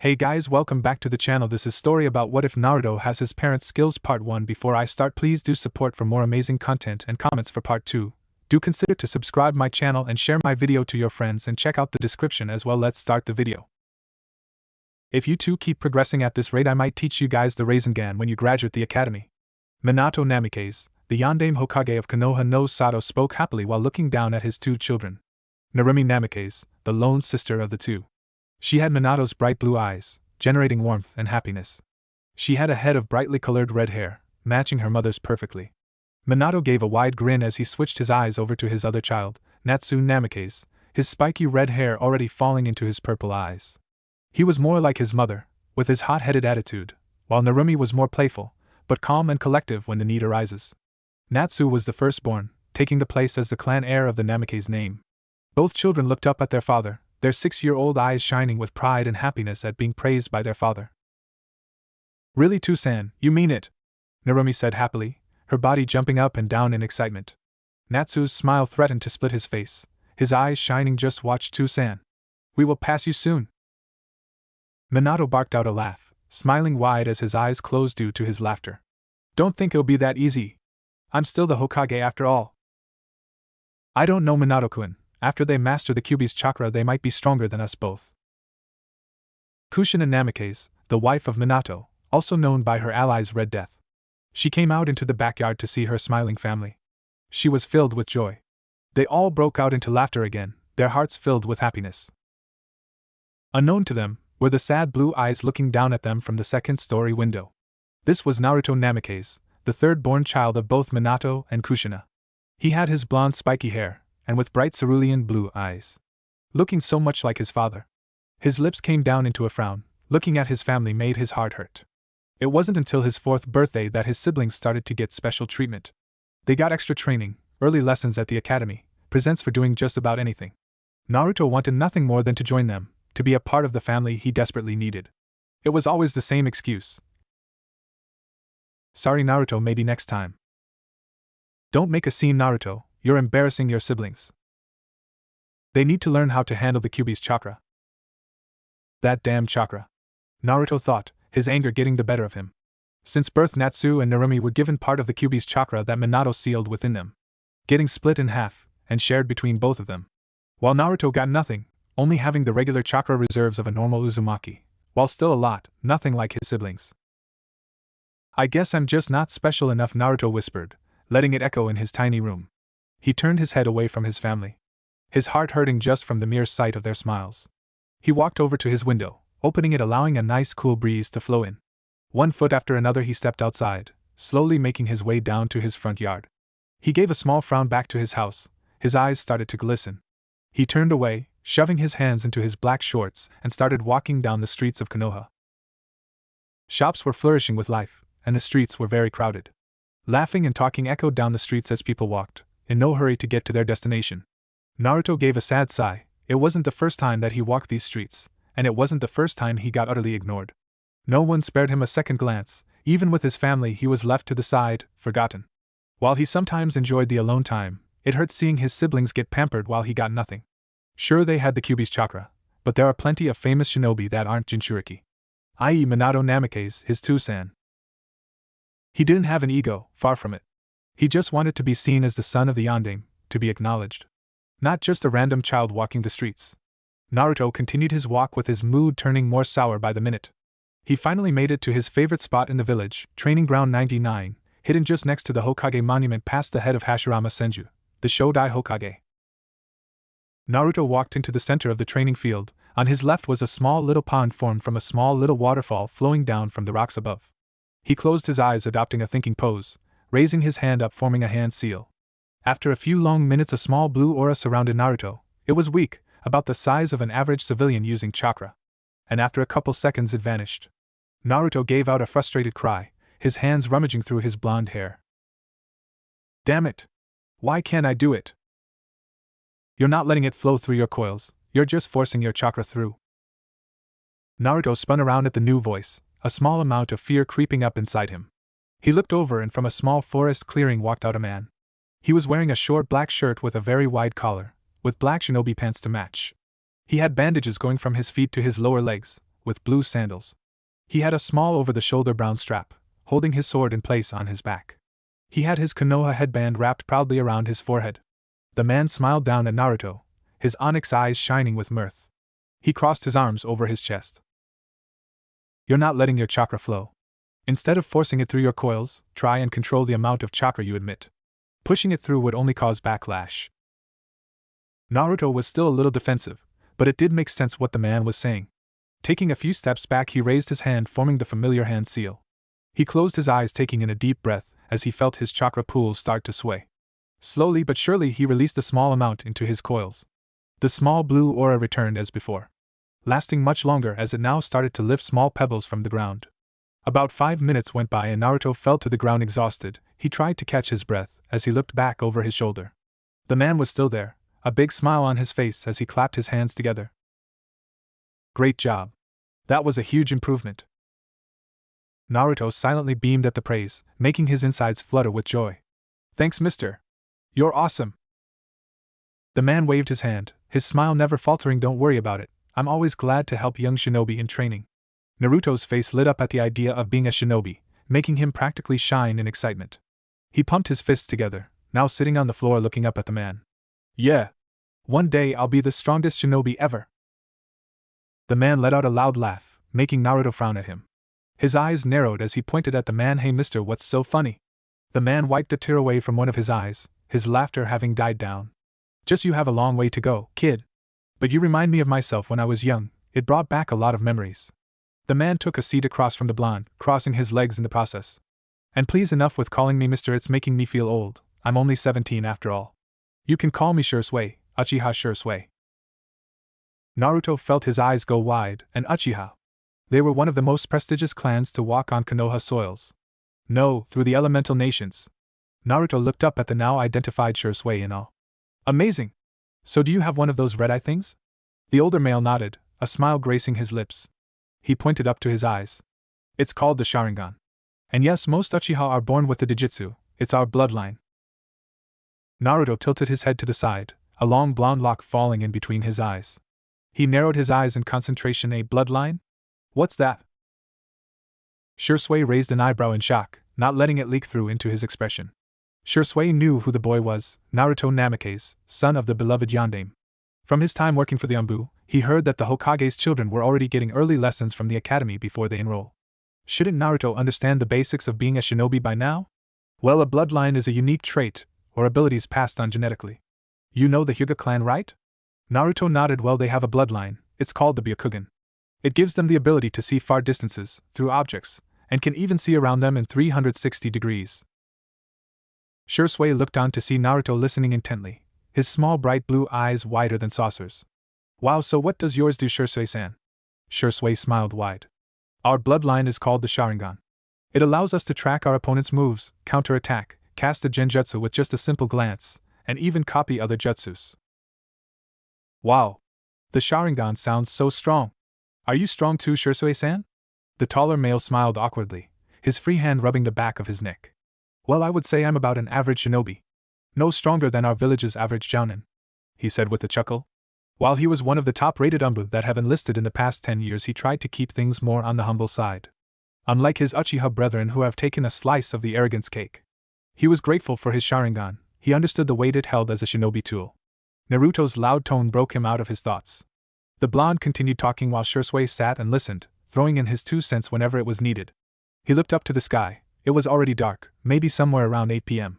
Hey guys, welcome back to the channel. This is story about what if Naruto has his parents' skills part 1. Before I start, please do support for more amazing content and comments for part 2. Do consider to subscribe my channel and share my video to your friends and check out the description as well. Let's start the video. If you two keep progressing at this rate, I might teach you guys the Rasengan when you graduate the academy. Minato Namikaze, the Yondaime Hokage of Konoha no Sato, spoke happily while looking down at his two children. Narumi Namikaze, the lone sister of the two. She had Minato's bright blue eyes, generating warmth and happiness. She had a head of brightly colored red hair, matching her mother's perfectly. Minato gave a wide grin as he switched his eyes over to his other child, Natsu Namikaze, his spiky red hair already falling into his purple eyes. He was more like his mother, with his hot-headed attitude, while Narumi was more playful, but calm and collective when the need arises. Natsu was the firstborn, taking the place as the clan heir of the Namikaze name. Both children looked up at their father, their 6-year-old eyes shining with pride and happiness at being praised by their father. "Really, Two-san, you mean it?" Narumi said happily, her body jumping up and down in excitement. Natsu's smile threatened to split his face, his eyes shining. "Just watch, Two-san. We will pass you soon." Minato barked out a laugh, smiling wide as his eyes closed due to his laughter. "Don't think it'll be that easy. I'm still the Hokage after all." "I don't know, Minato-kun. After they master the Kyuubi's chakra, they might be stronger than us both." Kushina Namikaze, the wife of Minato, also known by her allies Red Death. She came out into the backyard to see her smiling family. She was filled with joy. They all broke out into laughter again, their hearts filled with happiness. Unknown to them were the sad blue eyes looking down at them from the second-story window. This was Naruto Namikaze, the third-born child of both Minato and Kushina. He had his blonde spiky hair, and with bright cerulean blue eyes. Looking so much like his father. His lips came down into a frown. Looking at his family made his heart hurt. It wasn't until his 4th birthday that his siblings started to get special treatment. They got extra training, early lessons at the academy, presents for doing just about anything. Naruto wanted nothing more than to join them, to be a part of the family he desperately needed. It was always the same excuse. "Sorry, Naruto, maybe next time." "Don't make a scene, Naruto. You're embarrassing your siblings. They need to learn how to handle the Kyuubi's chakra." "That damn chakra," Naruto thought, his anger getting the better of him. Since birth, Natsu and Narumi were given part of the Kyuubi's chakra that Minato sealed within them, getting split in half and shared between both of them. While Naruto got nothing, only having the regular chakra reserves of a normal Uzumaki, while still a lot, nothing like his siblings. "I guess I'm just not special enough," Naruto whispered, letting it echo in his tiny room. He turned his head away from his family, his heart hurting just from the mere sight of their smiles. He walked over to his window, opening it, allowing a nice cool breeze to flow in. One foot after another he stepped outside, slowly making his way down to his front yard. He gave a small frown back to his house, his eyes started to glisten. He turned away, shoving his hands into his black shorts, and started walking down the streets of Konoha. Shops were flourishing with life, and the streets were very crowded. Laughing and talking echoed down the streets as people walked, in no hurry to get to their destination. Naruto gave a sad sigh. It wasn't the first time that he walked these streets, and it wasn't the first time he got utterly ignored. No one spared him a second glance. Even with his family, he was left to the side, forgotten. While he sometimes enjoyed the alone time, it hurt seeing his siblings get pampered while he got nothing. Sure, they had the Kyuubi's chakra, but there are plenty of famous shinobi that aren't Jinchuriki. I.e. Minato Namikaze, his Two-san. He didn't have an ego, far from it. He just wanted to be seen as the son of the Yondaime, to be acknowledged. Not just a random child walking the streets. Naruto continued his walk with his mood turning more sour by the minute. He finally made it to his favorite spot in the village, Training Ground 99, hidden just next to the Hokage monument past the head of Hashirama Senju, the Shodai Hokage. Naruto walked into the center of the training field. On his left was a small little pond formed from a small little waterfall flowing down from the rocks above. He closed his eyes, adopting a thinking pose, raising his hand up, forming a hand seal. After a few long minutes, a small blue aura surrounded Naruto. It was weak, about the size of an average civilian using chakra. And after a couple seconds it vanished. Naruto gave out a frustrated cry, his hands rummaging through his blonde hair. "Damn it! Why can't I do it?" "You're not letting it flow through your coils, you're just forcing your chakra through." Naruto spun around at the new voice, a small amount of fear creeping up inside him. He looked over, and from a small forest clearing walked out a man. He was wearing a short black shirt with a very wide collar, with black shinobi pants to match. He had bandages going from his feet to his lower legs, with blue sandals. He had a small over-the-shoulder brown strap, holding his sword in place on his back. He had his Konoha headband wrapped proudly around his forehead. The man smiled down at Naruto, his onyx eyes shining with mirth. He crossed his arms over his chest. You're not letting your chakra flow. Instead of forcing it through your coils, try and control the amount of chakra you emit. Pushing it through would only cause backlash. Naruto was still a little defensive, but it did make sense what the man was saying. Taking a few steps back, he raised his hand, forming the familiar hand seal. He closed his eyes, taking in a deep breath as he felt his chakra pools start to sway. Slowly but surely, he released a small amount into his coils. The small blue aura returned as before, lasting much longer as it now started to lift small pebbles from the ground. About 5 minutes went by and Naruto fell to the ground exhausted. He tried to catch his breath as he looked back over his shoulder. The man was still there, a big smile on his face as he clapped his hands together. Great job. That was a huge improvement. Naruto silently beamed at the praise, making his insides flutter with joy. Thanks, mister. You're awesome. The man waved his hand, his smile never faltering. Don't worry about it, I'm always glad to help young shinobi in training. Naruto's face lit up at the idea of being a shinobi, making him practically shine in excitement. He pumped his fists together, now sitting on the floor looking up at the man. Yeah. One day I'll be the strongest shinobi ever. The man let out a loud laugh, making Naruto frown at him. His eyes narrowed as he pointed at the man. Hey mister, what's so funny? The man wiped a tear away from one of his eyes, his laughter having died down. Just you have a long way to go, kid. But you remind me of myself when I was young. It brought back a lot of memories. The man took a seat across from the blonde, crossing his legs in the process. And please, enough with calling me mister, it's making me feel old. I'm only 17 after all. You can call me Shursui, Uchiha Shursui. Naruto felt his eyes go wide, and Uchiha. They were one of the most prestigious clans to walk on Konoha soils. No, through the elemental nations. Naruto looked up at the now identified Shursui in awe. Amazing! So do you have one of those red-eye things? The older male nodded, a smile gracing his lips. He pointed up to his eyes. It's called the Sharingan. And yes, most Uchiha are born with the Dijitsu, it's our bloodline. Naruto tilted his head to the side, a long blonde lock falling in between his eyes. He narrowed his eyes in concentration. A bloodline? What's that? Shursui raised an eyebrow in shock, not letting it leak through into his expression. Shursui knew who the boy was, Naruto Namikaze, son of the beloved Yondaime. From his time working for the Anbu, he heard that the Hokage's children were already getting early lessons from the academy before they enroll. Shouldn't Naruto understand the basics of being a shinobi by now? Well, a bloodline is a unique trait, or abilities passed on genetically. You know the Hyuga clan, right? Naruto nodded. Well, they have a bloodline, it's called the Byakugan. It gives them the ability to see far distances, through objects, and can even see around them in 360 degrees. Shursui looked down to see Naruto listening intently, his small bright blue eyes wider than saucers. Wow, so what does yours do, Shursui-san? Shursui smiled wide. Our bloodline is called the Sharingan. It allows us to track our opponent's moves, counterattack, cast a genjutsu with just a simple glance, and even copy other jutsus. Wow! The Sharingan sounds so strong. Are you strong too, Shursui-san? The taller male smiled awkwardly, his free hand rubbing the back of his neck. Well, I would say I'm about an average shinobi. No stronger than our village's average jounin, he said with a chuckle. While he was one of the top-rated Anbu that have enlisted in the past 10 years, he tried to keep things more on the humble side. Unlike his Uchiha brethren who have taken a slice of the arrogance cake. He was grateful for his Sharingan, he understood the weight it held as a shinobi tool. Naruto's loud tone broke him out of his thoughts. The blonde continued talking while Shursui sat and listened, throwing in his 2 cents whenever it was needed. He looked up to the sky. It was already dark, maybe somewhere around 8 p.m.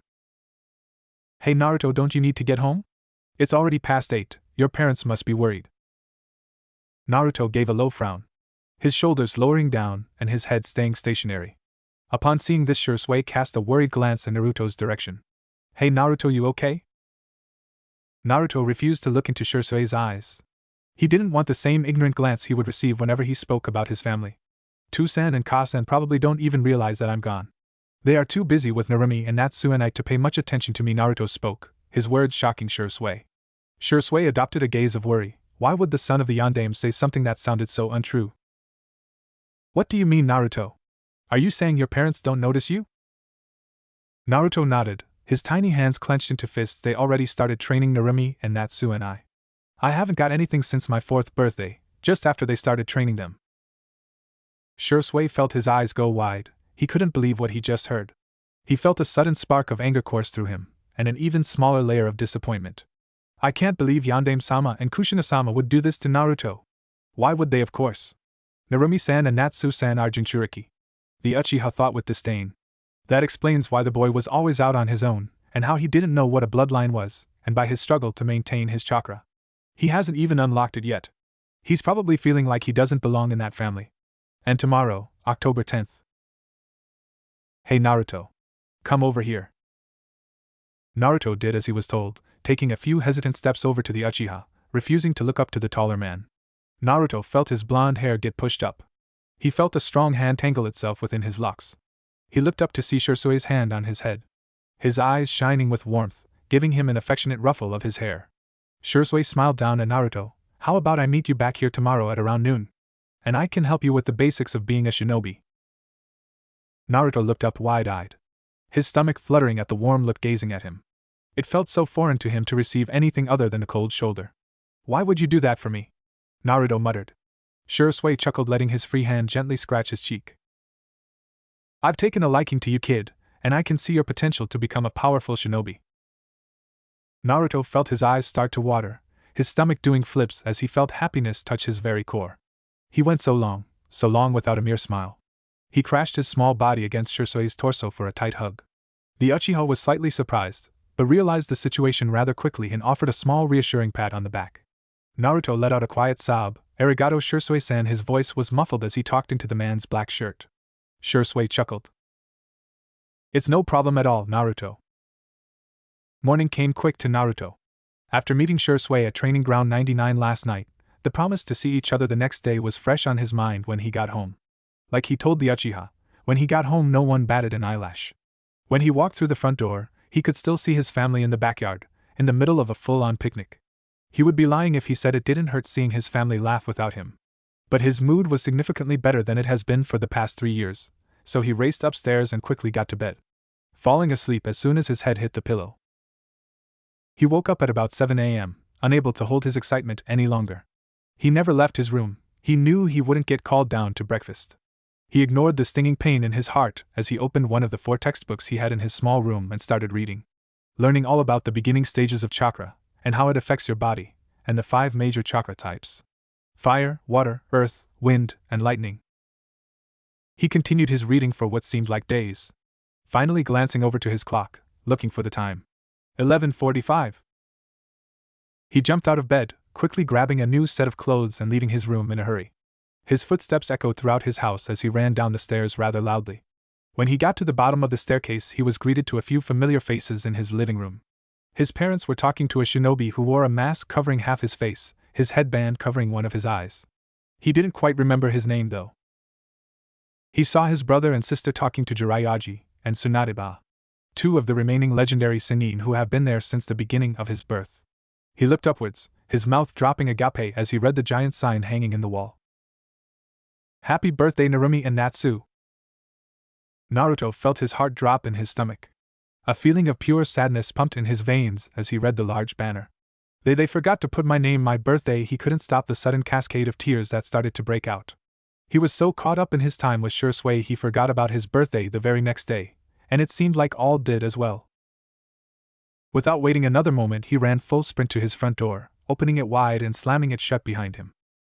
Hey Naruto, don't you need to get home? It's already past 8, your parents must be worried. Naruto gave a low frown, his shoulders lowering down and his head staying stationary. Upon seeing this, Shursui cast a worried glance in Naruto's direction. Hey Naruto, you okay? Naruto refused to look into Shursui's eyes. He didn't want the same ignorant glance he would receive whenever he spoke about his family. Toussaint and Kasan probably don't even realize that I'm gone. They are too busy with Narumi and Natsuenai to pay much attention to me. Naruto spoke, his words shocking Shursui. Shursui adopted a gaze of worry. Why would the son of the Yondaime say something that sounded so untrue? What do you mean, Naruto? Are you saying your parents don't notice you? Naruto nodded, his tiny hands clenched into fists. They already started training Narumi and Natsuenai. I haven't got anything since my 4th birthday, just after they started training them. Shui felt his eyes go wide. He couldn't believe what he just heard. He felt a sudden spark of anger course through him, and an even smaller layer of disappointment. I can't believe Yandame-sama and Kushina-sama would do this to Naruto. Why would they, of course? Narumi-san and Natsu-san are Jinchuriki. The Uchiha thought with disdain. That explains why the boy was always out on his own, and how he didn't know what a bloodline was, and by his struggle to maintain his chakra. He hasn't even unlocked it yet. He's probably feeling like he doesn't belong in that family. And tomorrow, October 10th. Hey Naruto. Come over here. Naruto did as he was told, taking a few hesitant steps over to the Uchiha, refusing to look up to the taller man. Naruto felt his blonde hair get pushed up. He felt a strong hand tangle itself within his locks. He looked up to see Shursui's hand on his head, his eyes shining with warmth, giving him an affectionate ruffle of his hair. Shursui smiled down at Naruto. How about I meet you back here tomorrow at around noon? And I can help you with the basics of being a shinobi. Naruto looked up wide-eyed, his stomach fluttering at the warm look gazing at him. It felt so foreign to him to receive anything other than the cold shoulder. Why would you do that for me? Naruto muttered. Shursui chuckled, letting his free hand gently scratch his cheek. I've taken a liking to you, kid, and I can see your potential to become a powerful shinobi. Naruto felt his eyes start to water, his stomach doing flips as he felt happiness touch his very core. He went so long without a mere smile. He crashed his small body against Shursui's torso for a tight hug. The Uchiha was slightly surprised, but realized the situation rather quickly and offered a small reassuring pat on the back. Naruto let out a quiet sob. Arigato Shursui-san. His voice was muffled as he talked into the man's black shirt. Shursui chuckled. It's no problem at all, Naruto. Morning came quick to Naruto. After meeting Shursui at Training Ground 99 last night, the promise to see each other the next day was fresh on his mind when he got home. Like he told the Uchiha, when he got home no one batted an eyelash. When he walked through the front door, he could still see his family in the backyard, in the middle of a full-on picnic. He would be lying if he said it didn't hurt seeing his family laugh without him. But his mood was significantly better than it has been for the past 3 years, so he raced upstairs and quickly got to bed, falling asleep as soon as his head hit the pillow. He woke up at about 7 a.m., unable to hold his excitement any longer. He never left his room. He knew he wouldn't get called down to breakfast. He ignored the stinging pain in his heart as he opened one of the 4 textbooks he had in his small room and started reading, learning all about the beginning stages of chakra, and how it affects your body, and the 5 major chakra types: fire, water, earth, wind, and lightning. He continued his reading for what seemed like days, finally glancing over to his clock, looking for the time. 11:45. He jumped out of bed, quickly grabbing a new set of clothes and leaving his room in a hurry. His footsteps echoed throughout his house as he ran down the stairs rather loudly. When he got to the bottom of the staircase, he was greeted to a few familiar faces in his living room. His parents were talking to a shinobi who wore a mask covering half his face, his headband covering one of his eyes. He didn't quite remember his name though. He saw his brother and sister talking to Jiraiyaji and Tsunade, 2 of the remaining legendary Sennin who have been there since the beginning of his birth. He looked upwards, his mouth dropping agape as he read the giant sign hanging in the wall. Happy birthday Narumi and Natsu. Naruto felt his heart drop in his stomach. A feeling of pure sadness pumped in his veins as he read the large banner. They forgot to put my name, my birthday. He couldn't stop the sudden cascade of tears that started to break out. He was so caught up in his time with Shursui he forgot about his birthday the very next day, and it seemed like all did as well. Without waiting another moment, he ran full sprint to his front door, opening it wide and slamming it shut behind him.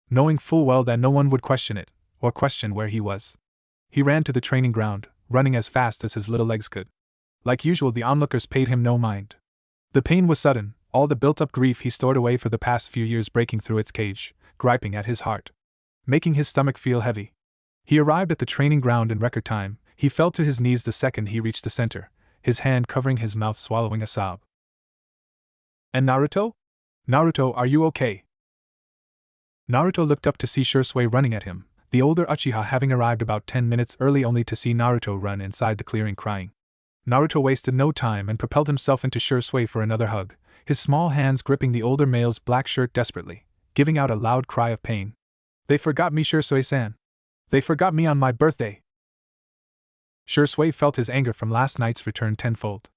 Knowing full well that no one would question it, or question where he was, he ran to the training ground, running as fast as his little legs could. Like usual, the onlookers paid him no mind. The pain was sudden, all the built-up grief he stored away for the past few years breaking through its cage, griping at his heart, making his stomach feel heavy. He arrived at the training ground in record time. He fell to his knees the second he reached the center, his hand covering his mouth, swallowing a sob. And Naruto? Naruto, are you okay? Naruto looked up to see Shursui running at him, the older Uchiha having arrived about 10 minutes early only to see Naruto run inside the clearing crying. Naruto wasted no time and propelled himself into Shursui for another hug, his small hands gripping the older male's black shirt desperately, giving out a loud cry of pain. They forgot me, Shursui-san. They forgot me on my birthday. Shursui felt his anger from last night's return tenfold.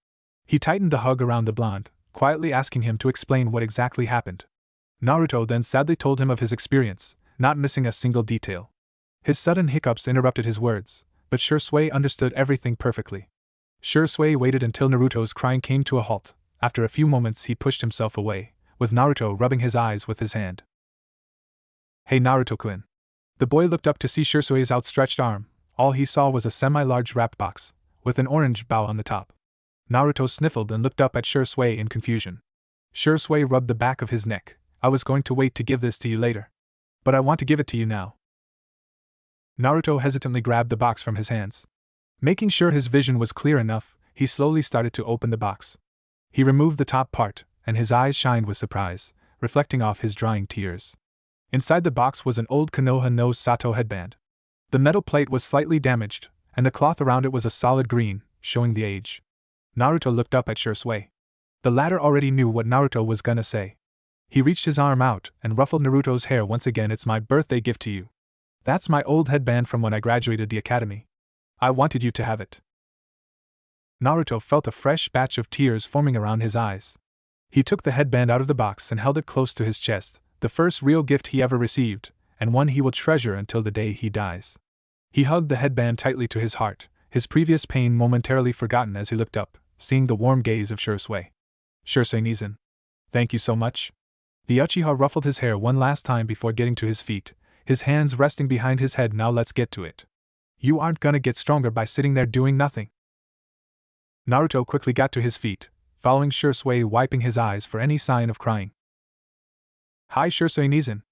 He tightened the hug around the blonde, quietly asking him to explain what exactly happened. Naruto then sadly told him of his experience, not missing a single detail. His sudden hiccups interrupted his words, but Shui understood everything perfectly. Shui waited until Naruto's crying came to a halt. After a few moments he pushed himself away, with Naruto rubbing his eyes with his hand. Hey Naruto-kun. The boy looked up to see Shui's outstretched arm. All he saw was a semi-large wrapped box, with an orange bow on the top. Naruto sniffled and looked up at Shui in confusion. Shui rubbed the back of his neck. I was going to wait to give this to you later. But I want to give it to you now. Naruto hesitantly grabbed the box from his hands. Making sure his vision was clear enough, he slowly started to open the box. He removed the top part, and his eyes shined with surprise, reflecting off his drying tears. Inside the box was an old Konoha no Sato headband. The metal plate was slightly damaged, and the cloth around it was a solid green, showing the age. Naruto looked up at Shui. The latter already knew what Naruto was gonna say. He reached his arm out and ruffled Naruto's hair once again. It's my birthday gift to you. That's my old headband from when I graduated the academy. I wanted you to have it. Naruto felt a fresh batch of tears forming around his eyes. He took the headband out of the box and held it close to his chest, the first real gift he ever received, and one he will treasure until the day he dies. He hugged the headband tightly to his heart, his previous pain momentarily forgotten as he looked up, seeing the warm gaze of Shui. Shui'nizen. Thank you so much. The Uchiha ruffled his hair one last time before getting to his feet, his hands resting behind his head. Now let's get to it. You aren't gonna get stronger by sitting there doing nothing. Naruto quickly got to his feet, following Shui wiping his eyes for any sign of crying. Hi Shui'nizen.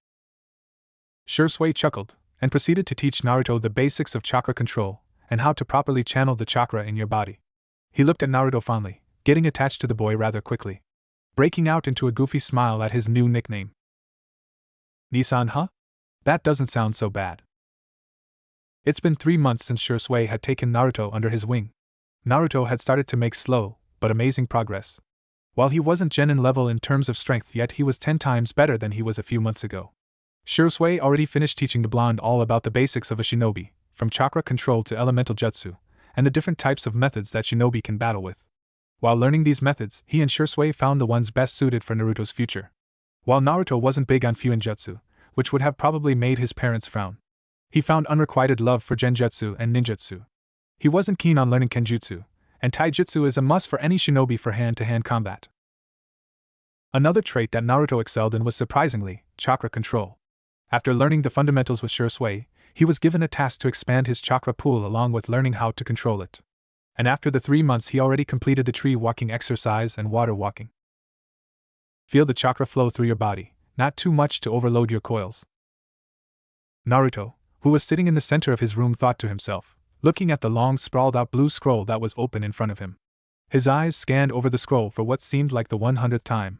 Shui chuckled, and proceeded to teach Naruto the basics of chakra control, and how to properly channel the chakra in your body. He looked at Naruto fondly, getting attached to the boy rather quickly, breaking out into a goofy smile at his new nickname. Nissan, huh? That doesn't sound so bad. It's been 3 months since Shui had taken Naruto under his wing. Naruto had started to make slow, but amazing progress. While he wasn't genin level in terms of strength yet, he was 10 times better than he was a few months ago. Shui already finished teaching the blonde all about the basics of a shinobi, from chakra control to elemental jutsu, and the different types of methods that shinobi can battle with. While learning these methods, he and Shui found the ones best suited for Naruto's future. While Naruto wasn't big on fuinjutsu, which would have probably made his parents frown, he found unrequited love for genjutsu and ninjutsu. He wasn't keen on learning kenjutsu, and taijutsu is a must for any shinobi for hand-to-hand combat. Another trait that Naruto excelled in was, surprisingly, chakra control. After learning the fundamentals with Shui, he was given a task to expand his chakra pool along with learning how to control it. And after the 3 months he already completed the tree walking exercise and water walking. Feel the chakra flow through your body, not too much to overload your coils. Naruto, who was sitting in the center of his room, thought to himself, looking at the long sprawled-out blue scroll that was open in front of him. His eyes scanned over the scroll for what seemed like the 100th time.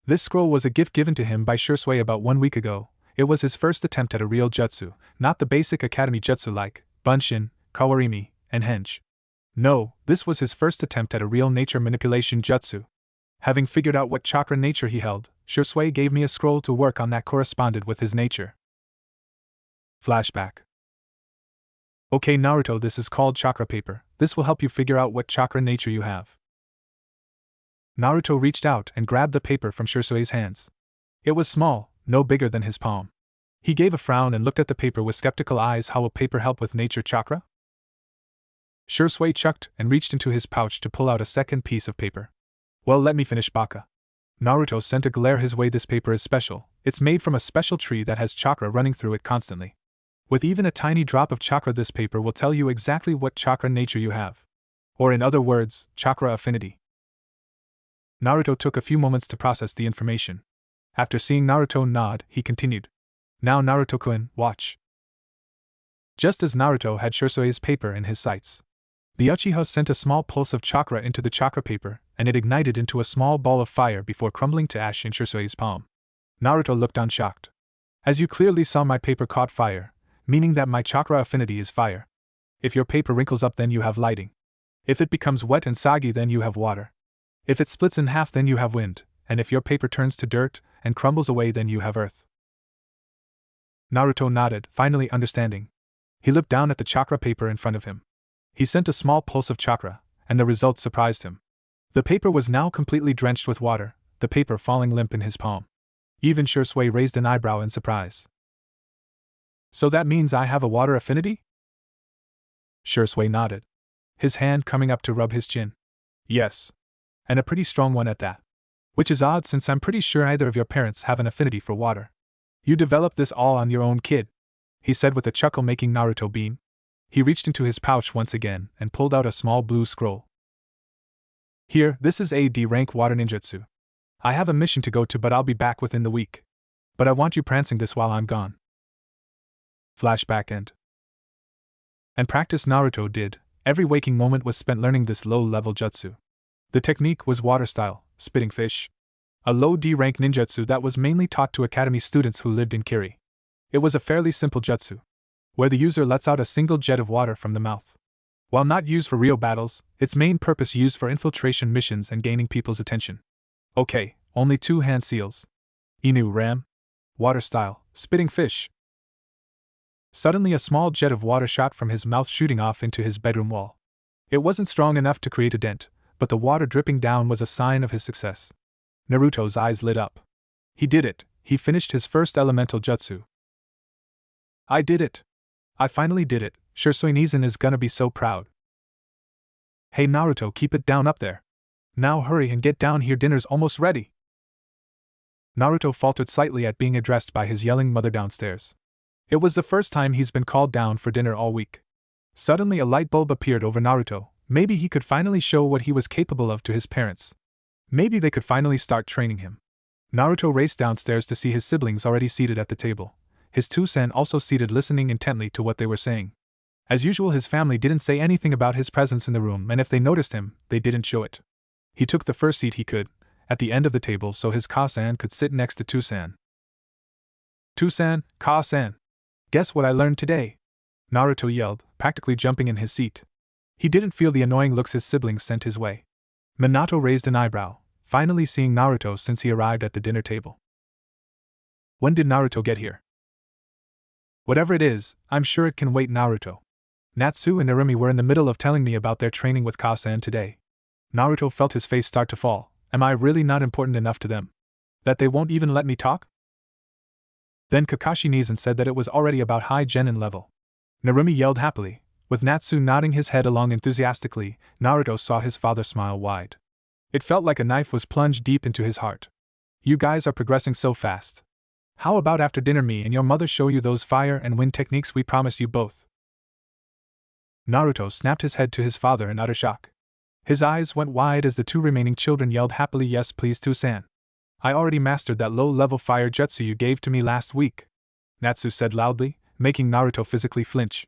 This scroll was a gift given to him by Shui about 1 week ago. It was his first attempt at a real jutsu, not the basic academy jutsu like Bunshin, Kawarimi, and Henge. No, this was his first attempt at a real nature manipulation jutsu. Having figured out what chakra nature he held, Shui gave me a scroll to work on that corresponded with his nature. Flashback. Okay Naruto, this is called chakra paper. This will help you figure out what chakra nature you have. Naruto reached out and grabbed the paper from Shui's hands. It was small, no bigger than his palm. He gave a frown and looked at the paper with skeptical eyes. How will paper help with nature chakra? Shui chucked and reached into his pouch to pull out a second piece of paper. Well, let me finish, Baka. Naruto sent a glare his way. This paper is special. It's made from a special tree that has chakra running through it constantly. With even a tiny drop of chakra, this paper will tell you exactly what chakra nature you have. Or in other words, chakra affinity. Naruto took a few moments to process the information. After seeing Naruto nod, he continued. Now Naruto-kun, watch. Just as Naruto had Shui's paper in his sights, the Uchiha sent a small pulse of chakra into the chakra paper, and it ignited into a small ball of fire before crumbling to ash in Shui's palm. Naruto looked on shocked. As you clearly saw, my paper caught fire, meaning that my chakra affinity is fire. If your paper wrinkles up, then you have lighting. If it becomes wet and soggy, then you have water. If it splits in half, then you have wind, and if your paper turns to dirt and crumbles away, then you have earth. Naruto nodded, finally understanding. He looked down at the chakra paper in front of him. He sent a small pulse of chakra, and the result surprised him. The paper was now completely drenched with water, the paper falling limp in his palm. Even Shui raised an eyebrow in surprise. So that means I have a water affinity? Shursui nodded, his hand coming up to rub his chin. Yes. And a pretty strong one at that. Which is odd since I'm pretty sure either of your parents have an affinity for water. You developed this all on your own, kid, he said with a chuckle, making Naruto beam. He reached into his pouch once again and pulled out a small blue scroll. Here, this is a D-rank water ninjutsu. I have a mission to go to, but I'll be back within the week. But I want you prancing this while I'm gone. Flashback end. And practice Naruto did. Every waking moment was spent learning this low-level jutsu. The technique was water style, spitting fish. A low D-rank ninjutsu that was mainly taught to academy students who lived in Kiri. It was a fairly simple jutsu, where the user lets out a single jet of water from the mouth. While not used for real battles, its main purpose used for infiltration missions and gaining people's attention. Okay, only 2 hand seals. Inu Ram. Water style, spitting fish. Suddenly a small jet of water shot from his mouth, shooting off into his bedroom wall. It wasn't strong enough to create a dent, but the water dripping down was a sign of his success. Naruto's eyes lit up. He did it. He finished his first elemental jutsu. I did it. I finally did it. Shursui Nizan is gonna be so proud. Hey Naruto, keep it down up there. Now hurry and get down here, dinner's almost ready. Naruto faltered slightly at being addressed by his yelling mother downstairs. It was the first time he's been called down for dinner all week. Suddenly a light bulb appeared over Naruto. Maybe he could finally show what he was capable of to his parents. Maybe they could finally start training him. Naruto raced downstairs to see his siblings already seated at the table. His two-san also seated, listening intently to what they were saying. As usual, his family didn't say anything about his presence in the room, and if they noticed him, they didn't show it. He took the first seat he could, at the end of the table, so his Ka-san could sit next to Two-san. Two-san, Ka-san. Guess what I learned today? Naruto yelled, practically jumping in his seat. He didn't feel the annoying looks his siblings sent his way. Minato raised an eyebrow, finally seeing Naruto since he arrived at the dinner table. When did Naruto get here? Whatever it is, I'm sure it can wait. Naruto. Natsu and Narumi were in the middle of telling me about their training with Ka-san today. Naruto felt his face start to fall. Am I really not important enough to them? That they won't even let me talk? Then Kakashi Nizan said that it was already about high genin level. Narumi yelled happily. With Natsu nodding his head along enthusiastically, Naruto saw his father smile wide. It felt like a knife was plunged deep into his heart. You guys are progressing so fast. How about after dinner me and your mother show you those fire and wind techniques we promised you both? Naruto snapped his head to his father in utter shock. His eyes went wide as the two remaining children yelled happily, yes please Two-san. I already mastered that low-level fire jutsu you gave to me last week, Natsu said loudly, making Naruto physically flinch.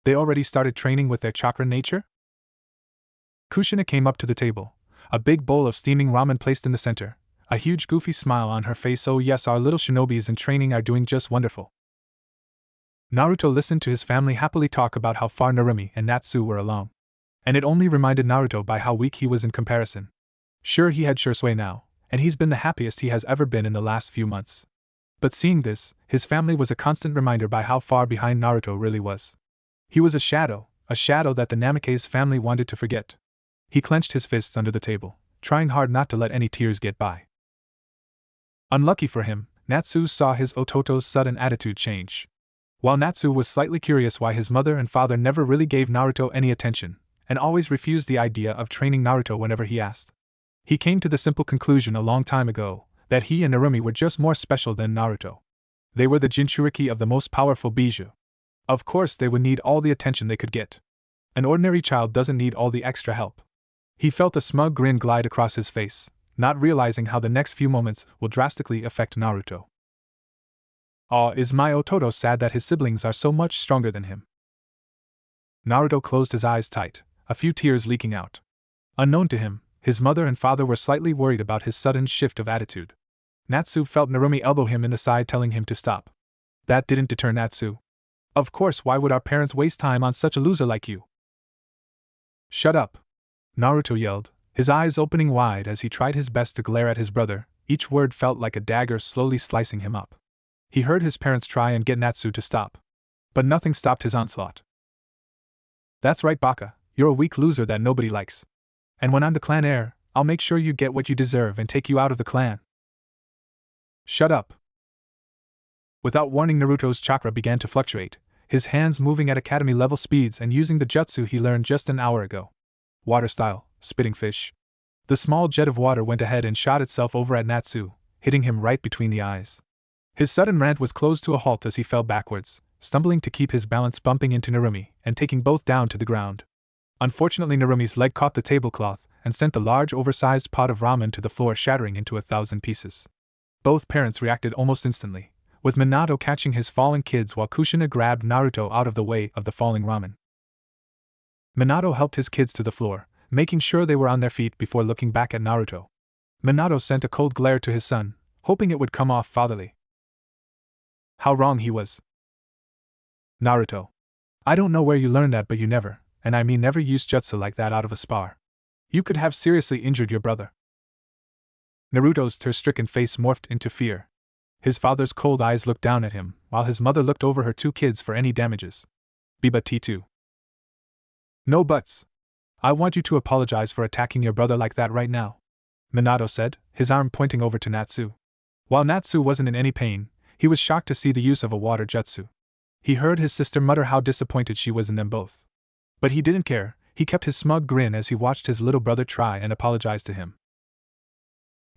They already started training with their chakra nature? Kushina came up to the table, a big bowl of steaming ramen placed in the center, a huge goofy smile on her face. Oh yes, our little shinobis in training are doing just wonderful. Naruto listened to his family happily talk about how far Narumi and Natsu were along. And it only reminded Naruto by how weak he was in comparison. Sure, he had Shursui now, and he's been the happiest he has ever been in the last few months. But seeing this, his family was a constant reminder by how far behind Naruto really was. He was a shadow that the Namikaze family wanted to forget. He clenched his fists under the table, trying hard not to let any tears get by. Unlucky for him, Natsu saw his Ototo's sudden attitude change. While Natsu was slightly curious why his mother and father never really gave Naruto any attention, and always refused the idea of training Naruto whenever he asked, he came to the simple conclusion a long time ago, that he and Narumi were just more special than Naruto. They were the Jinchuriki of the most powerful Bijou. Of course they would need all the attention they could get. An ordinary child doesn't need all the extra help. He felt a smug grin glide across his face, not realizing how the next few moments will drastically affect Naruto. Aw, is my Ototo sad that his siblings are so much stronger than him? Naruto closed his eyes tight, a few tears leaking out. Unknown to him, his mother and father were slightly worried about his sudden shift of attitude. Natsu felt Narumi elbow him in the side, telling him to stop. That didn't deter Natsu. Of course, why would our parents waste time on such a loser like you? Shut up! Naruto yelled, his eyes opening wide as he tried his best to glare at his brother. Each word felt like a dagger slowly slicing him up. He heard his parents try and get Natsu to stop. But nothing stopped his onslaught. That's right, Baka, you're a weak loser that nobody likes. And when I'm the clan heir, I'll make sure you get what you deserve and take you out of the clan. Shut up! Without warning, Naruto's chakra began to fluctuate, his hands moving at academy-level speeds and using the jutsu he learned just an hour ago. Water style, spitting fish. The small jet of water went ahead and shot itself over at Natsu, hitting him right between the eyes. His sudden rant was closed to a halt as he fell backwards, stumbling to keep his balance, bumping into Narumi and taking both down to the ground. Unfortunately, Narumi's leg caught the tablecloth and sent the large oversized pot of ramen to the floor, shattering into 1,000 pieces. Both parents reacted almost instantly, with Minato catching his fallen kids while Kushina grabbed Naruto out of the way of the falling ramen. Minato helped his kids to the floor, making sure they were on their feet before looking back at Naruto. Minato sent a cold glare to his son, hoping it would come off fatherly. How wrong he was. Naruto. I don't know where you learned that, but you never, and I mean never, used jutsu like that out of a spar. You could have seriously injured your brother. Naruto's tear-stricken face morphed into fear. His father's cold eyes looked down at him, while his mother looked over her 2 kids for any damages. Biba T2. No buts. I want you to apologize for attacking your brother like that right now, Minato said, his arm pointing over to Natsu. While Natsu wasn't in any pain, he was shocked to see the use of a water jutsu. He heard his sister mutter how disappointed she was in them both. But he didn't care. He kept his smug grin as he watched his little brother try and apologize to him.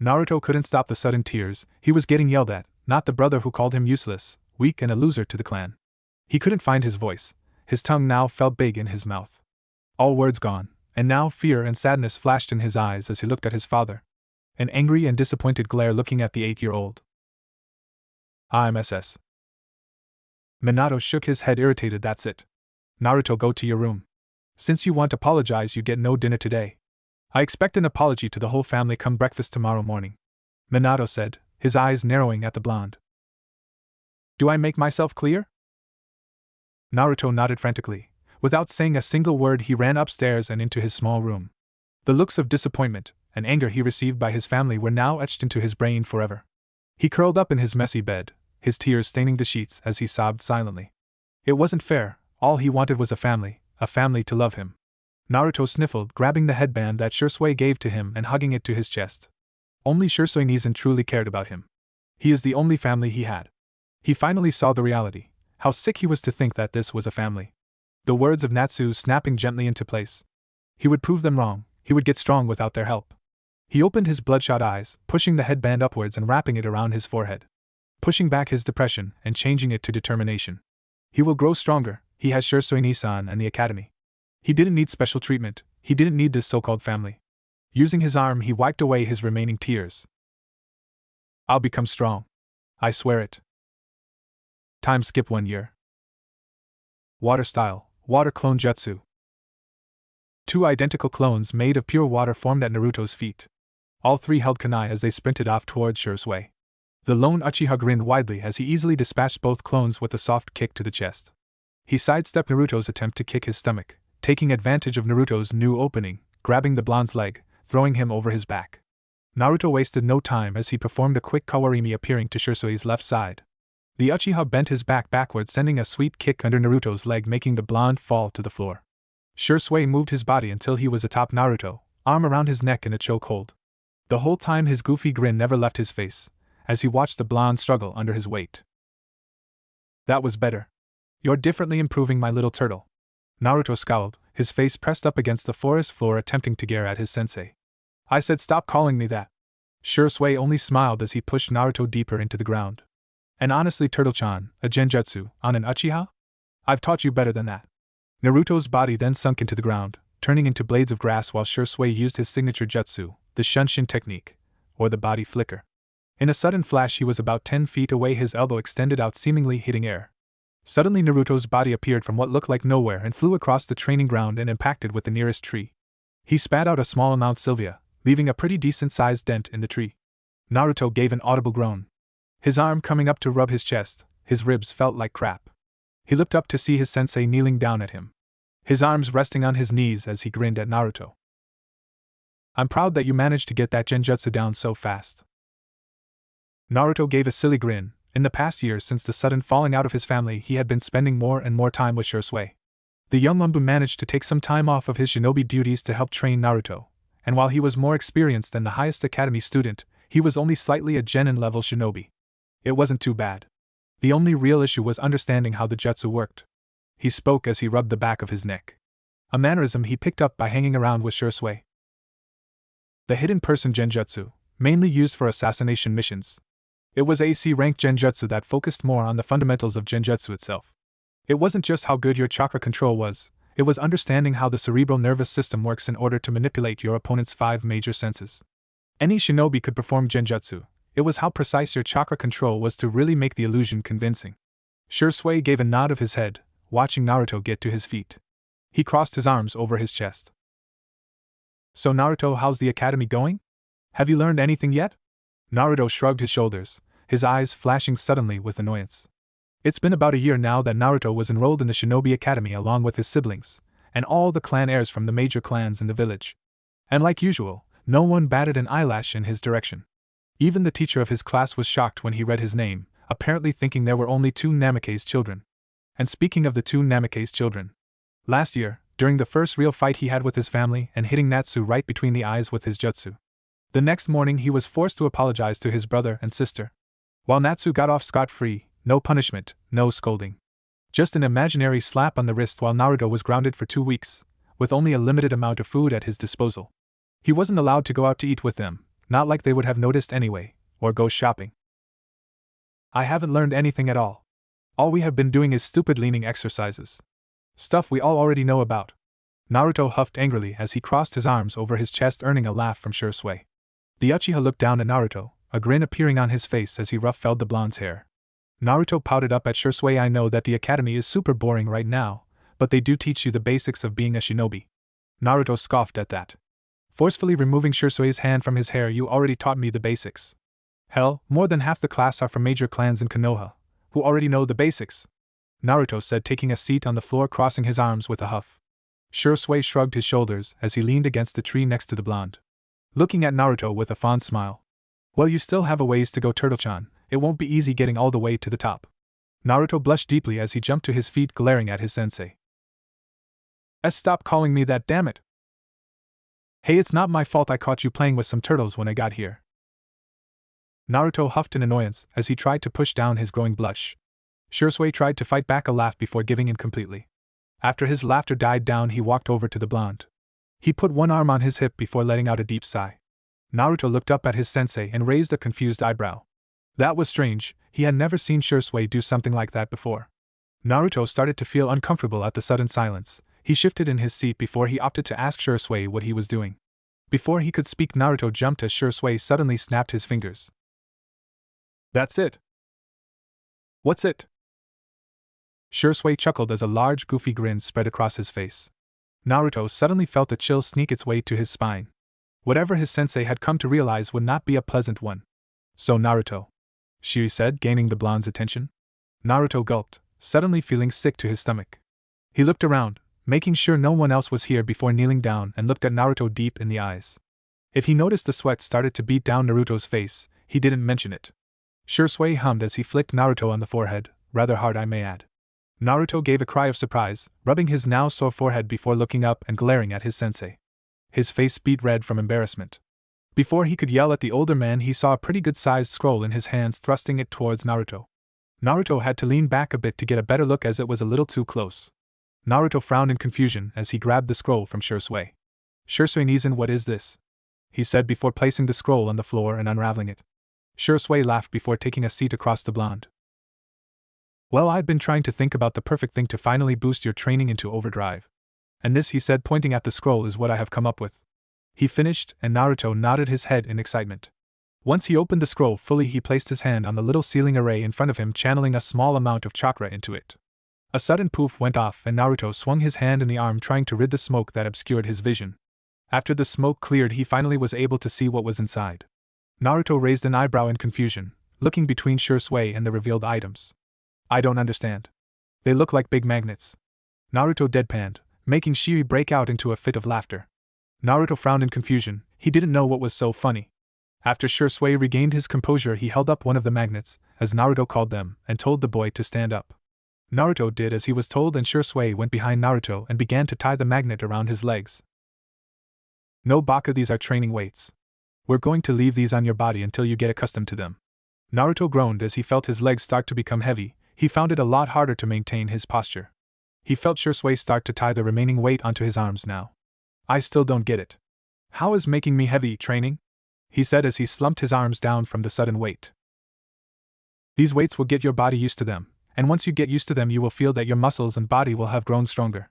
Naruto couldn't stop the sudden tears. He was getting yelled at, not the brother who called him useless, weak, and a loser to the clan. He couldn't find his voice. His tongue now felt big in his mouth. All words gone, and now fear and sadness flashed in his eyes as he looked at his father. An angry and disappointed glare looking at the 8-year-old. I'm SS. Minato shook his head, irritated. That's it. Naruto, go to your room. Since you want to apologize, you get no dinner today. I expect an apology to the whole family come breakfast tomorrow morning, Minato said, his eyes narrowing at the blonde. Do I make myself clear? Naruto nodded frantically. Without saying a single word, he ran upstairs and into his small room. The looks of disappointment and anger he received by his family were now etched into his brain forever. He curled up in his messy bed, his tears staining the sheets as he sobbed silently. It wasn't fair. All he wanted was a family to love him. Naruto sniffled, grabbing the headband that Shisui gave to him and hugging it to his chest. Only Shisui Nizen truly cared about him. He is the only family he had. He finally saw the reality. How sick he was to think that this was a family. The words of Natsu snapping gently into place. He would prove them wrong. He would get strong without their help. He opened his bloodshot eyes, pushing the headband upwards and wrapping it around his forehead. Pushing back his depression and changing it to determination. He will grow stronger. He has Shisui Nisan and the academy. He didn't need special treatment. He didn't need this so-called family. Using his arm, he wiped away his remaining tears. I'll become strong. I swear it. Time skip 1 year. Water style, water clone jutsu. 2 identical clones made of pure water formed at Naruto's feet. All 3 held kunai as they sprinted off towards Shisui. The lone Uchiha grinned widely as he easily dispatched both clones with a soft kick to the chest. He sidestepped Naruto's attempt to kick his stomach, taking advantage of Naruto's new opening, grabbing the blonde's leg, throwing him over his back. Naruto wasted no time as he performed a quick kawarimi, appearing to Shisui's left side. The Uchiha bent his back backwards, sending a sweet kick under Naruto's leg, making the blonde fall to the floor. Shisui moved his body until he was atop Naruto, arm around his neck in a chokehold. The whole time his goofy grin never left his face, as he watched the blonde struggle under his weight. That was better. You're differently improving, my little turtle. Naruto scowled, his face pressed up against the forest floor, attempting to glare at his sensei. I said stop calling me that. Shisui only smiled as he pushed Naruto deeper into the ground. And honestly, Turtle-chan, a genjutsu on an Uchiha? I've taught you better than that. Naruto's body then sunk into the ground, turning into blades of grass while Shisui used his signature jutsu, the Shunshin technique, or the body flicker. In a sudden flash, he was about 10 feet away, his elbow extended out, seemingly hitting air. Suddenly, Naruto's body appeared from what looked like nowhere and flew across the training ground and impacted with the nearest tree. He spat out a small amount Sylvia, leaving a pretty decent-sized dent in the tree. Naruto gave an audible groan. His arm coming up to rub his chest, his ribs felt like crap. He looked up to see his sensei kneeling down at him, his arms resting on his knees as he grinned at Naruto. I'm proud that you managed to get that genjutsu down so fast. Naruto gave a silly grin. In the past years since the sudden falling out of his family, he had been spending more and more time with Shisui. The young Lumbu managed to take some time off of his shinobi duties to help train Naruto, and while he was more experienced than the highest academy student, he was only slightly a genin level shinobi. It wasn't too bad. The only real issue was understanding how the jutsu worked. He spoke as he rubbed the back of his neck. A mannerism he picked up by hanging around with Shursui. The hidden person genjutsu, mainly used for assassination missions. It was a C-rank genjutsu that focused more on the fundamentals of genjutsu itself. It wasn't just how good your chakra control was, it was understanding how the cerebral nervous system works in order to manipulate your opponent's 5 major senses. Any shinobi could perform genjutsu, it was how precise your chakra control was to really make the illusion convincing. Shursui gave a nod of his head, watching Naruto get to his feet. He crossed his arms over his chest. So Naruto, how's the academy going? Have you learned anything yet? Naruto shrugged his shoulders, his eyes flashing suddenly with annoyance. It's been about a year now that Naruto was enrolled in the Shinobi Academy along with his siblings, and all the clan heirs from the major clans in the village. And like usual, no one batted an eyelash in his direction. Even the teacher of his class was shocked when he read his name, apparently thinking there were only 2 Namikaze children. And speaking of the 2 Namikaze children, last year, during the first real fight he had with his family and hitting Natsu right between the eyes with his jutsu. The next morning he was forced to apologize to his brother and sister. While Natsu got off scot-free, no punishment, no scolding. Just an imaginary slap on the wrist while Naruto was grounded for 2 weeks, with only a limited amount of food at his disposal. He wasn't allowed to go out to eat with them, not like they would have noticed anyway, or go shopping. I haven't learned anything at all. All we have been doing is stupid leaning exercises. Stuff we all already know about. Naruto huffed angrily as he crossed his arms over his chest, earning a laugh from Shursui. The Uchiha looked down at Naruto, a grin appearing on his face as he rough-felled the blonde's hair. Naruto pouted up at Shursui. I know that the academy is super boring right now, but they do teach you the basics of being a shinobi. Naruto scoffed at that. Forcefully removing Shursui's hand from his hair. You already taught me the basics. Hell, more than half the class are from major clans in Konoha, who already know the basics. Naruto said, taking a seat on the floor, crossing his arms with a huff. Shursui shrugged his shoulders as he leaned against the tree next to the blonde, looking at Naruto with a fond smile. Well, you still have a ways to go, Turtle-chan. It won't be easy getting all the way to the top. Naruto blushed deeply as he jumped to his feet, glaring at his sensei. Stop calling me that, damn it. Hey, it's not my fault I caught you playing with some turtles when I got here. Naruto huffed in annoyance as he tried to push down his growing blush. Shursui tried to fight back a laugh before giving in completely. After his laughter died down, he walked over to the blonde. He put one arm on his hip before letting out a deep sigh. Naruto looked up at his sensei and raised a confused eyebrow. That was strange, he had never seen Shursui do something like that before. Naruto started to feel uncomfortable at the sudden silence. He shifted in his seat before he opted to ask Shursui what he was doing. Before he could speak, Naruto jumped as Shursui suddenly snapped his fingers. That's it. What's it? Shursui chuckled as a large goofy grin spread across his face. Naruto suddenly felt a chill sneak its way to his spine. Whatever his sensei had come to realize would not be a pleasant one. So Naruto, Shiri said, gaining the blonde's attention. Naruto gulped, suddenly feeling sick to his stomach. He looked around, making sure no one else was here before kneeling down and looked at Naruto deep in the eyes. If he noticed the sweat started to beat down Naruto's face, he didn't mention it. Shursui hummed as he flicked Naruto on the forehead, rather hard I may add. Naruto gave a cry of surprise, rubbing his now sore forehead before looking up and glaring at his sensei. His face beat red from embarrassment. Before he could yell at the older man, he saw a pretty good-sized scroll in his hands, thrusting it towards Naruto. Naruto had to lean back a bit to get a better look as it was a little too close. Naruto frowned in confusion as he grabbed the scroll from Shursui. Shursui Nizan, what is this? He said before placing the scroll on the floor and unraveling it. Shursui laughed before taking a seat across the blonde. Well, I've been trying to think about the perfect thing to finally boost your training into overdrive. And this, he said, pointing at the scroll, is what I have come up with. He finished, and Naruto nodded his head in excitement. Once he opened the scroll fully, he placed his hand on the little sealing array in front of him, channeling a small amount of chakra into it. A sudden poof went off, and Naruto swung his hand in the arm, trying to rid the smoke that obscured his vision. After the smoke cleared, he finally was able to see what was inside. Naruto raised an eyebrow in confusion, looking between Shursui and the revealed items. I don't understand. They look like big magnets. Naruto deadpanned, making Shiri break out into a fit of laughter. Naruto frowned in confusion, he didn't know what was so funny. After Shursui regained his composure, he held up one of the magnets, as Naruto called them, and told the boy to stand up. Naruto did as he was told, and Shursui went behind Naruto and began to tie the magnet around his legs. No, Baka, these are training weights. We're going to leave these on your body until you get accustomed to them. Naruto groaned as he felt his legs start to become heavy. He found it a lot harder to maintain his posture. He felt Shursui start to tie the remaining weight onto his arms now. I still don't get it. How is making me heavy training? He said as he slumped his arms down from the sudden weight. These weights will get your body used to them, and once you get used to them you will feel that your muscles and body will have grown stronger.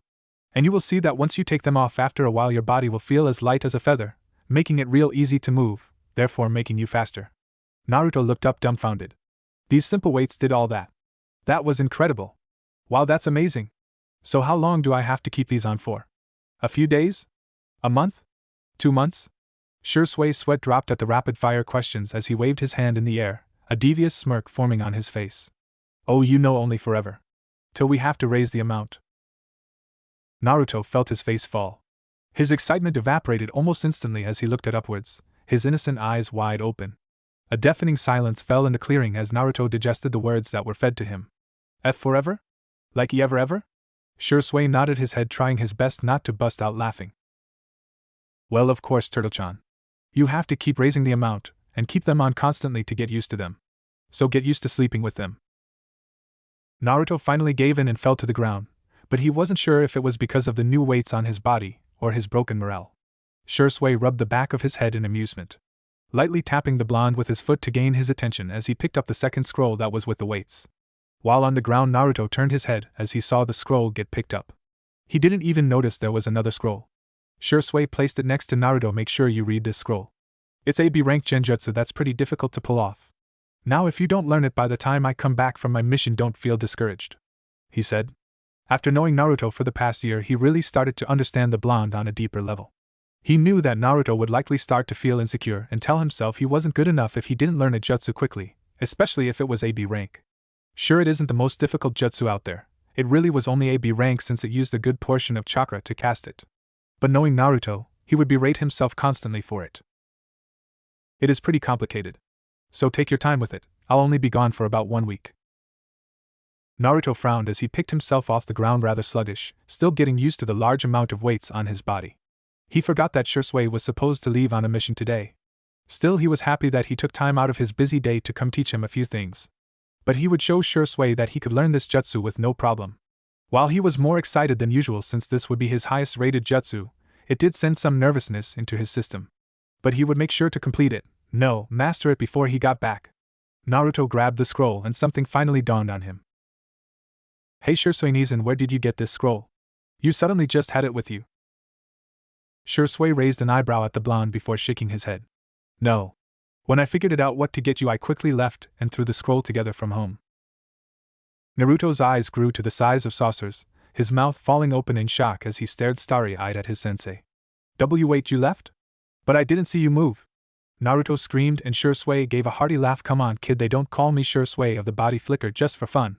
And you will see that once you take them off after a while your body will feel as light as a feather, making it real easy to move, therefore making you faster. Naruto looked up dumbfounded. These simple weights did all that. That was incredible. Wow, that's amazing. So how long do I have to keep these on for? A few days? A month? 2 months? Shusui's sweat dropped at the rapid-fire questions as he waved his hand in the air, a devious smirk forming on his face. Oh, you know, only forever. Till we have to raise the amount. Naruto felt his face fall. His excitement evaporated almost instantly as he looked upwards, his innocent eyes wide open. A deafening silence fell in the clearing as Naruto digested the words that were fed to him. Forever? Like ever? Shursui nodded his head, trying his best not to bust out laughing. Well, of course, Turtle-chan. You have to keep raising the amount, and keep them on constantly to get used to them. So get used to sleeping with them. Naruto finally gave in and fell to the ground, but he wasn't sure if it was because of the new weights on his body, or his broken morale. Shursui rubbed the back of his head in amusement, lightly tapping the blonde with his foot to gain his attention as he picked up the second scroll that was with the weights. While on the ground, Naruto turned his head as he saw the scroll get picked up. He didn't even notice there was another scroll. Shursui placed it next to Naruto. Make sure you read this scroll. It's a B-rank genjutsu that's pretty difficult to pull off. Now if you don't learn it by the time I come back from my mission, don't feel discouraged, he said. After knowing Naruto for the past year, he really started to understand the blonde on a deeper level. He knew that Naruto would likely start to feel insecure and tell himself he wasn't good enough if he didn't learn a jutsu quickly, especially if it was a B rank. Sure, it isn't the most difficult jutsu out there. It really was only a B rank since it used a good portion of chakra to cast it. But knowing Naruto, he would berate himself constantly for it. It is pretty complicated. So take your time with it. I'll only be gone for about 1 week. Naruto frowned as he picked himself off the ground, rather sluggish, still getting used to the large amount of weights on his body. He forgot that Shursui was supposed to leave on a mission today. Still, he was happy that he took time out of his busy day to come teach him a few things. But he would show Shursui that he could learn this jutsu with no problem. While he was more excited than usual since this would be his highest rated jutsu, it did send some nervousness into his system. But he would make sure to complete it, master it before he got back. Naruto grabbed the scroll and something finally dawned on him. Hey Shursui-Nizan, where did you get this scroll? You suddenly just had it with you. Shursui raised an eyebrow at the blonde before shaking his head. No. When I figured it out what to get you, I quickly left and threw the scroll together from home. Naruto's eyes grew to the size of saucers, his mouth falling open in shock as he stared starry-eyed at his sensei. Wait, you left? But I didn't see you move. Naruto screamed and Shursui gave a hearty laugh. Come on, kid, they don't call me Shursui of the body flicker just for fun,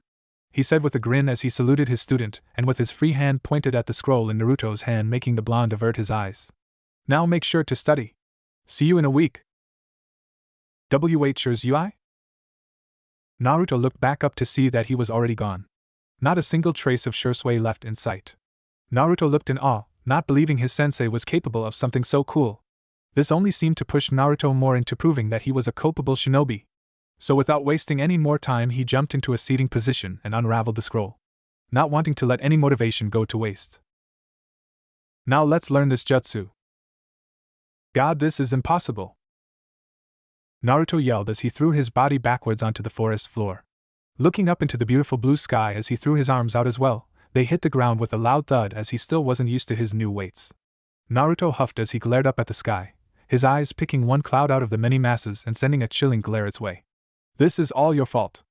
he said with a grin as he saluted his student and with his free hand pointed at the scroll in Naruto's hand, making the blonde avert his eyes. Now make sure to study. See you in a week. Shursui? Naruto looked back up to see that he was already gone. Not a single trace of Shursui left in sight. Naruto looked in awe, not believing his sensei was capable of something so cool. This only seemed to push Naruto more into proving that he was a culpable shinobi. So without wasting any more time, he jumped into a seating position and unraveled the scroll, not wanting to let any motivation go to waste. Now let's learn this jutsu. God, this is impossible! Naruto yelled as he threw his body backwards onto the forest floor. Looking up into the beautiful blue sky as he threw his arms out as well, they hit the ground with a loud thud as he still wasn't used to his new weights. Naruto huffed as he glared up at the sky, his eyes picking one cloud out of the many masses and sending a chilling glare its way. This is all your fault.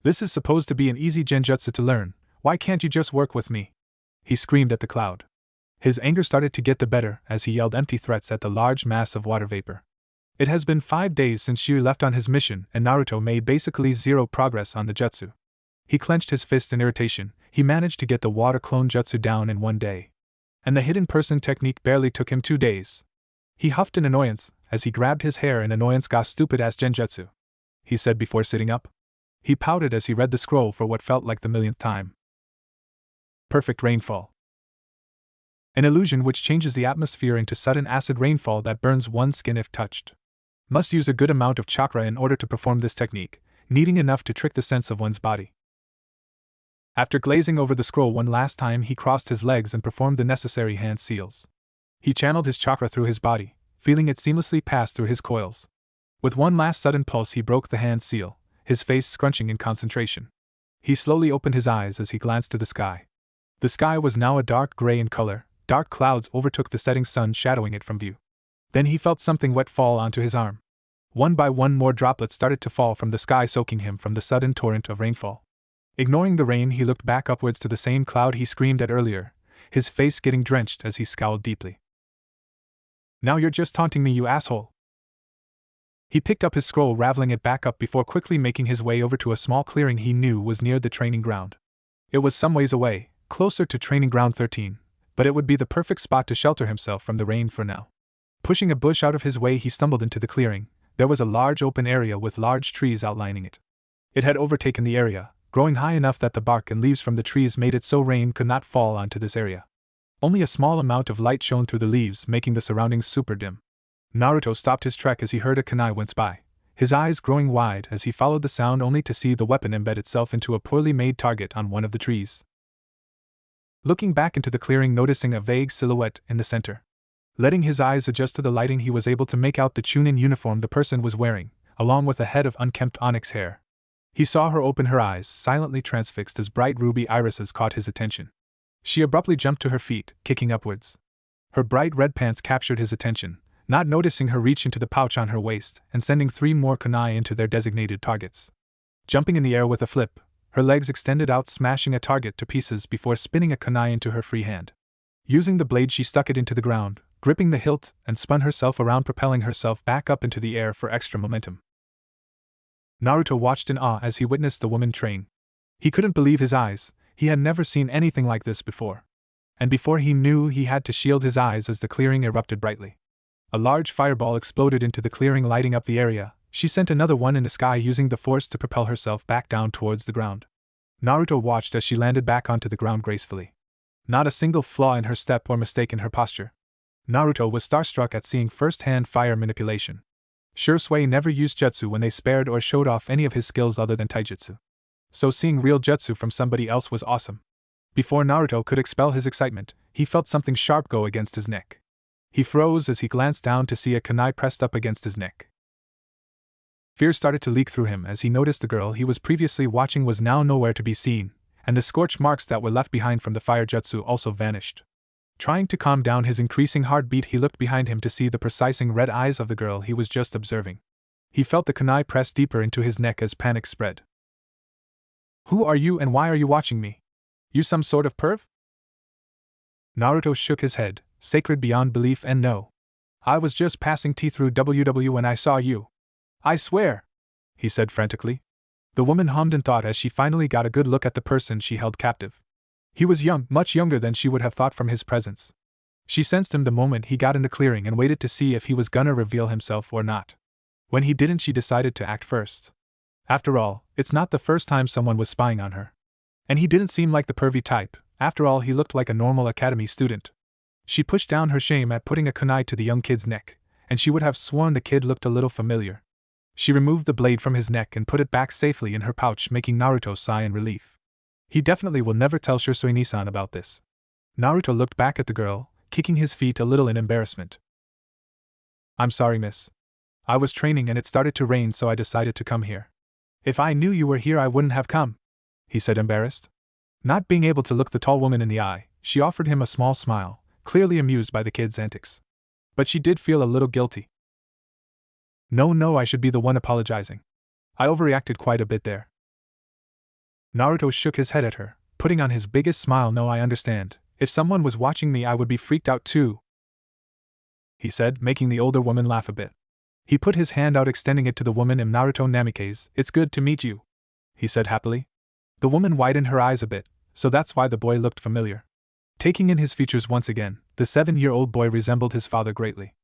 This is supposed to be an easy genjutsu to learn. Why can't you just work with me? He screamed at the cloud. His anger started to get the better as he yelled empty threats at the large mass of water vapor. It has been 5 days since Shiryu left on his mission, and Naruto made basically zero progress on the jutsu. He clenched his fist in irritation. He managed to get the water clone jutsu down in 1 day. And the hidden person technique barely took him 2 days. He huffed in annoyance as he grabbed his hair in annoyance. Ga stupid-ass genjutsu, he said before sitting up. He pouted as he read the scroll for what felt like the millionth time. Perfect rainfall. An illusion which changes the atmosphere into sudden acid rainfall that burns one's skin if touched. Must use a good amount of chakra in order to perform this technique, kneading enough to trick the sense of one's body. After glazing over the scroll one last time, he crossed his legs and performed the necessary hand seals. He channeled his chakra through his body, feeling it seamlessly pass through his coils. With one last sudden pulse, he broke the hand seal, his face scrunching in concentration. He slowly opened his eyes as he glanced to the sky. The sky was now a dark gray in color, dark clouds overtook the setting sun, shadowing it from view. Then he felt something wet fall onto his arm. One by one more droplets started to fall from the sky, soaking him from the sudden torrent of rainfall. Ignoring the rain, he looked back upwards to the same cloud he screamed at earlier, his face getting drenched as he scowled deeply. "Now you're just taunting me, you asshole." He picked up his scroll, raveling it back up before quickly making his way over to a small clearing he knew was near the training ground. It was some ways away, closer to training ground 13, but it would be the perfect spot to shelter himself from the rain for now. Pushing a bush out of his way, he stumbled into the clearing. There was a large open area with large trees outlining it. It had overtaken the area, growing high enough that the bark and leaves from the trees made it so rain could not fall onto this area. Only a small amount of light shone through the leaves, making the surroundings super dim. Naruto stopped his trek as he heard a kunai wince by, his eyes growing wide as he followed the sound, only to see the weapon embed itself into a poorly made target on one of the trees. Looking back into the clearing, noticing a vague silhouette in the center. Letting his eyes adjust to the lighting, he was able to make out the Chunin uniform the person was wearing, along with a head of unkempt onyx hair. He saw her open her eyes, silently transfixed, as bright ruby irises caught his attention. She abruptly jumped to her feet, kicking upwards. Her bright red pants captured his attention, not noticing her reach into the pouch on her waist and sending 3 more kunai into their designated targets. Jumping in the air with a flip, her legs extended out, smashing a target to pieces before spinning a kunai into her free hand. Using the blade, she stuck it into the ground, gripping the hilt, and spun herself around, propelling herself back up into the air for extra momentum. Naruto watched in awe as he witnessed the woman train. He couldn't believe his eyes. He had never seen anything like this before. And before he knew, he had to shield his eyes as the clearing erupted brightly. A large fireball exploded into the clearing, lighting up the area. She sent another one in the sky, using the force to propel herself back down towards the ground. Naruto watched as she landed back onto the ground gracefully. Not a single flaw in her step or mistake in her posture. Naruto was starstruck at seeing first-hand fire manipulation. Shursui never used jutsu when they spared or showed off any of his skills other than taijutsu. So seeing real jutsu from somebody else was awesome. Before Naruto could expel his excitement, he felt something sharp go against his neck. He froze as he glanced down to see a kunai pressed up against his neck. Fear started to leak through him as he noticed the girl he was previously watching was now nowhere to be seen, and the scorch marks that were left behind from the fire jutsu also vanished. Trying to calm down his increasing heartbeat, he looked behind him to see the precising red eyes of the girl he was just observing. He felt the kunai press deeper into his neck as panic spread. "Who are you and why are you watching me? You some sort of perv?" Naruto shook his head, sacred beyond belief, and no. "I was just passing tea through WW when I saw you. I swear," he said frantically. The woman hummed and thought as she finally got a good look at the person she held captive. He was young, much younger than she would have thought from his presence. She sensed him the moment he got in the clearing and waited to see if he was gonna reveal himself or not. When he didn't, she decided to act first. After all, it's not the first time someone was spying on her. And he didn't seem like the pervy type. After all, he looked like a normal academy student. She pushed down her shame at putting a kunai to the young kid's neck, and she would have sworn the kid looked a little familiar. She removed the blade from his neck and put it back safely in her pouch, making Naruto sigh in relief. He definitely will never tell Shursui-Nisan about this. Naruto looked back at the girl, kicking his feet a little in embarrassment. "I'm sorry, miss. I was training and it started to rain, so I decided to come here. If I knew you were here, I wouldn't have come," he said, embarrassed. Not being able to look the tall woman in the eye, she offered him a small smile, clearly amused by the kid's antics. But she did feel a little guilty. No, I should be the one apologizing. I overreacted quite a bit there." Naruto shook his head at her, putting on his biggest smile. "No, I understand. If someone was watching me, I would be freaked out too," he said, making the older woman laugh a bit. He put his hand out, extending it to the woman. "Naruto Namikaze, it's good to meet you," he said happily. The woman widened her eyes a bit, so that's why the boy looked familiar. Taking in his features once again, the 7-year-old boy resembled his father greatly.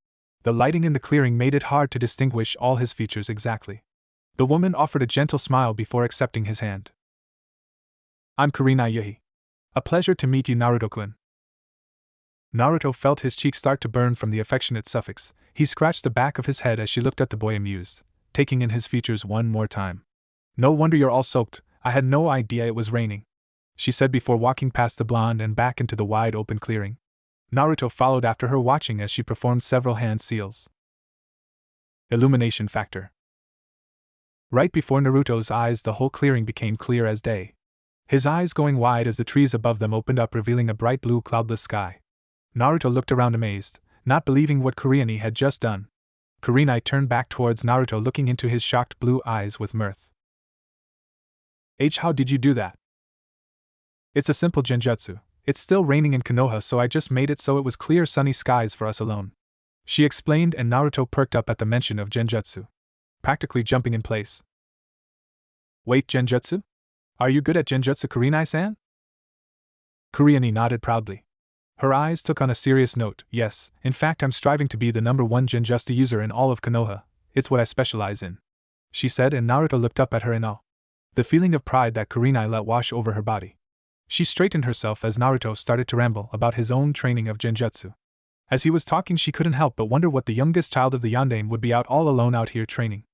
The lighting in the clearing made it hard to distinguish all his features exactly. The woman offered a gentle smile before accepting his hand. "I'm Kurina Yahi. A pleasure to meet you, Naruto-kun." Naruto felt his cheek start to burn from the affectionate suffix. He scratched the back of his head as she looked at the boy, amused, taking in his features one more time. No wonder you're all soaked, I had no idea it was raining, she said before walking past the blonde and back into the wide open clearing. Naruto followed after her, watching as she performed several hand seals. Illumination factor. Right before Naruto's eyes, the whole clearing became clear as day. His eyes going wide as the trees above them opened up, revealing a bright blue cloudless sky. Naruto looked around amazed, not believing what Kurenai had just done. Kurenai turned back towards Naruto, looking into his shocked blue eyes with mirth. How did you do that? It's a simple genjutsu. It's still raining in Konoha, so I just made it so it was clear sunny skies for us alone, she explained, and Naruto perked up at the mention of genjutsu, practically jumping in place. Wait, genjutsu? Are you good at genjutsu, Kurenai-san? Kurenai nodded proudly. Her eyes took on a serious note. Yes, in fact I'm striving to be the #1 genjutsu user in all of Konoha. It's what I specialize in, she said, and Naruto looked up at her in awe. The feeling of pride that Kurenai let wash over her body. She straightened herself as Naruto started to ramble about his own training of genjutsu. As he was talking, she couldn't help but wonder what the youngest child of the Yondaime would be out all alone out here training.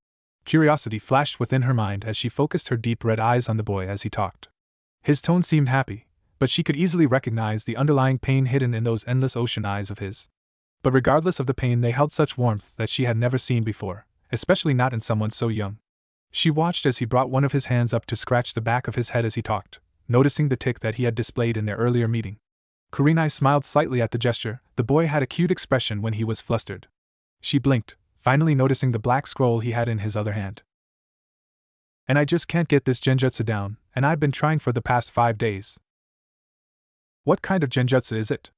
Curiosity flashed within her mind as she focused her deep red eyes on the boy as he talked. His tone seemed happy, but she could easily recognize the underlying pain hidden in those endless ocean eyes of his. But regardless of the pain, they held such warmth that she had never seen before, especially not in someone so young. She watched as he brought one of his hands up to scratch the back of his head as he talked, noticing the tic that he had displayed in their earlier meeting. Kurenai smiled slightly at the gesture. The boy had a cute expression when he was flustered. She blinked, finally noticing the black scroll he had in his other hand. And I just can't get this genjutsu down, and I've been trying for the past 5 days. What kind of genjutsu is it?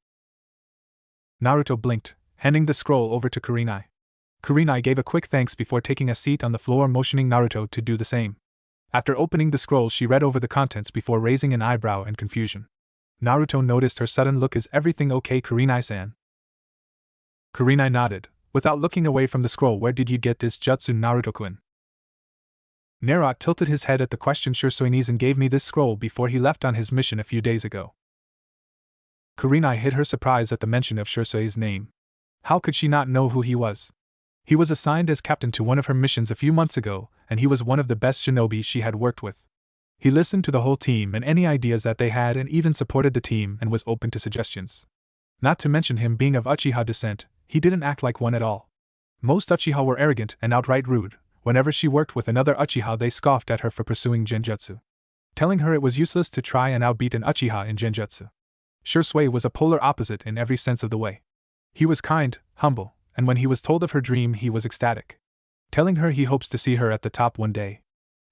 Naruto blinked, handing the scroll over to Kurenai. Kurenai gave a quick thanks before taking a seat on the floor, motioning Naruto to do the same. After opening the scroll, she read over the contents before raising an eyebrow in confusion. Naruto noticed her sudden look. Is everything okay, Kurenai-san? Kurenai nodded, without looking away from the scroll. Where did you get this jutsu, Naruto-kun? Naruto tilted his head at the question. Shursoin gave me this scroll before he left on his mission a few days ago. Kurenai hid her surprise at the mention of Shursoi's name. How could she not know who he was? He was assigned as captain to one of her missions a few months ago, and he was one of the best shinobi she had worked with. He listened to the whole team and any ideas that they had, and even supported the team and was open to suggestions. Not to mention him being of Uchiha descent, he didn't act like one at all. Most Uchiha were arrogant and outright rude. Whenever she worked with another Uchiha, they scoffed at her for pursuing genjutsu, telling her it was useless to try and outbeat an Uchiha in genjutsu. Shursui was a polar opposite in every sense of the way. He was kind, humble, and when he was told of her dream he was ecstatic, telling her he hopes to see her at the top one day.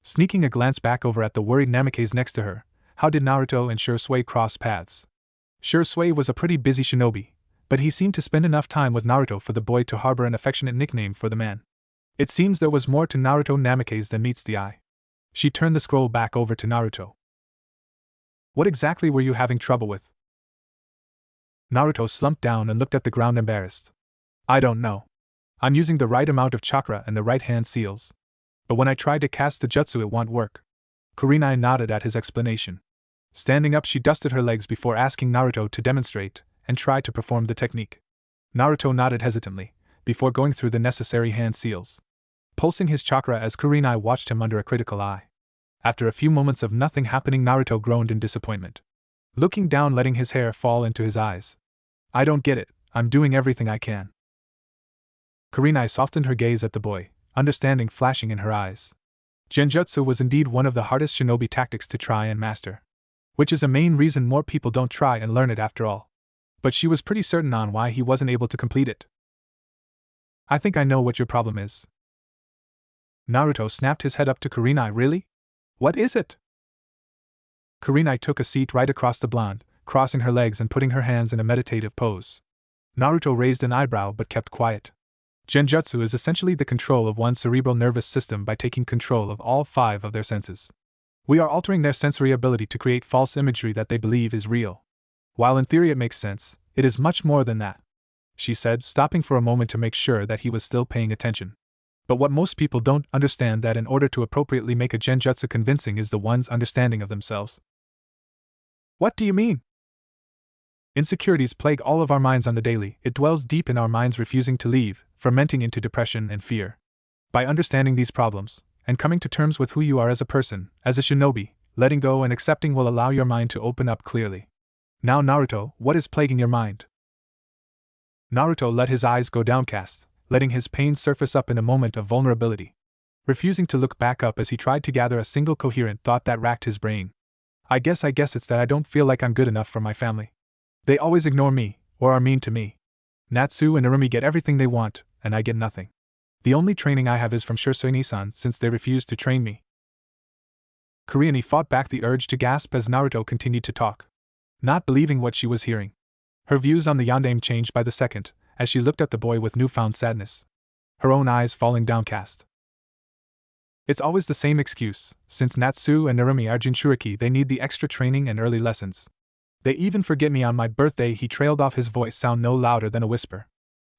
Sneaking a glance back over at the worried Namikaze next to her, how did Naruto and Shursui cross paths? Shursui was a pretty busy shinobi, but he seemed to spend enough time with Naruto for the boy to harbor an affectionate nickname for the man. It seems there was more to Naruto Namikaze than meets the eye. She turned the scroll back over to Naruto. What exactly were you having trouble with? Naruto slumped down and looked at the ground, embarrassed. I don't know. I'm using the right amount of chakra and the right hand seals. But when I tried to cast the jutsu it won't work. Kurenai nodded at his explanation. Standing up, she dusted her legs before asking Naruto to demonstrate and try to perform the technique. Naruto nodded hesitantly, before going through the necessary hand seals, pulsing his chakra as Kurenai watched him under a critical eye. After a few moments of nothing happening, Naruto groaned in disappointment, looking down, letting his hair fall into his eyes. I don't get it, I'm doing everything I can. Kurenai softened her gaze at the boy, understanding flashing in her eyes. Genjutsu was indeed one of the hardest shinobi tactics to try and master, which is a main reason more people don't try and learn it after all. But she was pretty certain on why he wasn't able to complete it. I think I know what your problem is. Naruto snapped his head up to Kurenai. Really? What is it? Kurenai took a seat right across the blonde, crossing her legs and putting her hands in a meditative pose. Naruto raised an eyebrow but kept quiet. Genjutsu is essentially the control of one's cerebral nervous system by taking control of all 5 of their senses. We are altering their sensory ability to create false imagery that they believe is real. While in theory it makes sense, it is much more than that, she said, stopping for a moment to make sure that he was still paying attention. But what most people don't understand that in order to appropriately make a genjutsu convincing is the one's understanding of themselves. What do you mean? Insecurities plague all of our minds on the daily. It dwells deep in our minds, refusing to leave, fermenting into depression and fear. By understanding these problems, and coming to terms with who you are as a person, as a shinobi, letting go and accepting will allow your mind to open up clearly. Now, Naruto, what is plaguing your mind? Naruto let his eyes go downcast, letting his pain surface up in a moment of vulnerability. Refusing to look back up as he tried to gather a single coherent thought that racked his brain. I guess it's that I don't feel like I'm good enough for my family. They always ignore me, or are mean to me. Natsu and Narumi get everything they want, and I get nothing. The only training I have is from Shursui-Nisan since they refuse to train me. Kuriani fought back the urge to gasp as Naruto continued to talk, not believing what she was hearing. Her views on the yondaime changed by the second, as she looked at the boy with newfound sadness. Her own eyes falling downcast. It's always the same excuse, since Natsu and Narumi are Jinchuriki, they need the extra training and early lessons. They even forget me on my birthday, he trailed off, his voice sound no louder than a whisper.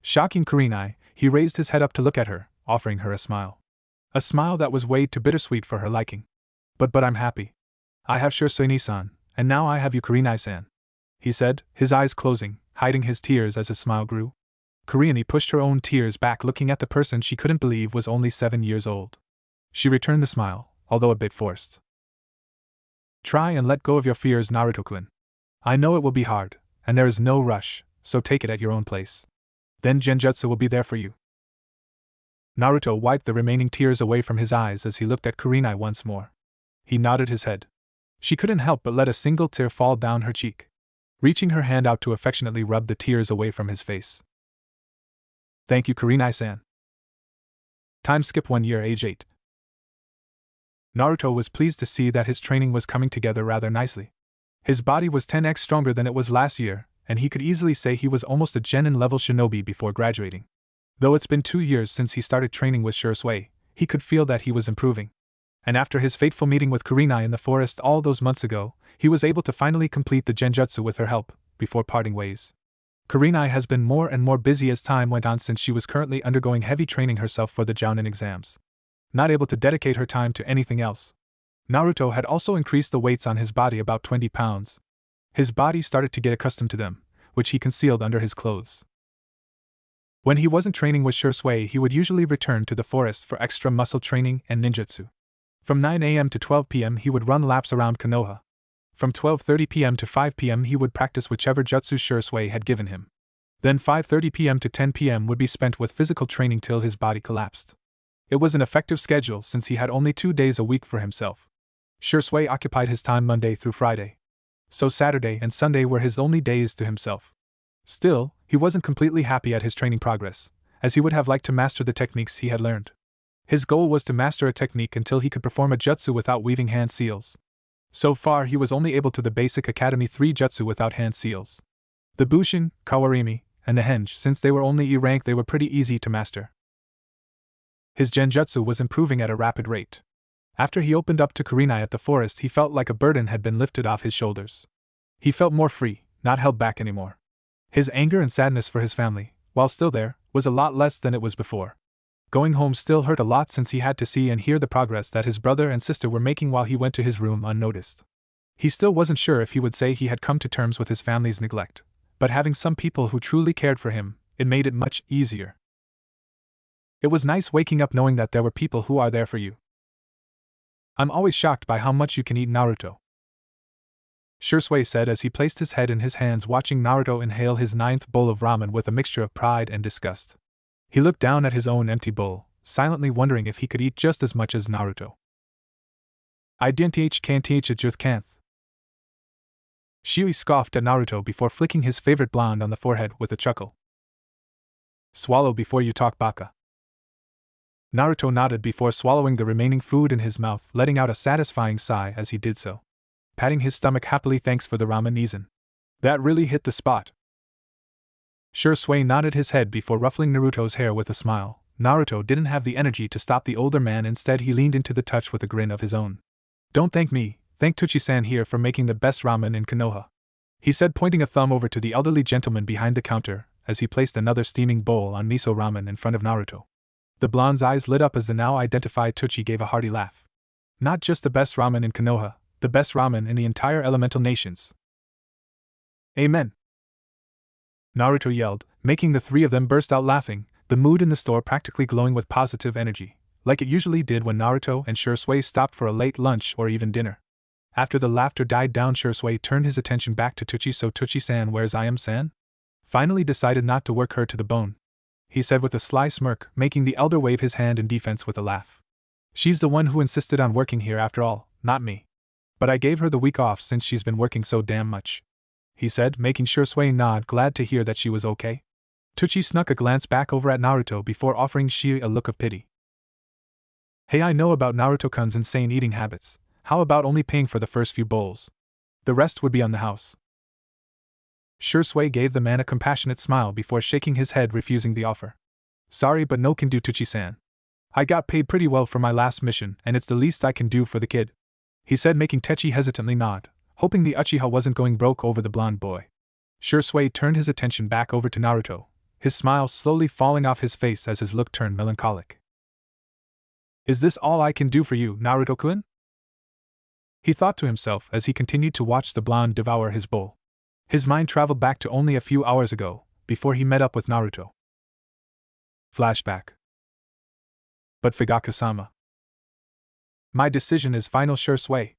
Shocking Kurenai, he raised his head up to look at her, offering her a smile. A smile that was weighed to bittersweet for her liking. But I'm happy. I have Shursui-Nisan, and now I have you, Kurenai-san, he said, his eyes closing, hiding his tears as his smile grew. Kuriani pushed her own tears back, looking at the person she couldn't believe was only 7 years old. She returned the smile, although a bit forced. Try and let go of your fears, Naruto-kun. I know it will be hard, and there is no rush, so take it at your own pace. Then Genjutsu will be there for you. Naruto wiped the remaining tears away from his eyes as he looked at Kurenai once more. He nodded his head. She couldn't help but let a single tear fall down her cheek, reaching her hand out to affectionately rub the tears away from his face. Thank you, Kurenai-san. Time skip 1 year, age 8. Naruto was pleased to see that his training was coming together rather nicely. His body was 10x stronger than it was last year, and he could easily say he was almost a genin-level shinobi before graduating. Though it's been 2 years since he started training with Shursui, he could feel that he was improving. And after his fateful meeting with Kurenai in the forest all those months ago, he was able to finally complete the genjutsu with her help, before parting ways. Kurenai has been more and more busy as time went on since she was currently undergoing heavy training herself for the Jounin exams. Not able to dedicate her time to anything else. Naruto had also increased the weights on his body about 20 pounds. His body started to get accustomed to them, which he concealed under his clothes. When he wasn't training with Shursui, he would usually return to the forest for extra muscle training and ninjutsu. From 9 a.m. to 12 p.m. he would run laps around Konoha. From 12:30 p.m. to 5 p.m. he would practice whichever jutsu Shursui had given him. Then 5:30 p.m. to 10 p.m. would be spent with physical training till his body collapsed. It was an effective schedule since he had only 2 days a week for himself. Shursui occupied his time Monday through Friday. So Saturday and Sunday were his only days to himself. Still, he wasn't completely happy at his training progress, as he would have liked to master the techniques he had learned. His goal was to master a technique until he could perform a jutsu without weaving hand seals. So far he was only able to the basic Academy 3 jutsu without hand seals. The Bushin, Kawarimi, and the Henge, since they were only E rank, they were pretty easy to master. His genjutsu was improving at a rapid rate. After he opened up to Kurenai at the forest, he felt like a burden had been lifted off his shoulders. He felt more free, not held back anymore. His anger and sadness for his family, while still there, was a lot less than it was before. Going home still hurt a lot since he had to see and hear the progress that his brother and sister were making while he went to his room unnoticed. He still wasn't sure if he would say he had come to terms with his family's neglect, but having some people who truly cared for him, it made it much easier. It was nice waking up knowing that there were people who are there for you. I'm always shocked by how much you can eat, Naruto, Shursui said as he placed his head in his hands, watching Naruto inhale his 9th bowl of ramen with a mixture of pride and disgust. He looked down at his own empty bowl, silently wondering if he could eat just as much as Naruto. I can't teach it just can't. Shui scoffed at Naruto before flicking his favorite blonde on the forehead with a chuckle. Swallow before you talk, baka. Naruto nodded before swallowing the remaining food in his mouth, letting out a satisfying sigh as he did so. Patting his stomach happily, thanks for the ramen, Izan. That really hit the spot. Shursui nodded his head before ruffling Naruto's hair with a smile. Naruto didn't have the energy to stop the older man, instead he leaned into the touch with a grin of his own. Don't thank me, thank Tuchi-san here for making the best ramen in Konoha, he said, pointing a thumb over to the elderly gentleman behind the counter as he placed another steaming bowl on miso ramen in front of Naruto. The blonde's eyes lit up as the now identified Tuchi gave a hearty laugh. Not just the best ramen in Konoha, the best ramen in the entire elemental nations. Amen! Naruto yelled, making the three of them burst out laughing, the mood in the store practically glowing with positive energy. like it usually did when Naruto and Shisui stopped for a late lunch or even dinner. After the laughter died down, Shisui turned his attention back to Tucci. So Tucci-san, where's I-am-san? Finally decided not to work her to the bone, he said with a sly smirk, making the elder wave his hand in defense with a laugh. She's the one who insisted on working here after all, not me. But I gave her the week off since she's been working so damn much, he said, making Shisui nod, glad to hear that she was okay. Tucci snuck a glance back over at Naruto before offering Shi a look of pity. Hey, I know about Naruto-kun's insane eating habits. How about only paying for the first few bowls? The rest would be on the house. Shisui gave the man a compassionate smile before shaking his head, refusing the offer. Sorry, but no can do, Tucci-san. I got paid pretty well for my last mission, and it's the least I can do for the kid, he said, making Techi hesitantly nod, hoping the Uchiha wasn't going broke over the blonde boy. Shisui turned his attention back over to Naruto, his smile slowly falling off his face as his look turned melancholic. Is this all I can do for you, Naruto-kun? He thought to himself as he continued to watch the blonde devour his bowl. His mind traveled back to only a few hours ago, before he met up with Naruto. Flashback. But Fugaku-sama. My decision is final, Shisui.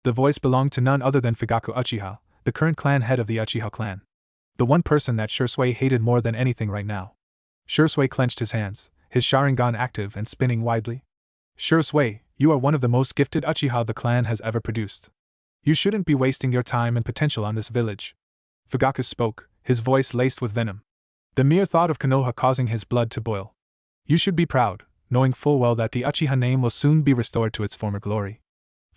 The voice belonged to none other than Fugaku Uchiha, the current clan head of the Uchiha clan. The one person that Shisui hated more than anything right now. Shisui clenched his hands, his Sharingan active and spinning widely. Shisui, you are one of the most gifted Uchiha the clan has ever produced. You shouldn't be wasting your time and potential on this village. Fugaku spoke, his voice laced with venom. The mere thought of Konoha causing his blood to boil. You should be proud, knowing full well that the Uchiha name will soon be restored to its former glory.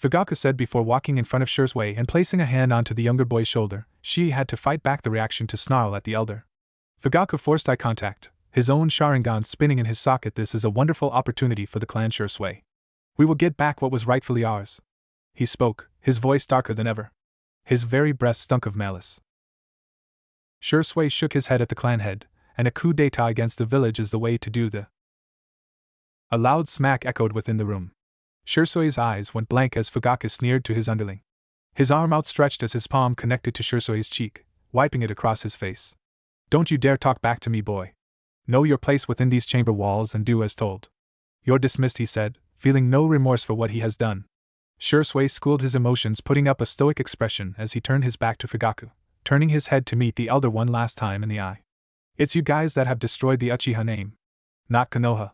Fugaku said before walking in front of Shisui and placing a hand onto the younger boy's shoulder. She had to fight back the reaction to snarl at the elder. Fugaku forced eye contact, his own Sharingan spinning in his socket. This is a wonderful opportunity for the clan, Shisui. We will get back what was rightfully ours. He spoke, his voice darker than ever. His very breath stunk of malice. Shisui shook his head at the clan head, and a coup d'etat against the village is the way to do the. A loud smack echoed within the room. Shirsui's eyes went blank as Fugaku sneered to his underling. His arm outstretched as his palm connected to Shirsui's cheek, wiping it across his face. Don't you dare talk back to me, boy. Know your place within these chamber walls and do as told. You're dismissed, he said, feeling no remorse for what he has done. Shisui schooled his emotions, putting up a stoic expression as he turned his back to Fugaku, turning his head to meet the elder one last time in the eye. It's you guys that have destroyed the Uchiha name, not Konoha.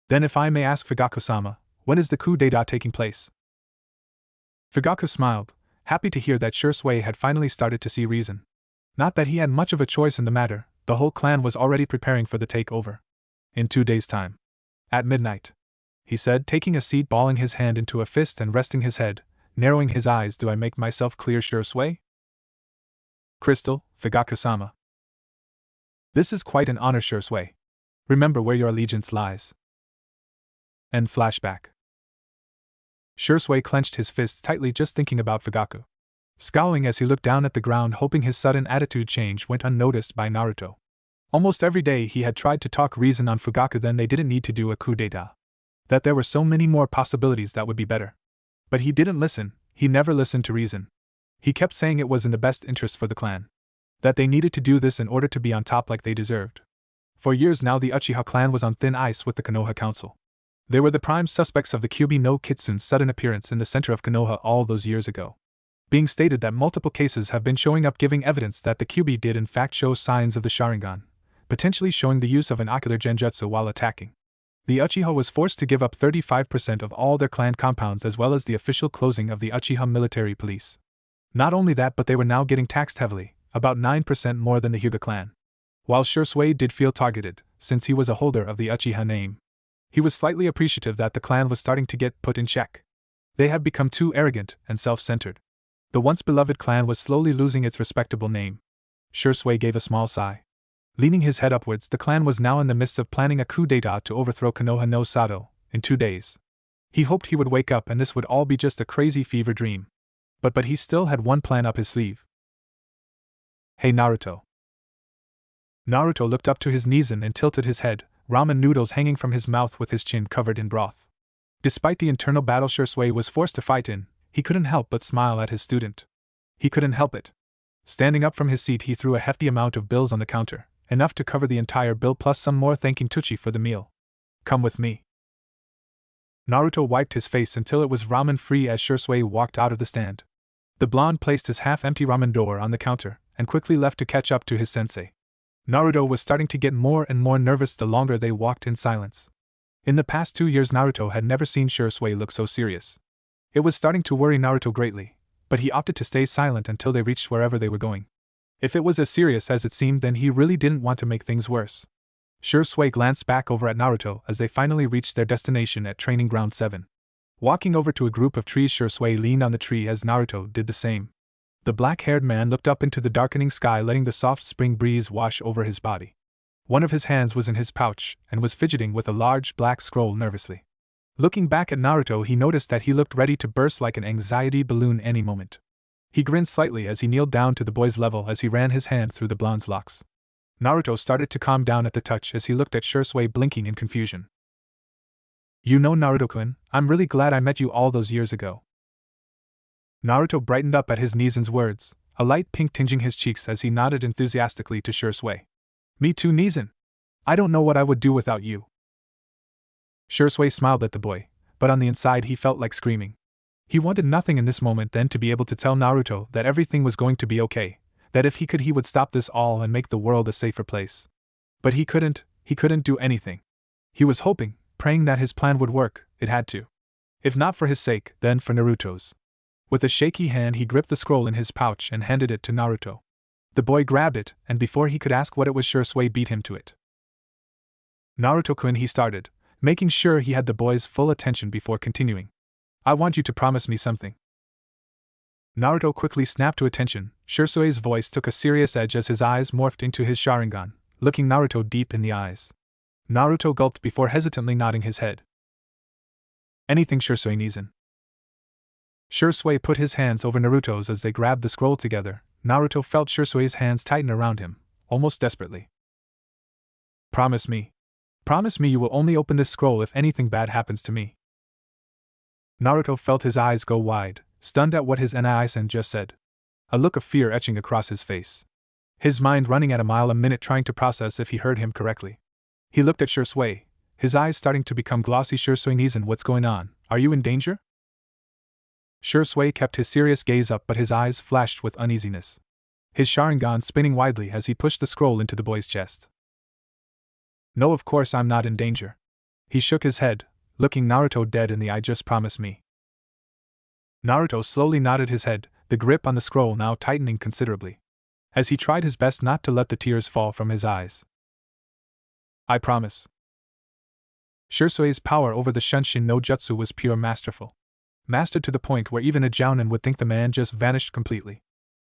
Then if I may ask, Fugaku-sama, when is the coup d'etat taking place? Fugaku smiled, happy to hear that Shisui had finally started to see reason. Not that he had much of a choice in the matter, the whole clan was already preparing for the takeover. In 2 days' time. At midnight. He said, taking a seat, balling his hand into a fist and resting his head, narrowing his eyes. Do I make myself clear, Shisui? Crystal, Fugaku-sama. This is quite an honor, Shisui. Remember where your allegiance lies. End flashback. Shisui clenched his fists tightly just thinking about Fugaku. Scowling as he looked down at the ground, hoping his sudden attitude change went unnoticed by Naruto. Almost every day he had tried to talk reason on Fugaku, then they didn't need to do a coup d'etat. That there were so many more possibilities that would be better. But he didn't listen, he never listened to reason. He kept saying it was in the best interest for the clan. That they needed to do this in order to be on top like they deserved. For years now the Uchiha clan was on thin ice with the Konoha Council. They were the prime suspects of the Kyuubi no Kitsune's sudden appearance in the center of Konoha all those years ago. Being stated that multiple cases have been showing up giving evidence that the Kyuubi did in fact show signs of the Sharingan, potentially showing the use of an ocular genjutsu while attacking. The Uchiha was forced to give up 35% of all their clan compounds as well as the official closing of the Uchiha military police. Not only that, but they were now getting taxed heavily, about 9% more than the Hyuga clan. While Shisui did feel targeted, since he was a holder of the Uchiha name, he was slightly appreciative that the clan was starting to get put in check. They had become too arrogant and self-centered. The once beloved clan was slowly losing its respectable name. Shisui gave a small sigh. Leaning his head upwards, the clan was now in the midst of planning a coup d'etat to overthrow Konoha no Sato, in 2 days. He hoped he would wake up and this would all be just a crazy fever dream. But he still had one plan up his sleeve. Hey Naruto. Naruto looked up to his knees and tilted his head, ramen noodles hanging from his mouth with his chin covered in broth. Despite the internal battle Shisui was forced to fight in, he couldn't help but smile at his student. He couldn't help it. Standing up from his seat, he threw a hefty amount of bills on the counter, enough to cover the entire bill plus some more, thanking Tucci for the meal. Come with me. Naruto wiped his face until it was ramen-free as Shursui walked out of the stand. The blonde placed his half-empty ramen door on the counter and quickly left to catch up to his sensei. Naruto was starting to get more and more nervous the longer they walked in silence. In the past 2 years Naruto had never seen Shursui look so serious. It was starting to worry Naruto greatly, but he opted to stay silent until they reached wherever they were going. If it was as serious as it seemed, then he really didn't want to make things worse. Shursui glanced back over at Naruto as they finally reached their destination at Training Ground 7. Walking over to a group of trees, Shursui leaned on the tree as Naruto did the same. The black-haired man looked up into the darkening sky, letting the soft spring breeze wash over his body. One of his hands was in his pouch and was fidgeting with a large black scroll nervously. Looking back at Naruto, he noticed that he looked ready to burst like an anxiety balloon any moment. He grinned slightly as he kneeled down to the boy's level as he ran his hand through the blonde's locks. Naruto started to calm down at the touch as he looked at Shursui, blinking in confusion. "You know, Naruto-kun, I'm really glad I met you all those years ago." Naruto brightened up at his Nizen's words, a light pink tinging his cheeks as he nodded enthusiastically to Shursui. "Me too, Nizen. I don't know what I would do without you." Shursui smiled at the boy, but on the inside he felt like screaming. He wanted nothing in this moment than to be able to tell Naruto that everything was going to be okay, that if he could he would stop this all and make the world a safer place. But he couldn't do anything. He was hoping, praying that his plan would work. It had to. If not for his sake, then for Naruto's. With a shaky hand he gripped the scroll in his pouch and handed it to Naruto. The boy grabbed it, and before he could ask what it was, Shursui beat him to it. "Naruto-kun," he started, making sure he had the boy's full attention before continuing. "I want you to promise me something." Naruto quickly snapped to attention. Shursui's voice took a serious edge as his eyes morphed into his Sharingan, looking Naruto deep in the eyes. Naruto gulped before hesitantly nodding his head. "Anything, Shursui Nizen." Shursui put his hands over Naruto's as they grabbed the scroll together. Naruto felt Shursui's hands tighten around him, almost desperately. "Promise me. Promise me you will only open this scroll if anything bad happens to me." Naruto felt his eyes go wide, stunned at what his Nizen just said. A look of fear etching across his face. His mind running at a mile a minute trying to process if he heard him correctly. He looked at Shursui, his eyes starting to become glossy. "Shursui Nizen, what's going on? Are you in danger?" Shursui kept his serious gaze up, but his eyes flashed with uneasiness. His Sharingan spinning widely as he pushed the scroll into the boy's chest. "No, of course I'm not in danger." He shook his head, looking Naruto dead in the eye. "Just promise me." Naruto slowly nodded his head, the grip on the scroll now tightening considerably, as he tried his best not to let the tears fall from his eyes. "I promise." Shursui's power over the Shunshin no Jutsu was pure masterful. Mastered to the point where even a Jounin would think the man just vanished completely.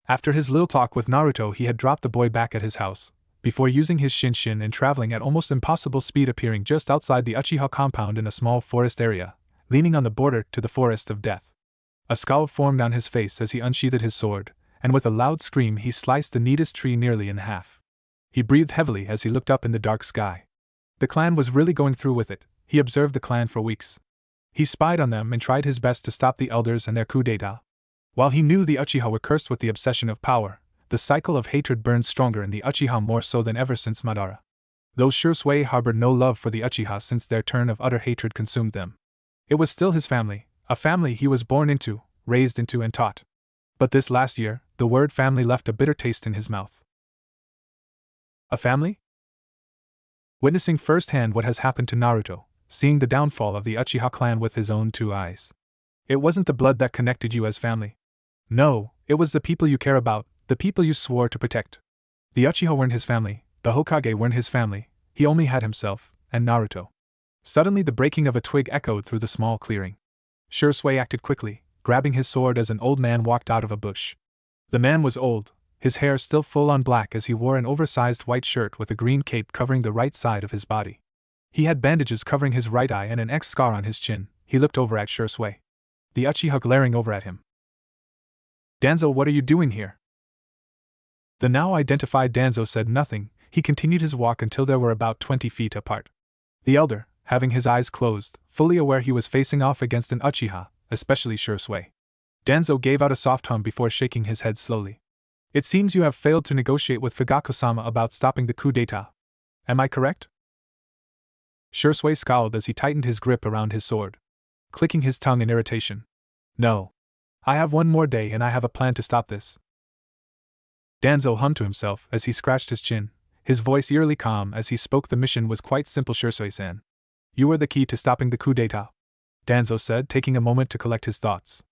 After his little talk with Naruto, he had dropped the boy back at his house, before using his Shinshin and traveling at almost impossible speed, appearing just outside the Uchiha compound in a small forest area, leaning on the border to the forest of death. A scowl formed on his face as he unsheathed his sword, and with a loud scream he sliced the neatest tree nearly in half. He breathed heavily as he looked up in the dark sky. The clan was really going through with it. He observed the clan for weeks. He spied on them and tried his best to stop the elders and their coup d'etat. While he knew the Uchiha were cursed with the obsession of power, the cycle of hatred burned stronger in the Uchiha more so than ever since Madara. Though Shursui harbored no love for the Uchiha since their turn of utter hatred consumed them. It was still his family, a family he was born into, raised into and taught. But this last year, the word family left a bitter taste in his mouth. A family? Witnessing firsthand what has happened to Naruto, seeing the downfall of the Uchiha clan with his own 2 eyes. It wasn't the blood that connected you as family. No, it was the people you care about, the people you swore to protect. The Uchiha weren't his family, the Hokage weren't his family, he only had himself, and Naruto. Suddenly the breaking of a twig echoed through the small clearing. Shursui acted quickly, grabbing his sword as an old man walked out of a bush. The man was old, his hair still full on black as he wore an oversized white shirt with a green cape covering the right side of his body. He had bandages covering his right eye and an X scar on his chin. He looked over at Shursui. The Uchiha glaring over at him. "Danzo, what are you doing here?" The now identified Danzo said nothing. He continued his walk until they were about 20 feet apart. The elder, having his eyes closed, fully aware he was facing off against an Uchiha, especially Shursui. Danzo gave out a soft hum before shaking his head slowly. "It seems you have failed to negotiate with Fugaku-sama about stopping the coup d'etat. Am I correct?" Shui scowled as he tightened his grip around his sword, clicking his tongue in irritation. No. I have one more day and I have a plan to stop this. Danzo hummed to himself as he scratched his chin, his voice eerily calm as he spoke. The mission was quite simple, Shui-san. You are the key to stopping the coup d'etat, Danzo said, taking a moment to collect his thoughts.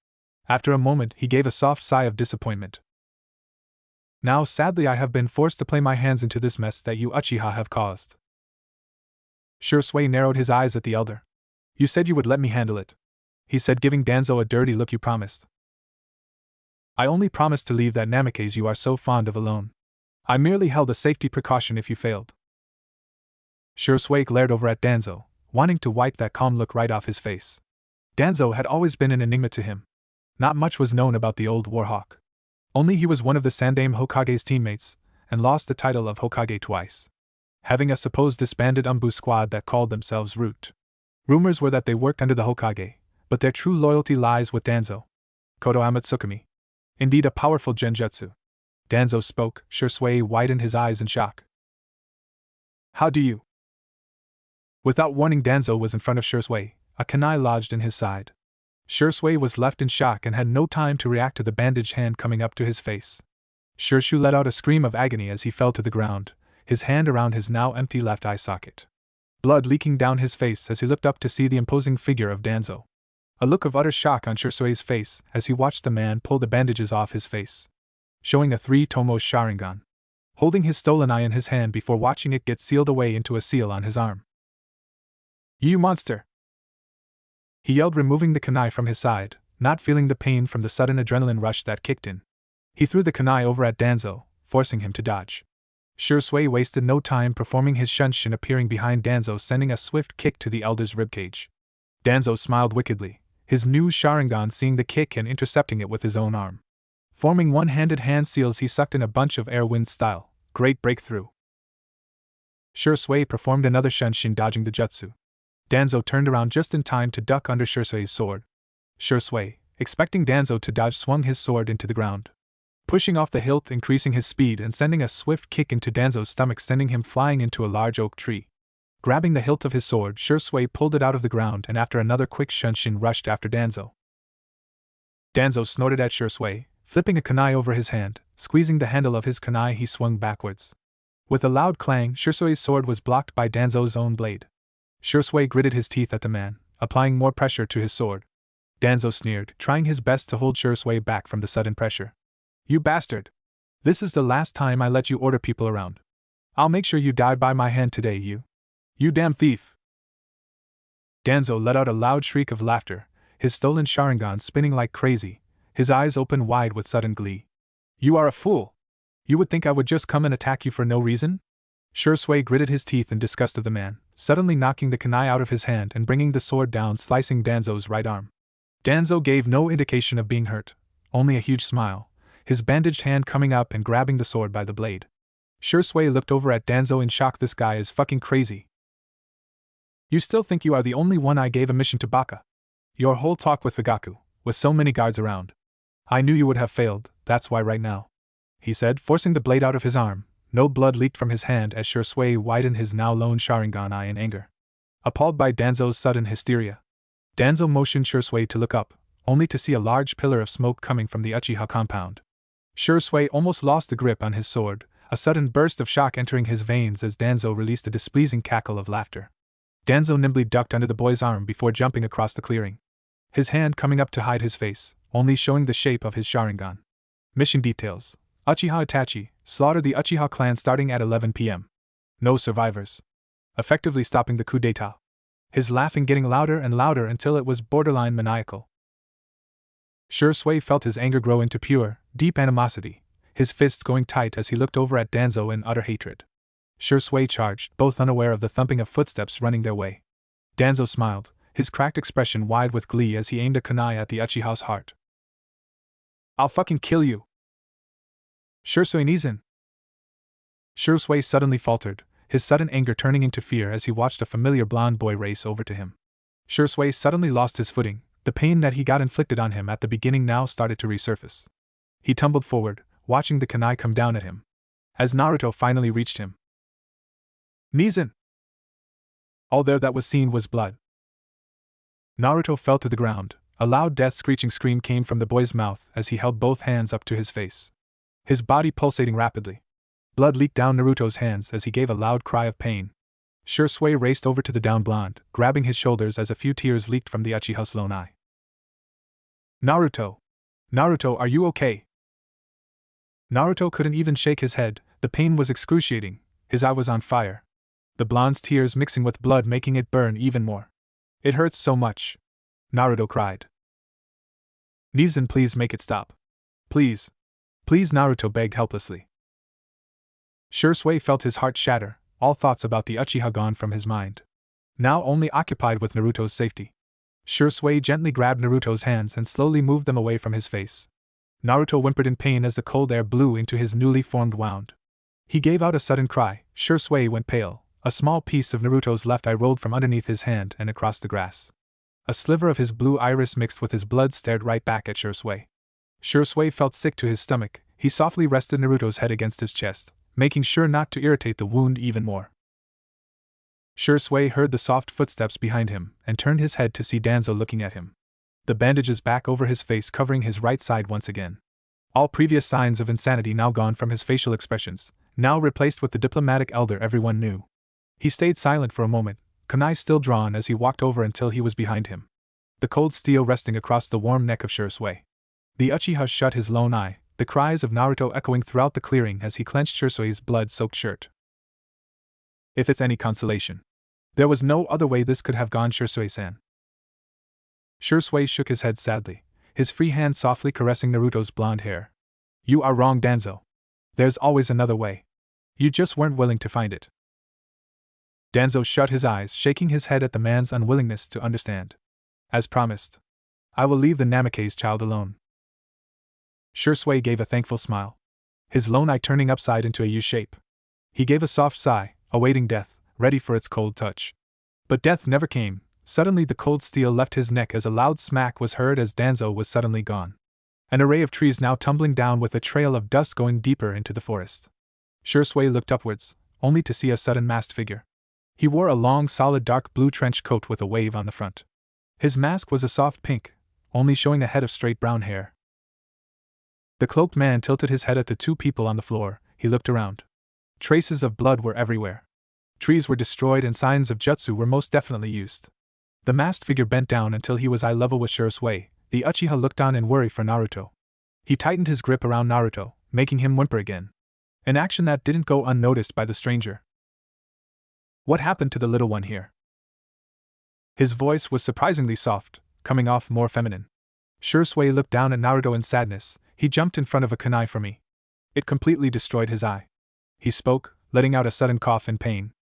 After a moment, he gave a soft sigh of disappointment. Now, sadly, I have been forced to play my hands into this mess that you Uchiha have caused. Shui narrowed his eyes at the elder. You said you would let me handle it, he said, giving Danzo a dirty look. You promised. I only promised to leave that Namikaze you are so fond of alone. I merely held a safety precaution if you failed. Shui glared over at Danzo, wanting to wipe that calm look right off his face. Danzo had always been an enigma to him. Not much was known about the old Warhawk. Only he was one of the Sandaime Hokage's teammates, and lost the title of Hokage twice, having a supposed disbanded Umbu squad that called themselves Root. Rumors were that they worked under the Hokage, but their true loyalty lies with Danzo. Koto Amatsukami. Indeed a powerful genjutsu. Danzo spoke. Shui widened his eyes in shock. How do you? Without warning, Danzo was in front of Shui, a kunai lodged in his side. Shui was left in shock and had no time to react to the bandaged hand coming up to his face. Shui let out a scream of agony as he fell to the ground, his hand around his now empty left eye socket. Blood leaking down his face as he looked up to see the imposing figure of Danzo. A look of utter shock on Shui's face as he watched the man pull the bandages off his face, showing a 3-tomo Sharingan, holding his stolen eye in his hand before watching it get sealed away into a seal on his arm. You monster! He yelled, removing the kunai from his side, not feeling the pain from the sudden adrenaline rush that kicked in. He threw the kunai over at Danzo, forcing him to dodge. Shui wasted no time performing his shunshin, appearing behind Danzo, sending a swift kick to the elder's ribcage. Danzo smiled wickedly, his new Sharingan seeing the kick and intercepting it with his own arm. Forming one-handed hand seals, he sucked in a bunch of air wind style. Great breakthrough. Shui performed another shunshin, dodging the jutsu. Danzo turned around just in time to duck under Shui's sword. Shui, expecting Danzo to dodge, swung his sword into the ground, pushing off the hilt, increasing his speed and sending a swift kick into Danzo's stomach, sending him flying into a large oak tree. Grabbing the hilt of his sword, Shui pulled it out of the ground and after another quick shunshin rushed after Danzo. Danzo snorted at Shui, flipping a kunai over his hand. Squeezing the handle of his kunai, he swung backwards. With a loud clang, Shui's sword was blocked by Danzo's own blade. Shui gritted his teeth at the man, applying more pressure to his sword. Danzo sneered, trying his best to hold Shui back from the sudden pressure. You bastard! This is the last time I let you order people around. I'll make sure you die by my hand today, you damn thief! Danzo let out a loud shriek of laughter, his stolen Sharingan spinning like crazy, his eyes open wide with sudden glee. You are a fool! You would think I would just come and attack you for no reason? Shui gritted his teeth in disgust of the man, suddenly knocking the kunai out of his hand and bringing the sword down, slicing Danzo's right arm. Danzo gave no indication of being hurt, only a huge smile, his bandaged hand coming up and grabbing the sword by the blade. Shui looked over at Danzo in shock. This guy is fucking crazy. You still think you are the only one I gave a mission to, Baka? Your whole talk with Fugaku, with so many guards around. I knew you would have failed, that's why right now, he said, forcing the blade out of his arm. No blood leaked from his hand as Shui widened his now lone Sharingan eye in anger. Appalled by Danzo's sudden hysteria, Danzo motioned Shui to look up, only to see a large pillar of smoke coming from the Uchiha compound. Shui almost lost the grip on his sword, a sudden burst of shock entering his veins as Danzo released a displeasing cackle of laughter. Danzo nimbly ducked under the boy's arm before jumping across the clearing, his hand coming up to hide his face, only showing the shape of his Sharingan. Mission details: Uchiha Itachi, slaughter the Uchiha clan starting at 11 p.m. No survivors. Effectively stopping the coup d'etat. His laughing getting louder and louder until it was borderline maniacal. Shui felt his anger grow into pure, deep animosity, his fists going tight as he looked over at Danzo in utter hatred. Shui charged, both unaware of the thumping of footsteps running their way. Danzo smiled, his cracked expression wide with glee as he aimed a kunai at the Uchiha's heart. I'll fucking kill you! Shui Nizan! Shui suddenly faltered, his sudden anger turning into fear as he watched a familiar blonde boy race over to him. Shui suddenly lost his footing, the pain that he got inflicted on him at the beginning now started to resurface. He tumbled forward, watching the kunai come down at him. As Naruto finally reached him. Nizan! All there that was seen was blood. Naruto fell to the ground. A loud death-screeching scream came from the boy's mouth as he held both hands up to his face, his body pulsating rapidly. Blood leaked down Naruto's hands as he gave a loud cry of pain. Shursui raced over to the downed blonde, grabbing his shoulders as a few tears leaked from the Uchiha's lone eye. Naruto! Naruto, are you okay? Naruto couldn't even shake his head, the pain was excruciating, his eye was on fire. The blonde's tears mixing with blood making it burn even more. It hurts so much. Naruto cried. Nizen, please make it stop. Please. Please, Naruto begged helplessly. Shursui felt his heart shatter, all thoughts about the Uchiha gone from his mind. Now only occupied with Naruto's safety. Shursui gently grabbed Naruto's hands and slowly moved them away from his face. Naruto whimpered in pain as the cold air blew into his newly formed wound. He gave out a sudden cry. Shursui went pale. A small piece of Naruto's left eye rolled from underneath his hand and across the grass. A sliver of his blue iris mixed with his blood stared right back at Shursui. Shursui felt sick to his stomach. He softly rested Naruto's head against his chest, making sure not to irritate the wound even more. Shursui heard the soft footsteps behind him and turned his head to see Danzo looking at him. The bandages back over his face covering his right side once again. All previous signs of insanity now gone from his facial expressions, now replaced with the diplomatic elder everyone knew. He stayed silent for a moment, kunai still drawn as he walked over until he was behind him. The cold steel resting across the warm neck of Shursui. The Uchiha shut his lone eye, the cries of Naruto echoing throughout the clearing as he clenched Shursui's blood-soaked shirt. If it's any consolation. There was no other way this could have gone, Shursui-san. Shursui shook his head sadly, his free hand softly caressing Naruto's blonde hair. You are wrong, Danzo. There's always another way. You just weren't willing to find it. Danzo shut his eyes, shaking his head at the man's unwillingness to understand. As promised, I will leave the Namake's child alone. Shursui gave a thankful smile, his lone eye turning upside into a U shape. He gave a soft sigh, awaiting death, ready for its cold touch. But death never came. Suddenly the cold steel left his neck as a loud smack was heard as Danzo was suddenly gone. An array of trees now tumbling down with a trail of dust going deeper into the forest. Shursui looked upwards, only to see a sudden masked figure. He wore a long solid dark blue trench coat with a wave on the front. His mask was a soft pink, only showing a head of straight brown hair. The cloaked man tilted his head at the two people on the floor. He looked around. Traces of blood were everywhere. Trees were destroyed and signs of jutsu were most definitely used. The masked figure bent down until he was eye level with Shursui. The Uchiha looked on in worry for Naruto. He tightened his grip around Naruto, making him whimper again. An action that didn't go unnoticed by the stranger. What happened to the little one here? His voice was surprisingly soft, coming off more feminine. Shursui looked down at Naruto in sadness. He jumped in front of a kunai for me. It completely destroyed his eye. He spoke, letting out a sudden cough in pain.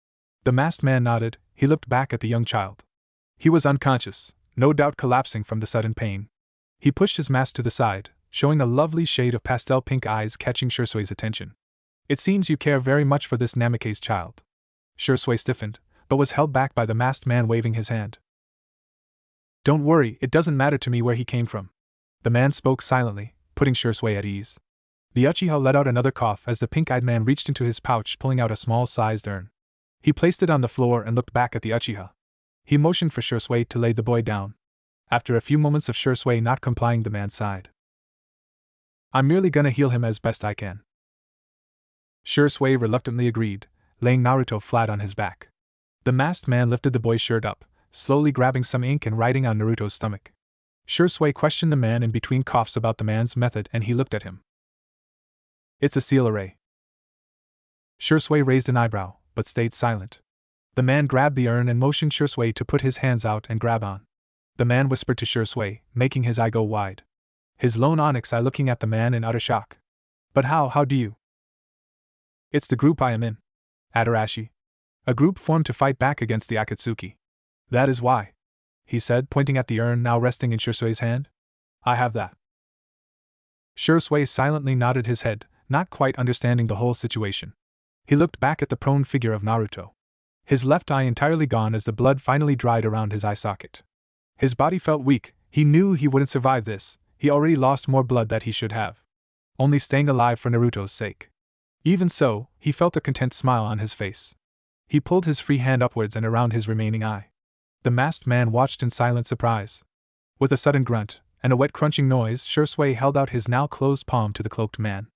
The masked man nodded. He looked back at the young child. He was unconscious, no doubt collapsing from the sudden pain. He pushed his mask to the side, showing a lovely shade of pastel pink eyes catching Shursui's attention. It seems you care very much for this Namake's child. Shursui stiffened, but was held back by the masked man waving his hand. Don't worry, it doesn't matter to me where he came from. The man spoke silently, putting Shursui at ease. The Uchiha let out another cough as the pink-eyed man reached into his pouch, pulling out a small-sized urn. He placed it on the floor and looked back at the Uchiha. He motioned for Shursui to lay the boy down. After a few moments of Shursui not complying, the man sighed. I'm merely gonna heal him as best I can. Shursui reluctantly agreed, laying Naruto flat on his back. The masked man lifted the boy's shirt up, slowly grabbing some ink and writing on Naruto's stomach. Shursui questioned the man in between coughs about the man's method, and he looked at him. It's a seal array. Shursui raised an eyebrow, but stayed silent. The man grabbed the urn and motioned Shursui to put his hands out and grab on. The man whispered to Shursui, making his eye go wide. His lone onyx eye looking at the man in utter shock. But how do you? It's the group I am in. Adarashi. A group formed to fight back against the Akatsuki. That is why, he said, pointing at the urn now resting in Shursui's hand. I have that. Shursui silently nodded his head, not quite understanding the whole situation. He looked back at the prone figure of Naruto. His left eye entirely gone as the blood finally dried around his eye socket. His body felt weak. He knew he wouldn't survive this. He already lost more blood than he should have. Only staying alive for Naruto's sake. Even so, he felt a content smile on his face. He pulled his free hand upwards and around his remaining eye. The masked man watched in silent surprise. With a sudden grunt and a wet crunching noise, Shursui held out his now closed palm to the cloaked man,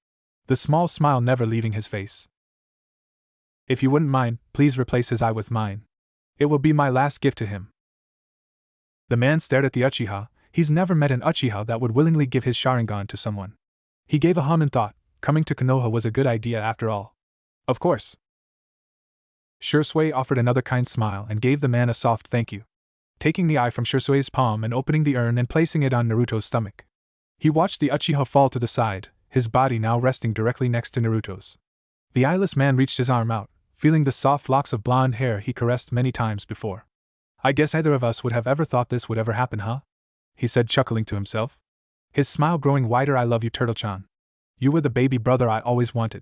the small smile never leaving his face. If you wouldn't mind, please replace his eye with mine. It will be my last gift to him. The man stared at the Uchiha. He's never met an Uchiha that would willingly give his Sharingan to someone. He gave a hum and thought, coming to Konoha was a good idea after all. Of course. Shursui offered another kind smile and gave the man a soft thank you, taking the eye from Shursui's palm and opening the urn and placing it on Naruto's stomach. He watched the Uchiha fall to the side, his body now resting directly next to Naruto's. The eyeless man reached his arm out, feeling the soft locks of blonde hair he caressed many times before. I guess neither of us would have ever thought this would ever happen, huh? He said, chuckling to himself. His smile growing wider. I love you, Turtle-chan. You were the baby brother I always wanted.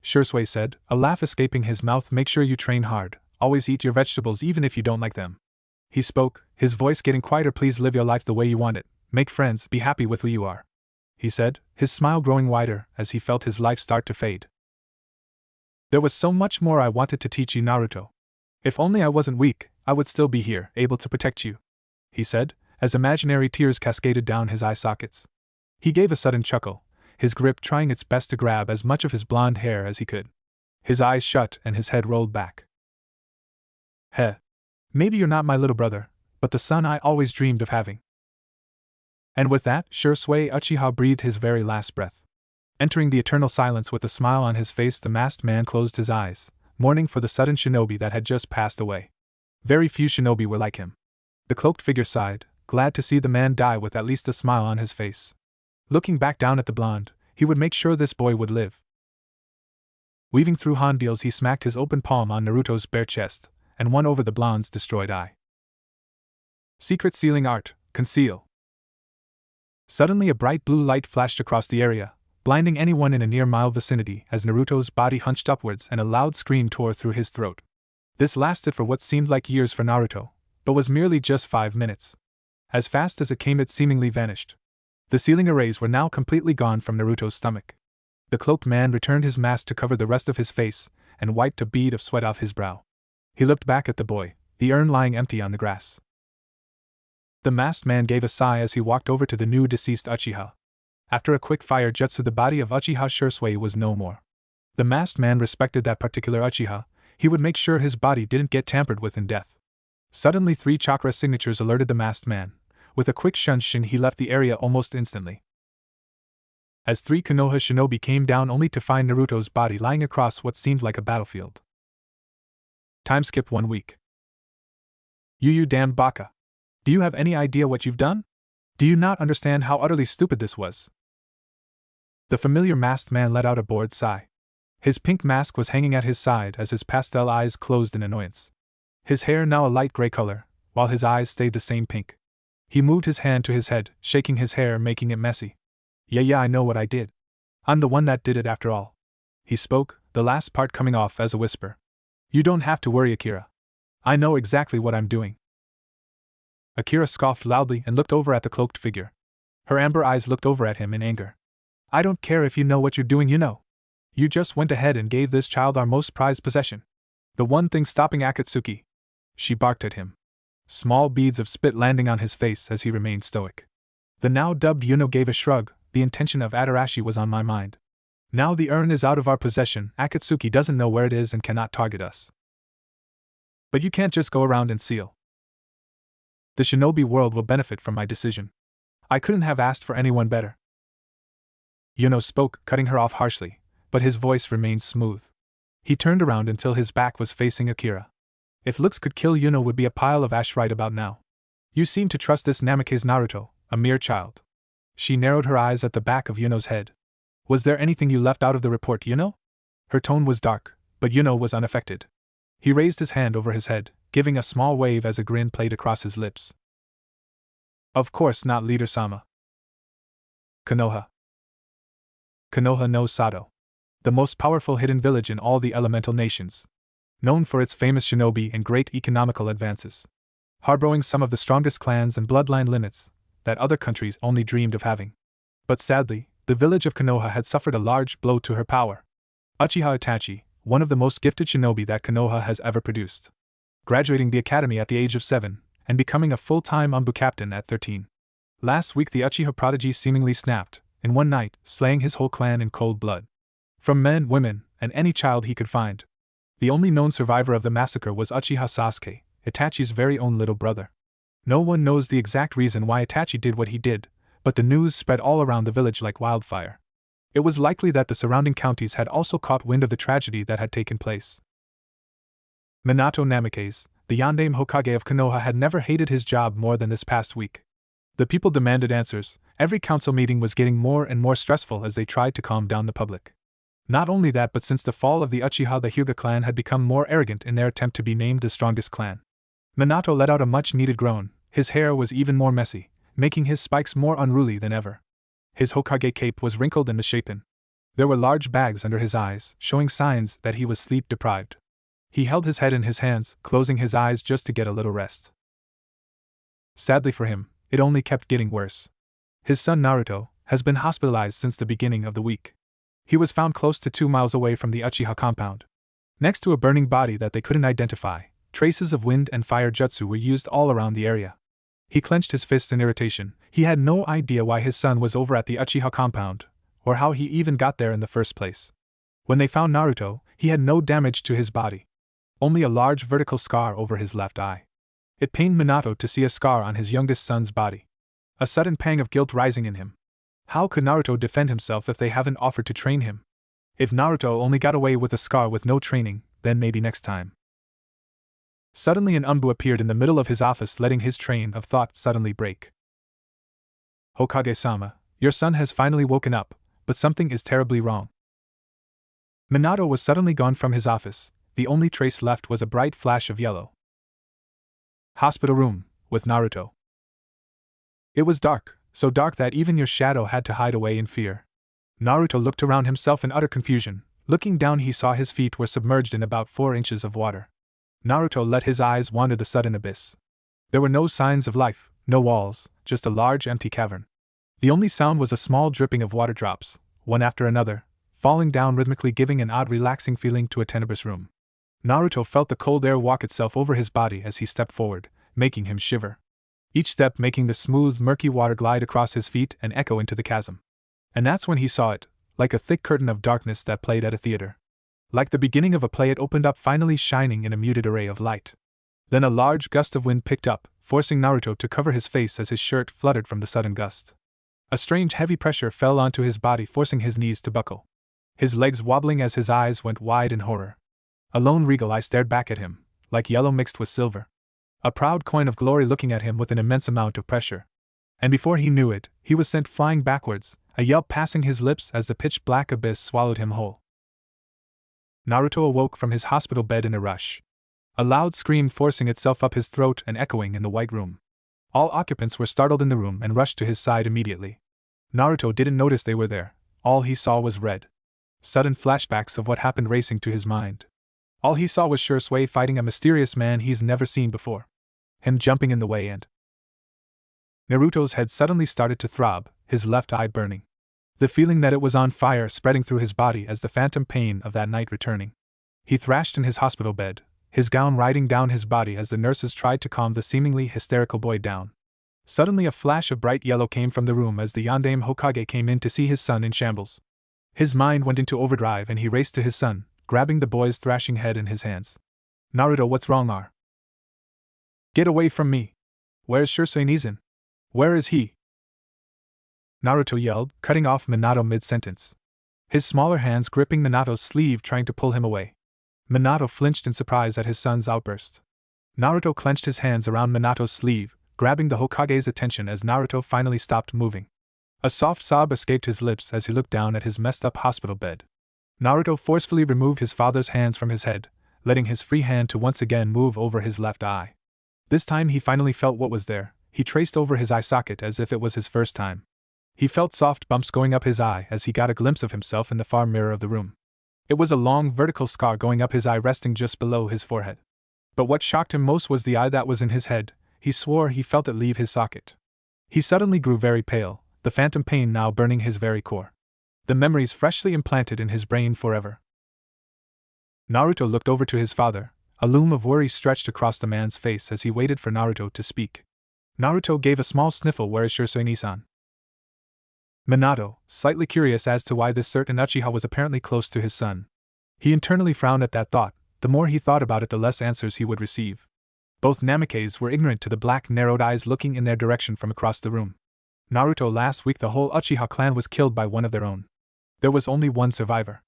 Shursui said, a laugh escaping his mouth. Make sure you train hard, always eat your vegetables even if you don't like them. He spoke, his voice getting quieter. Please live your life the way you want it, make friends, be happy with who you are. He said, his smile growing wider as he felt his life start to fade. There was so much more I wanted to teach you, Naruto. If only I wasn't weak, I would still be here, able to protect you, he said, as imaginary tears cascaded down his eye sockets. He gave a sudden chuckle, his grip trying its best to grab as much of his blonde hair as he could. His eyes shut and his head rolled back. Heh. Maybe you're not my little brother, but the son I always dreamed of having. And with that, Shursui Uchiha breathed his very last breath. Entering the eternal silence with a smile on his face, the masked man closed his eyes, mourning for the sudden shinobi that had just passed away. Very few shinobi were like him. The cloaked figure sighed, glad to see the man die with at least a smile on his face. Looking back down at the blonde, he would make sure this boy would live. Weaving through Hondeals, he smacked his open palm on Naruto's bare chest, and won over the blonde's destroyed eye. Secret sealing art, conceal. Suddenly a bright blue light flashed across the area, blinding anyone in a near-mile vicinity as Naruto's body hunched upwards and a loud scream tore through his throat. This lasted for what seemed like years for Naruto, but was merely just 5 minutes. As fast as it came, it seemingly vanished. The sealing arrays were now completely gone from Naruto's stomach. The cloaked man returned his mask to cover the rest of his face and wiped a bead of sweat off his brow. He looked back at the boy, the urn lying empty on the grass. The masked man gave a sigh as he walked over to the new deceased Uchiha. After a quick fire jutsu, the body of Uchiha Shursui was no more. The masked man respected that particular Uchiha. He would make sure his body didn't get tampered with in death. Suddenly 3 chakra signatures alerted the masked man. With a quick shunshin, he left the area almost instantly. As 3 Konoha shinobi came down only to find Naruto's body lying across what seemed like a battlefield. Time skip 1 week. You damned baka. Do you have any idea what you've done? Do you not understand how utterly stupid this was? The familiar masked man let out a bored sigh. His pink mask was hanging at his side as his pastel eyes closed in annoyance. His hair now a light gray color, while his eyes stayed the same pink. He moved his hand to his head, shaking his hair, making it messy. Yeah, I know what I did. I'm the one that did it after all. He spoke, the last part coming off as a whisper. You don't have to worry, Akira. I know exactly what I'm doing. Akira scoffed loudly and looked over at the cloaked figure. Her amber eyes looked over at him in anger. I don't care if you know what you're doing, you know. You just went ahead and gave this child our most prized possession. The one thing stopping Akatsuki. She barked at him. Small beads of spit landing on his face as he remained stoic. The now dubbed Yuno gave a shrug. The intention of Adarashi was on my mind. Now the urn is out of our possession, Akatsuki doesn't know where it is and cannot target us. But you can't just go around and seal. The shinobi world will benefit from my decision. I couldn't have asked for anyone better. Yuno spoke, cutting her off harshly, but his voice remained smooth. He turned around until his back was facing Akira. If looks could kill, Yuno would be a pile of ash right about now. You seem to trust this Namikaze Naruto, a mere child. She narrowed her eyes at the back of Yuno's head. Was there anything you left out of the report, Yuno? Her tone was dark, but Yuno was unaffected. He raised his hand over his head, giving a small wave as a grin played across his lips. Of course not, Leader-sama. Konoha. Konoha no Sato. The most powerful hidden village in all the elemental nations. Known for its famous shinobi and great economical advances. Harboring some of the strongest clans and bloodline limits that other countries only dreamed of having. But sadly, the village of Konoha had suffered a large blow to her power. Uchiha Itachi, one of the most gifted shinobi that Konoha has ever produced. Graduating the academy at the age of 7, and becoming a full-time Anbu captain at 13. Last week the Uchiha prodigy seemingly snapped, in one night, slaying his whole clan in cold blood. From men, women, and any child he could find. The only known survivor of the massacre was Uchiha Sasuke, Itachi's very own little brother. No one knows the exact reason why Itachi did what he did, but the news spread all around the village like wildfire. It was likely that the surrounding counties had also caught wind of the tragedy that had taken place. Minato Namikaze, the Yandame Hokage of Konoha, had never hated his job more than this past week. The people demanded answers. Every council meeting was getting more and more stressful as they tried to calm down the public. Not only that, but since the fall of the Uchiha, the Hyuga clan had become more arrogant in their attempt to be named the strongest clan. Minato let out a much-needed groan. His hair was even more messy, making his spikes more unruly than ever. His Hokage cape was wrinkled and misshapen. There were large bags under his eyes, showing signs that he was sleep-deprived. He held his head in his hands, closing his eyes just to get a little rest. Sadly for him, it only kept getting worse. His son Naruto has been hospitalized since the beginning of the week. He was found close to 2 miles away from the Uchiha compound. Next to a burning body that they couldn't identify, traces of wind and fire jutsu were used all around the area. He clenched his fists in irritation. He had no idea why his son was over at the Uchiha compound, or how he even got there in the first place. When they found Naruto, he had no damage to his body. Only a large vertical scar over his left eye. It pained Minato to see a scar on his youngest son's body. A sudden pang of guilt rising in him. How could Naruto defend himself if they haven't offered to train him? If Naruto only got away with a scar with no training, then maybe next time. Suddenly an Anbu appeared in the middle of his office, letting his train of thought suddenly break. Hokage-sama, your son has finally woken up, but something is terribly wrong. Minato was suddenly gone from his office. The only trace left was a bright flash of yellow. Hospital room, with Naruto. It was dark, so dark that even your shadow had to hide away in fear. Naruto looked around himself in utter confusion. Looking down, he saw his feet were submerged in about 4 inches of water. Naruto let his eyes wander the sudden abyss. There were no signs of life, no walls, just a large empty cavern. The only sound was a small dripping of water drops, one after another, falling down rhythmically, giving an odd relaxing feeling to a tenebrous room. Naruto felt the cold air walk itself over his body as he stepped forward, making him shiver. Each step making the smooth, murky water glide across his feet and echo into the chasm. And that's when he saw it, like a thick curtain of darkness that played at a theater. Like the beginning of a play, it opened up, finally shining in a muted array of light. Then a large gust of wind picked up, forcing Naruto to cover his face as his shirt fluttered from the sudden gust. A strange heavy pressure fell onto his body, forcing his knees to buckle. His legs wobbling as his eyes went wide in horror. A lone regal eye stared back at him, like yellow mixed with silver. A proud coin of glory looking at him with an immense amount of pressure. And before he knew it, he was sent flying backwards, a yelp passing his lips as the pitch-black abyss swallowed him whole. Naruto awoke from his hospital bed in a rush. A loud scream forcing itself up his throat and echoing in the white room. All occupants were startled in the room and rushed to his side immediately. Naruto didn't notice they were there. All he saw was red. Sudden flashbacks of what happened racing to his mind. All he saw was Shursui fighting a mysterious man he's never seen before. Him jumping in the way, and Naruto's head suddenly started to throb, his left eye burning. The feeling that it was on fire spreading through his body as the phantom pain of that night returning. He thrashed in his hospital bed, his gown riding down his body as the nurses tried to calm the seemingly hysterical boy down. Suddenly a flash of bright yellow came from the room as the Yandame Hokage came in to see his son in shambles. His mind went into overdrive and he raced to his son, grabbing the boy's thrashing head in his hands. Naruto, what's wrong? Get away from me! Where's Shursui Nizan? Where is he? Naruto yelled, cutting off Minato mid-sentence. His smaller hands gripping Minato's sleeve, trying to pull him away. Minato flinched in surprise at his son's outburst. Naruto clenched his hands around Minato's sleeve, grabbing the Hokage's attention as Naruto finally stopped moving. A soft sob escaped his lips as he looked down at his messed-up hospital bed. Naruto forcefully removed his father's hands from his head, letting his free hand to once again move over his left eye. This time he finally felt what was there. He traced over his eye socket as if it was his first time. He felt soft bumps going up his eye as he got a glimpse of himself in the far mirror of the room. It was a long vertical scar going up his eye, resting just below his forehead. But what shocked him most was the eye that was in his head. He swore he felt it leave his socket. He suddenly grew very pale, the phantom pain now burning his very core. The memories freshly implanted in his brain forever. Naruto looked over to his father, a loom of worry stretched across the man's face as he waited for Naruto to speak. Naruto gave a small sniffle. Where is Shisui-san? Minato, slightly curious as to why this certain Uchiha was apparently close to his son. He internally frowned at that thought. The more he thought about it, the less answers he would receive. Both Namikes were ignorant to the black narrowed eyes looking in their direction from across the room. Naruto, last week the whole Uchiha clan was killed by one of their own. There was only one survivor.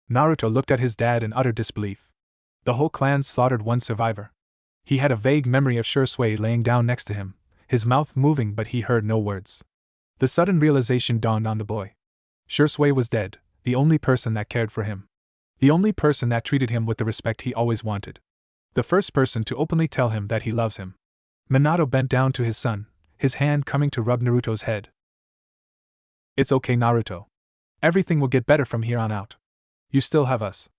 Naruto looked at his dad in utter disbelief. The whole clan slaughtered one survivor. He had a vague memory of Shisui laying down next to him, his mouth moving, but he heard no words. The sudden realization dawned on the boy. Shisui was dead, the only person that cared for him. The only person that treated him with the respect he always wanted. The first person to openly tell him that he loves him. Minato bent down to his son, his hand coming to rub Naruto's head. It's okay, Naruto. Everything will get better from here on out. You still have us.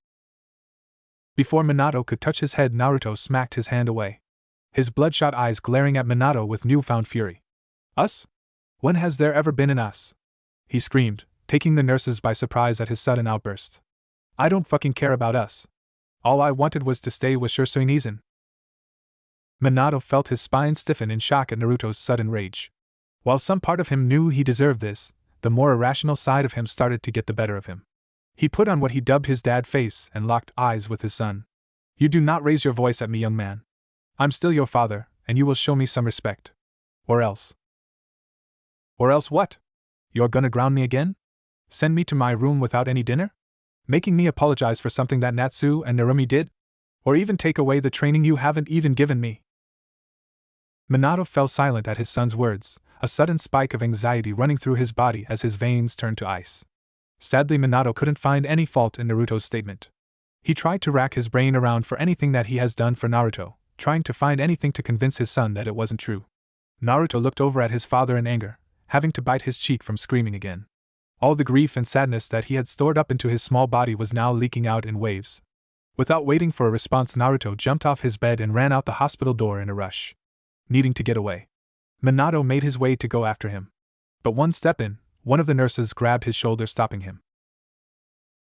Before Minato could touch his head, Naruto smacked his hand away. His bloodshot eyes glaring at Minato with newfound fury. Us? When has there ever been an us? He screamed, taking the nurses by surprise at his sudden outburst. I don't fucking care about us. All I wanted was to stay with Shisui-san. Minato felt his spine stiffen in shock at Naruto's sudden rage. While some part of him knew he deserved this, the more irrational side of him started to get the better of him. He put on what he dubbed his dad face and locked eyes with his son. You do not raise your voice at me, young man. I'm still your father, and you will show me some respect. Or else. Or else what? You're gonna ground me again? Send me to my room without any dinner? Making me apologize for something that Natsu and Narumi did? Or even take away the training you haven't even given me? Minato fell silent at his son's words, a sudden spike of anxiety running through his body as his veins turned to ice. Sadly, Minato couldn't find any fault in Naruto's statement. He tried to rack his brain around for anything that he has done for Naruto, trying to find anything to convince his son that it wasn't true. Naruto looked over at his father in anger, having to bite his cheek from screaming again. All the grief and sadness that he had stored up into his small body was now leaking out in waves. Without waiting for a response, Naruto jumped off his bed and ran out the hospital door in a rush. Needing to get away, Minato made his way to go after him. But one step in, one of the nurses grabbed his shoulder, stopping him.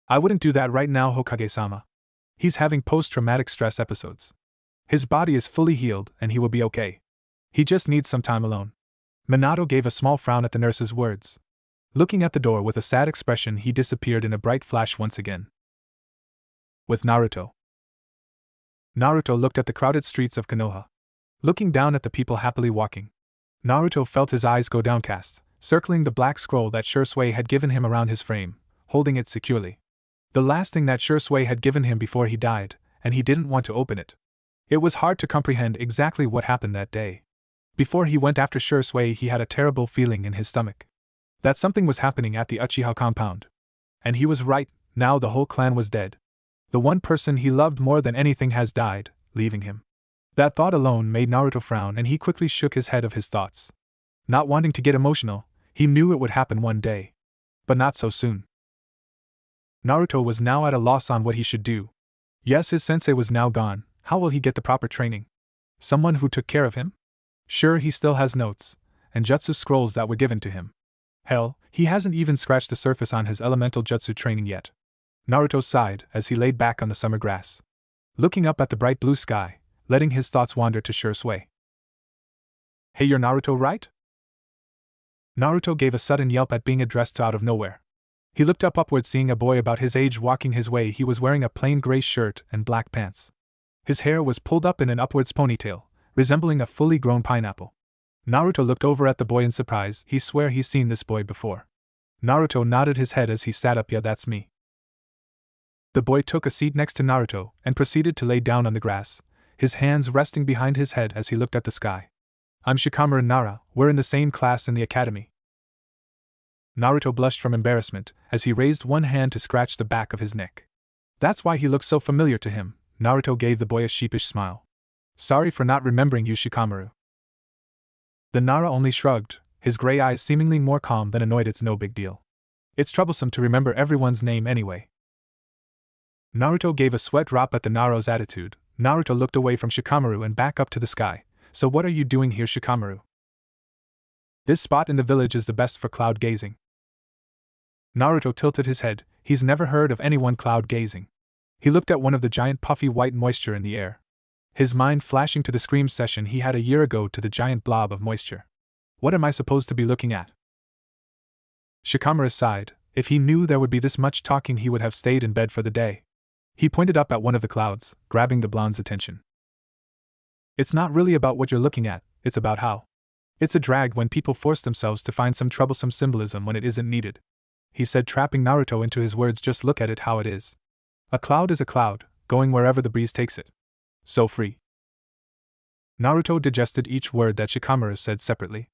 I wouldn't do that right now, Hokage-sama. He's having post-traumatic stress episodes. His body is fully healed and he will be okay. He just needs some time alone. Minato gave a small frown at the nurse's words. Looking at the door with a sad expression, he disappeared in a bright flash once again. With Naruto. Naruto looked at the crowded streets of Konoha. Looking down at the people happily walking, Naruto felt his eyes go downcast, circling the black scroll that Shisui had given him around his frame, holding it securely. The last thing that Shisui had given him before he died, and he didn't want to open it. It was hard to comprehend exactly what happened that day. Before he went after Shisui, he had a terrible feeling in his stomach. That something was happening at the Uchiha compound. And he was right, now the whole clan was dead. The one person he loved more than anything has died, leaving him. That thought alone made Naruto frown, and he quickly shook his head of his thoughts. Not wanting to get emotional, he knew it would happen one day. But not so soon. Naruto was now at a loss on what he should do. Yes, his sensei was now gone. How will he get the proper training? Someone who took care of him? Sure, he still has notes and jutsu scrolls that were given to him. Hell, he hasn't even scratched the surface on his elemental jutsu training yet. Naruto sighed as he laid back on the summer grass, looking up at the bright blue sky, letting his thoughts wander to Shisui. Hey, you're Naruto, right? Naruto gave a sudden yelp at being addressed out of nowhere. He looked upward, seeing a boy about his age walking his way. He was wearing a plain gray shirt and black pants. His hair was pulled up in an upwards ponytail, resembling a fully grown pineapple. Naruto looked over at the boy in surprise. He swore he's seen this boy before. Naruto nodded his head as he sat up. Yeah, that's me. The boy took a seat next to Naruto and proceeded to lay down on the grass, his hands resting behind his head as he looked at the sky. I'm Shikamaru Nara, we're in the same class in the academy. Naruto blushed from embarrassment as he raised one hand to scratch the back of his neck. That's why he looked so familiar to him. Naruto gave the boy a sheepish smile. Sorry for not remembering you, Shikamaru. The Nara only shrugged, his gray eyes seemingly more calm than annoyed. It's no big deal. It's troublesome to remember everyone's name anyway. Naruto gave a sweat drop at the Nara's attitude. Naruto looked away from Shikamaru and back up to the sky. So what are you doing here, Shikamaru? This spot in the village is the best for cloud gazing. Naruto tilted his head. He's never heard of anyone cloud gazing. He looked at one of the giant puffy white moisture in the air. His mind flashing to the scream session he had a year ago to the giant blob of moisture. What am I supposed to be looking at? Shikamaru sighed. If he knew there would be this much talking, he would have stayed in bed for the day. He pointed up at one of the clouds, grabbing the blonde's attention. It's not really about what you're looking at, it's about how. It's a drag when people force themselves to find some troublesome symbolism when it isn't needed. He said, trapping Naruto into his words. Just look at it how it is. A cloud is a cloud, going wherever the breeze takes it. So free. Naruto digested each word that Shikamaru said separately.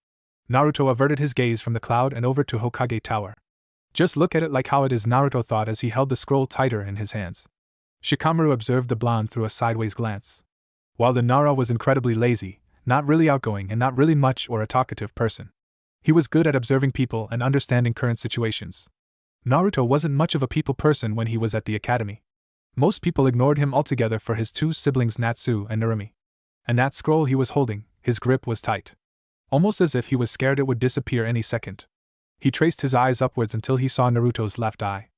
Naruto averted his gaze from the cloud and over to Hokage Tower. Just look at it like how it is, Naruto thought as he held the scroll tighter in his hands. Shikamaru observed the blonde through a sideways glance. While the Nara was incredibly lazy, not really outgoing and not really much or a talkative person, he was good at observing people and understanding current situations. Naruto wasn't much of a people person when he was at the academy. Most people ignored him altogether for his two siblings Natsu and Narumi. And that scroll he was holding, his grip was tight. Almost as if he was scared it would disappear any second. He traced his eyes upwards until he saw Naruto's left eye.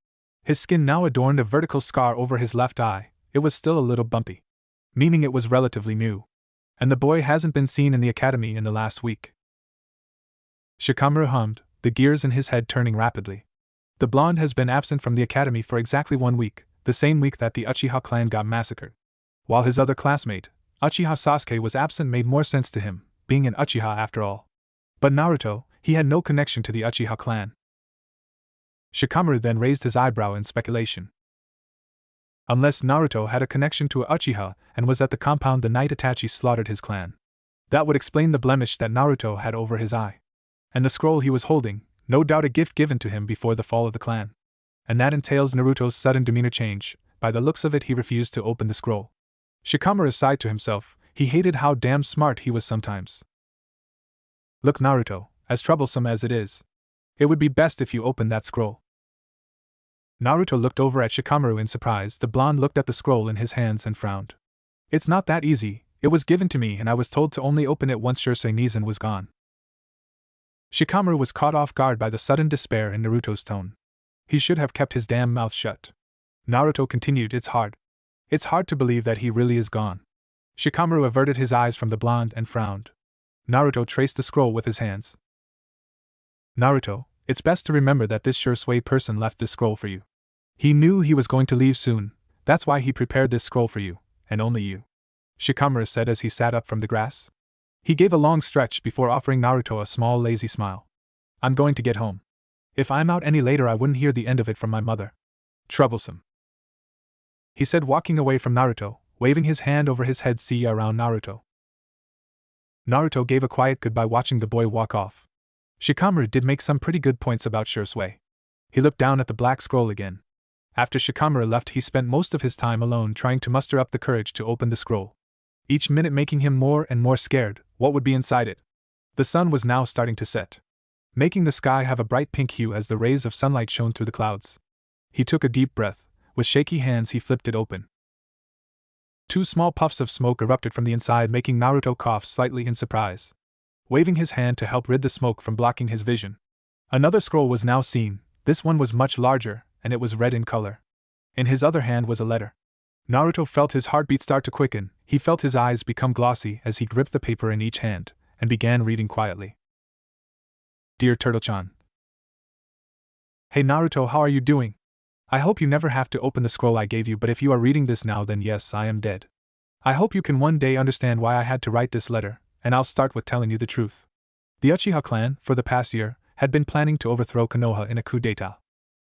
His skin now adorned a vertical scar over his left eye. It was still a little bumpy, meaning it was relatively new. And the boy hasn't been seen in the academy in the last week. Shikamaru hummed, the gears in his head turning rapidly. The blonde has been absent from the academy for exactly 1 week, the same week that the Uchiha clan got massacred. While his other classmate, Uchiha Sasuke, was absent made more sense to him, being an Uchiha after all. But Naruto, he had no connection to the Uchiha clan. Shikamaru then raised his eyebrow in speculation. Unless Naruto had a connection to a Uchiha and was at the compound the night Itachi slaughtered his clan. That would explain the blemish that Naruto had over his eye. And the scroll he was holding, no doubt a gift given to him before the fall of the clan. And that entails Naruto's sudden demeanor change. By the looks of it, he refused to open the scroll. Shikamaru sighed to himself. He hated how damn smart he was sometimes. Look, Naruto, as troublesome as it is, it would be best if you opened that scroll. Naruto looked over at Shikamaru in surprise. The blonde looked at the scroll in his hands and frowned. It's not that easy. It was given to me and I was told to only open it once Shirsei Nizen was gone. Shikamaru was caught off guard by the sudden despair in Naruto's tone. He should have kept his damn mouth shut. Naruto continued, It's hard to believe that he really is gone. Shikamaru averted his eyes from the blonde and frowned. Naruto traced the scroll with his hands. Naruto, it's best to remember that this Shirsei person left this scroll for you. He knew he was going to leave soon, that's why he prepared this scroll for you, and only you. Shikamaru said as he sat up from the grass. He gave a long stretch before offering Naruto a small lazy smile. I'm going to get home. If I'm out any later I wouldn't hear the end of it from my mother. Troublesome, he said, walking away from Naruto, waving his hand over his head. See ya around, Naruto. Naruto gave a quiet goodbye watching the boy walk off. Shikamaru did make some pretty good points about Shirsei. He looked down at the black scroll again. After Shikamaru left, he spent most of his time alone trying to muster up the courage to open the scroll. Each minute making him more and more scared. What would be inside it? The sun was now starting to set, making the sky have a bright pink hue as the rays of sunlight shone through the clouds. He took a deep breath. With shaky hands he flipped it open. 2 small puffs of smoke erupted from the inside, making Naruto cough slightly in surprise, waving his hand to help rid the smoke from blocking his vision. Another scroll was now seen. This one was much larger, and it was red in color. In his other hand was a letter. Naruto felt his heartbeat start to quicken. He felt his eyes become glossy as he gripped the paper in each hand, and began reading quietly. Dear Turtle-chan. Hey Naruto, how are you doing? I hope you never have to open the scroll I gave you, but if you are reading this now, then yes, I am dead. I hope you can one day understand why I had to write this letter, and I'll start with telling you the truth. The Uchiha clan, for the past year, had been planning to overthrow Konoha in a coup d'etat.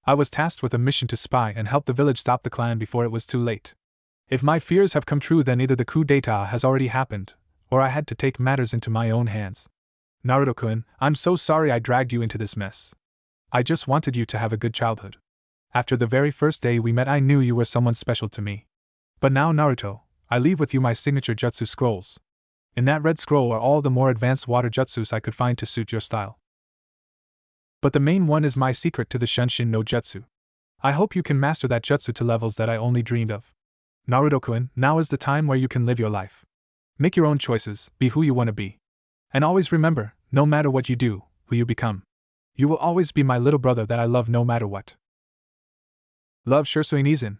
I was tasked with a mission to spy and help the village stop the clan before it was too late. If my fears have come true, then either the coup d'etat has already happened, or I had to take matters into my own hands. Naruto-kun, I'm so sorry I dragged you into this mess. I just wanted you to have a good childhood. After the very first day we met, I knew you were someone special to me. But now, Naruto, I leave with you my signature jutsu scrolls. In that red scroll are all the more advanced water jutsus I could find to suit your style. But the main one is my secret to the Shunshin no Jutsu. I hope you can master that jutsu to levels that I only dreamed of. Naruto-kun, now is the time where you can live your life. Make your own choices, be who you want to be. And always remember, no matter what you do, who you become, you will always be my little brother that I love no matter what. Love, Shirsei Nizen.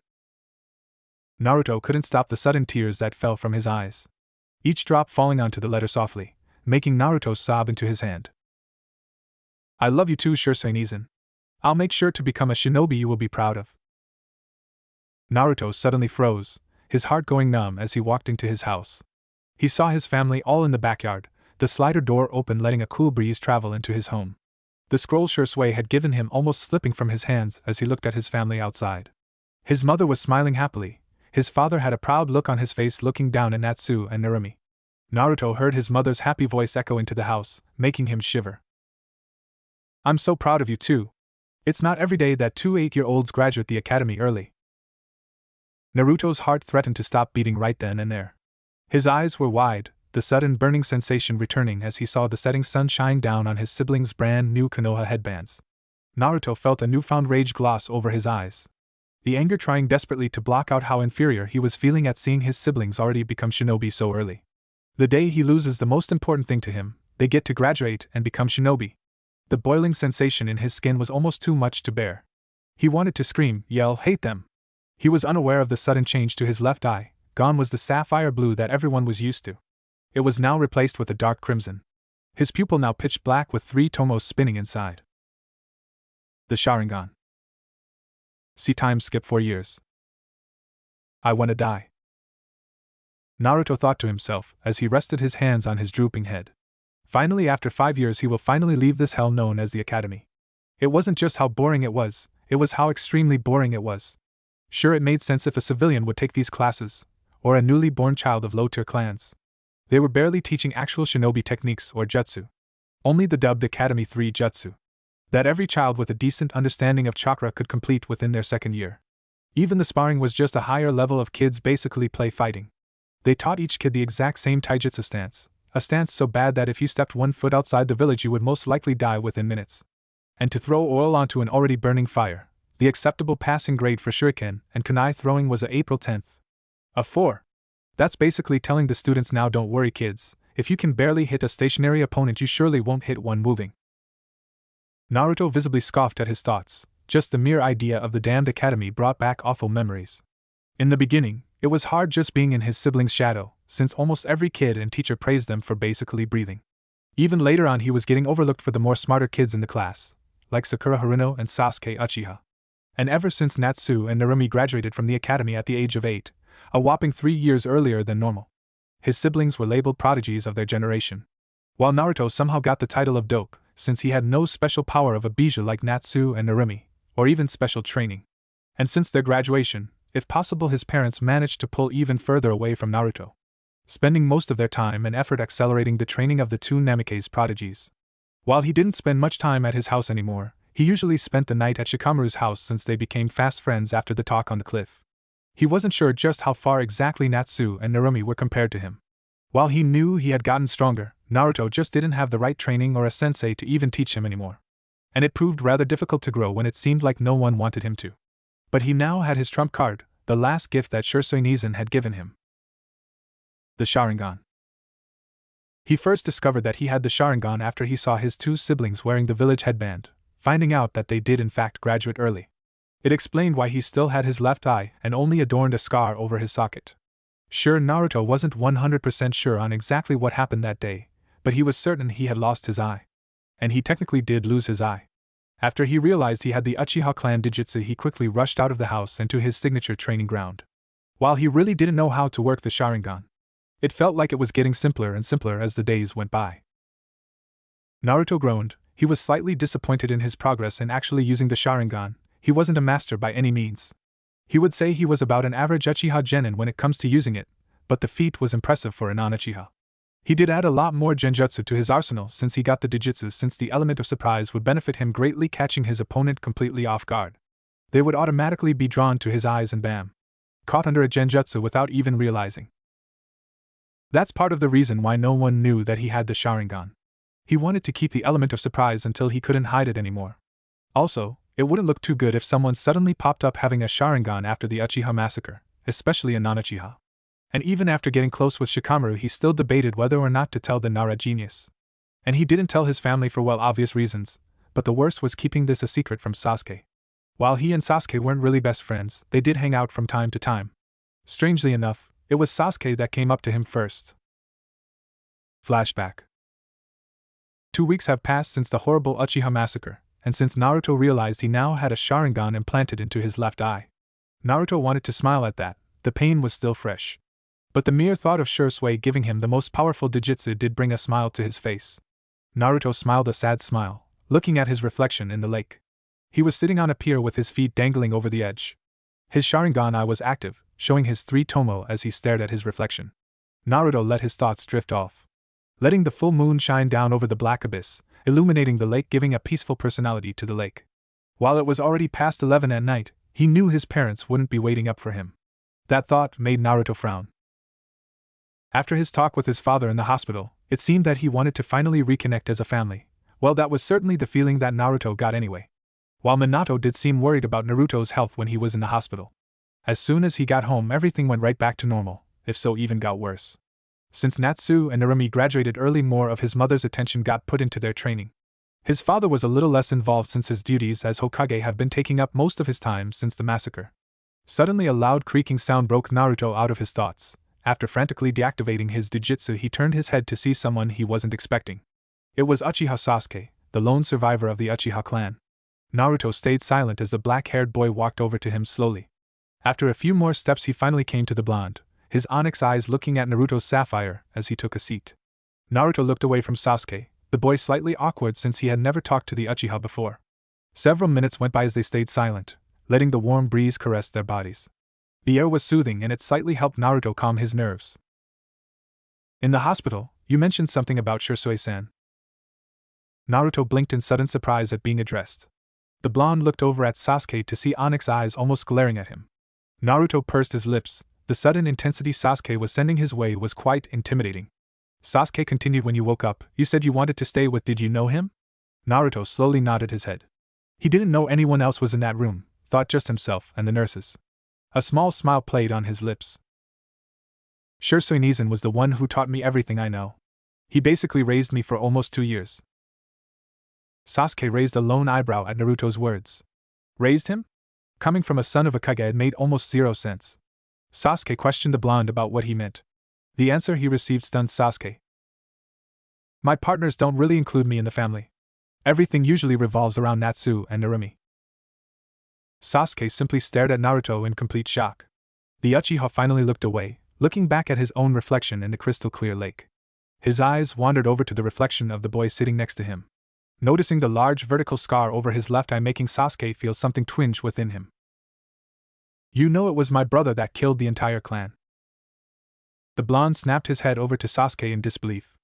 Naruto couldn't stop the sudden tears that fell from his eyes, each drop falling onto the letter softly, making Naruto sob into his hand. I love you too, Shursei Nizan. I'll make sure to become a shinobi you will be proud of. Naruto suddenly froze, his heart going numb as he walked into his house. He saw his family all in the backyard, the slider door open letting a cool breeze travel into his home. The scroll Shursei had given him almost slipping from his hands as he looked at his family outside. His mother was smiling happily. His father had a proud look on his face looking down at Natsu and Narumi. Naruto heard his mother's happy voice echo into the house, making him shiver. I'm so proud of you too. It's not every day that two 8-year-olds graduate the academy early. Naruto's heart threatened to stop beating right then and there. His eyes were wide, the sudden burning sensation returning as he saw the setting sun shine down on his siblings' brand new Konoha headbands. Naruto felt a newfound rage gloss over his eyes, the anger trying desperately to block out how inferior he was feeling at seeing his siblings already become shinobi so early. The day he loses the most important thing to him, they get to graduate and become shinobi. The boiling sensation in his skin was almost too much to bear. He wanted to scream, yell, hate them. He was unaware of the sudden change to his left eye. Gone was the sapphire blue that everyone was used to. It was now replaced with a dark crimson. His pupil now pitch black with 3 tomos spinning inside. The Sharingan. See time skip 4 years. I wanna die. Naruto thought to himself as he rested his hands on his drooping head. Finally, after 5 years, he will finally leave this hell known as the academy. It wasn't just how boring it was how extremely boring it was. Sure, it made sense if a civilian would take these classes, or a newly born child of low-tier clans. They were barely teaching actual shinobi techniques or jutsu. Only the dubbed Academy 3 jutsu. That every child with a decent understanding of chakra could complete within their second year. Even the sparring was just a higher level of kids basically play fighting. They taught each kid the exact same taijutsu stance, a stance so bad that if you stepped 1 foot outside the village you would most likely die within minutes. And to throw oil onto an already burning fire, the acceptable passing grade for shuriken and kunai throwing was a April 10th. A 4. That's basically telling the students, now don't worry kids, if you can barely hit a stationary opponent you surely won't hit one moving. Naruto visibly scoffed at his thoughts. Just the mere idea of the damned academy brought back awful memories. In the beginning, it was hard just being in his siblings' shadow, since almost every kid and teacher praised them for basically breathing. Even later on he was getting overlooked for the more smarter kids in the class, like Sakura Haruno and Sasuke Uchiha. And ever since Natsu and Narumi graduated from the academy at the age of 8, a whopping 3 years earlier than normal, his siblings were labeled prodigies of their generation. While Naruto somehow got the title of dope, since he had no special power of a bija like Natsu and Narumi, or even special training. And since their graduation, if possible his parents managed to pull even further away from Naruto, spending most of their time and effort accelerating the training of the 2 Namikaze prodigies. While he didn't spend much time at his house anymore, he usually spent the night at Shikamaru's house since they became fast friends after the talk on the cliff. He wasn't sure just how far exactly Natsu and Narumi were compared to him. While he knew he had gotten stronger, Naruto just didn't have the right training or a sensei to even teach him anymore. And it proved rather difficult to grow when it seemed like no one wanted him to. But he now had his trump card, the last gift that Shursei Nizan had given him. The Sharingan. He first discovered that he had the Sharingan after he saw his 2 siblings wearing the village headband, finding out that they did in fact graduate early. It explained why he still had his left eye and only adorned a scar over his socket. Sure, Naruto wasn't 100% sure on exactly what happened that day, but he was certain he had lost his eye. And he technically did lose his eye. After he realized he had the Uchiha clan Digitsu, he quickly rushed out of the house and to his signature training ground. While he really didn't know how to work the Sharingan, it felt like it was getting simpler and simpler as the days went by. Naruto groaned. He was slightly disappointed in his progress in actually using the Sharingan. He wasn't a master by any means. He would say he was about an average Uchiha genin when it comes to using it, but the feat was impressive for a non-Uchiha. He did add a lot more genjutsu to his arsenal since he got the Digitsu, since the element of surprise would benefit him greatly, catching his opponent completely off guard. They would automatically be drawn to his eyes and bam, caught under a genjutsu without even realizing. That's part of the reason why no one knew that he had the Sharingan. He wanted to keep the element of surprise until he couldn't hide it anymore. Also, it wouldn't look too good if someone suddenly popped up having a Sharingan after the Uchiha massacre, especially a non-Uchiha. And even after getting close with Shikamaru, he still debated whether or not to tell the Nara genius. And he didn't tell his family for obvious reasons, but the worst was keeping this a secret from Sasuke. While he and Sasuke weren't really best friends, they did hang out from time to time. Strangely enough, it was Sasuke that came up to him first. Flashback. 2 weeks have passed since the horrible Uchiha massacre, and since Naruto realized he now had a Sharingan implanted into his left eye. Naruto wanted to smile at that, the pain was still fresh. But the mere thought of Shisui giving him the most powerful Dijutsu did bring a smile to his face. Naruto smiled a sad smile, looking at his reflection in the lake. He was sitting on a pier with his feet dangling over the edge. His Sharingan eye was active, showing his 3 tomo as he stared at his reflection. Naruto let his thoughts drift off, letting the full moon shine down over the black abyss, illuminating the lake, giving a peaceful personality to the lake. While it was already past 11 at night, he knew his parents wouldn't be waiting up for him. That thought made Naruto frown. After his talk with his father in the hospital, it seemed that he wanted to finally reconnect as a family. Well, that was certainly the feeling that Naruto got anyway. While Minato did seem worried about Naruto's health when he was in the hospital. As soon as he got home, everything went right back to normal, if so even got worse. Since Natsu and Narumi graduated early, more of his mother's attention got put into their training. His father was a little less involved since his duties as Hokage have been taking up most of his time since the massacre. Suddenly a loud creaking sound broke Naruto out of his thoughts. After frantically deactivating his Dijutsu, he turned his head to see someone he wasn't expecting. It was Uchiha Sasuke, the lone survivor of the Uchiha clan. Naruto stayed silent as the black-haired boy walked over to him slowly. After a few more steps he finally came to the blonde, his onyx eyes looking at Naruto's sapphire as he took a seat. Naruto looked away from Sasuke, the boy slightly awkward since he had never talked to the Uchiha before. Several minutes went by as they stayed silent, letting the warm breeze caress their bodies. The air was soothing and it slightly helped Naruto calm his nerves. In the hospital, you mentioned something about Shisui-san. Naruto blinked in sudden surprise at being addressed. The blonde looked over at Sasuke to see onyx eyes almost glaring at him. Naruto pursed his lips. The sudden intensity Sasuke was sending his way was quite intimidating. Sasuke continued, when you woke up, you said you wanted to stay with. Did you know him? Naruto slowly nodded his head. He didn't know anyone else was in that room, thought just himself and the nurses. A small smile played on his lips. Shisui Nizan was the one who taught me everything I know. He basically raised me for almost 2 years. Sasuke raised a lone eyebrow at Naruto's words. Raised him? Coming from a son of a Kage, it made almost zero sense. Sasuke questioned the blonde about what he meant. The answer he received stunned Sasuke. My partners don't really include me in the family. Everything usually revolves around Natsu and Narumi. Sasuke simply stared at Naruto in complete shock. The Uchiha finally looked away, looking back at his own reflection in the crystal-clear lake. His eyes wandered over to the reflection of the boy sitting next to him, noticing the large vertical scar over his left eye, making Sasuke feel something twinge within him. You know, it was my brother that killed the entire clan. The blonde snapped his head over to Sasuke in disbelief.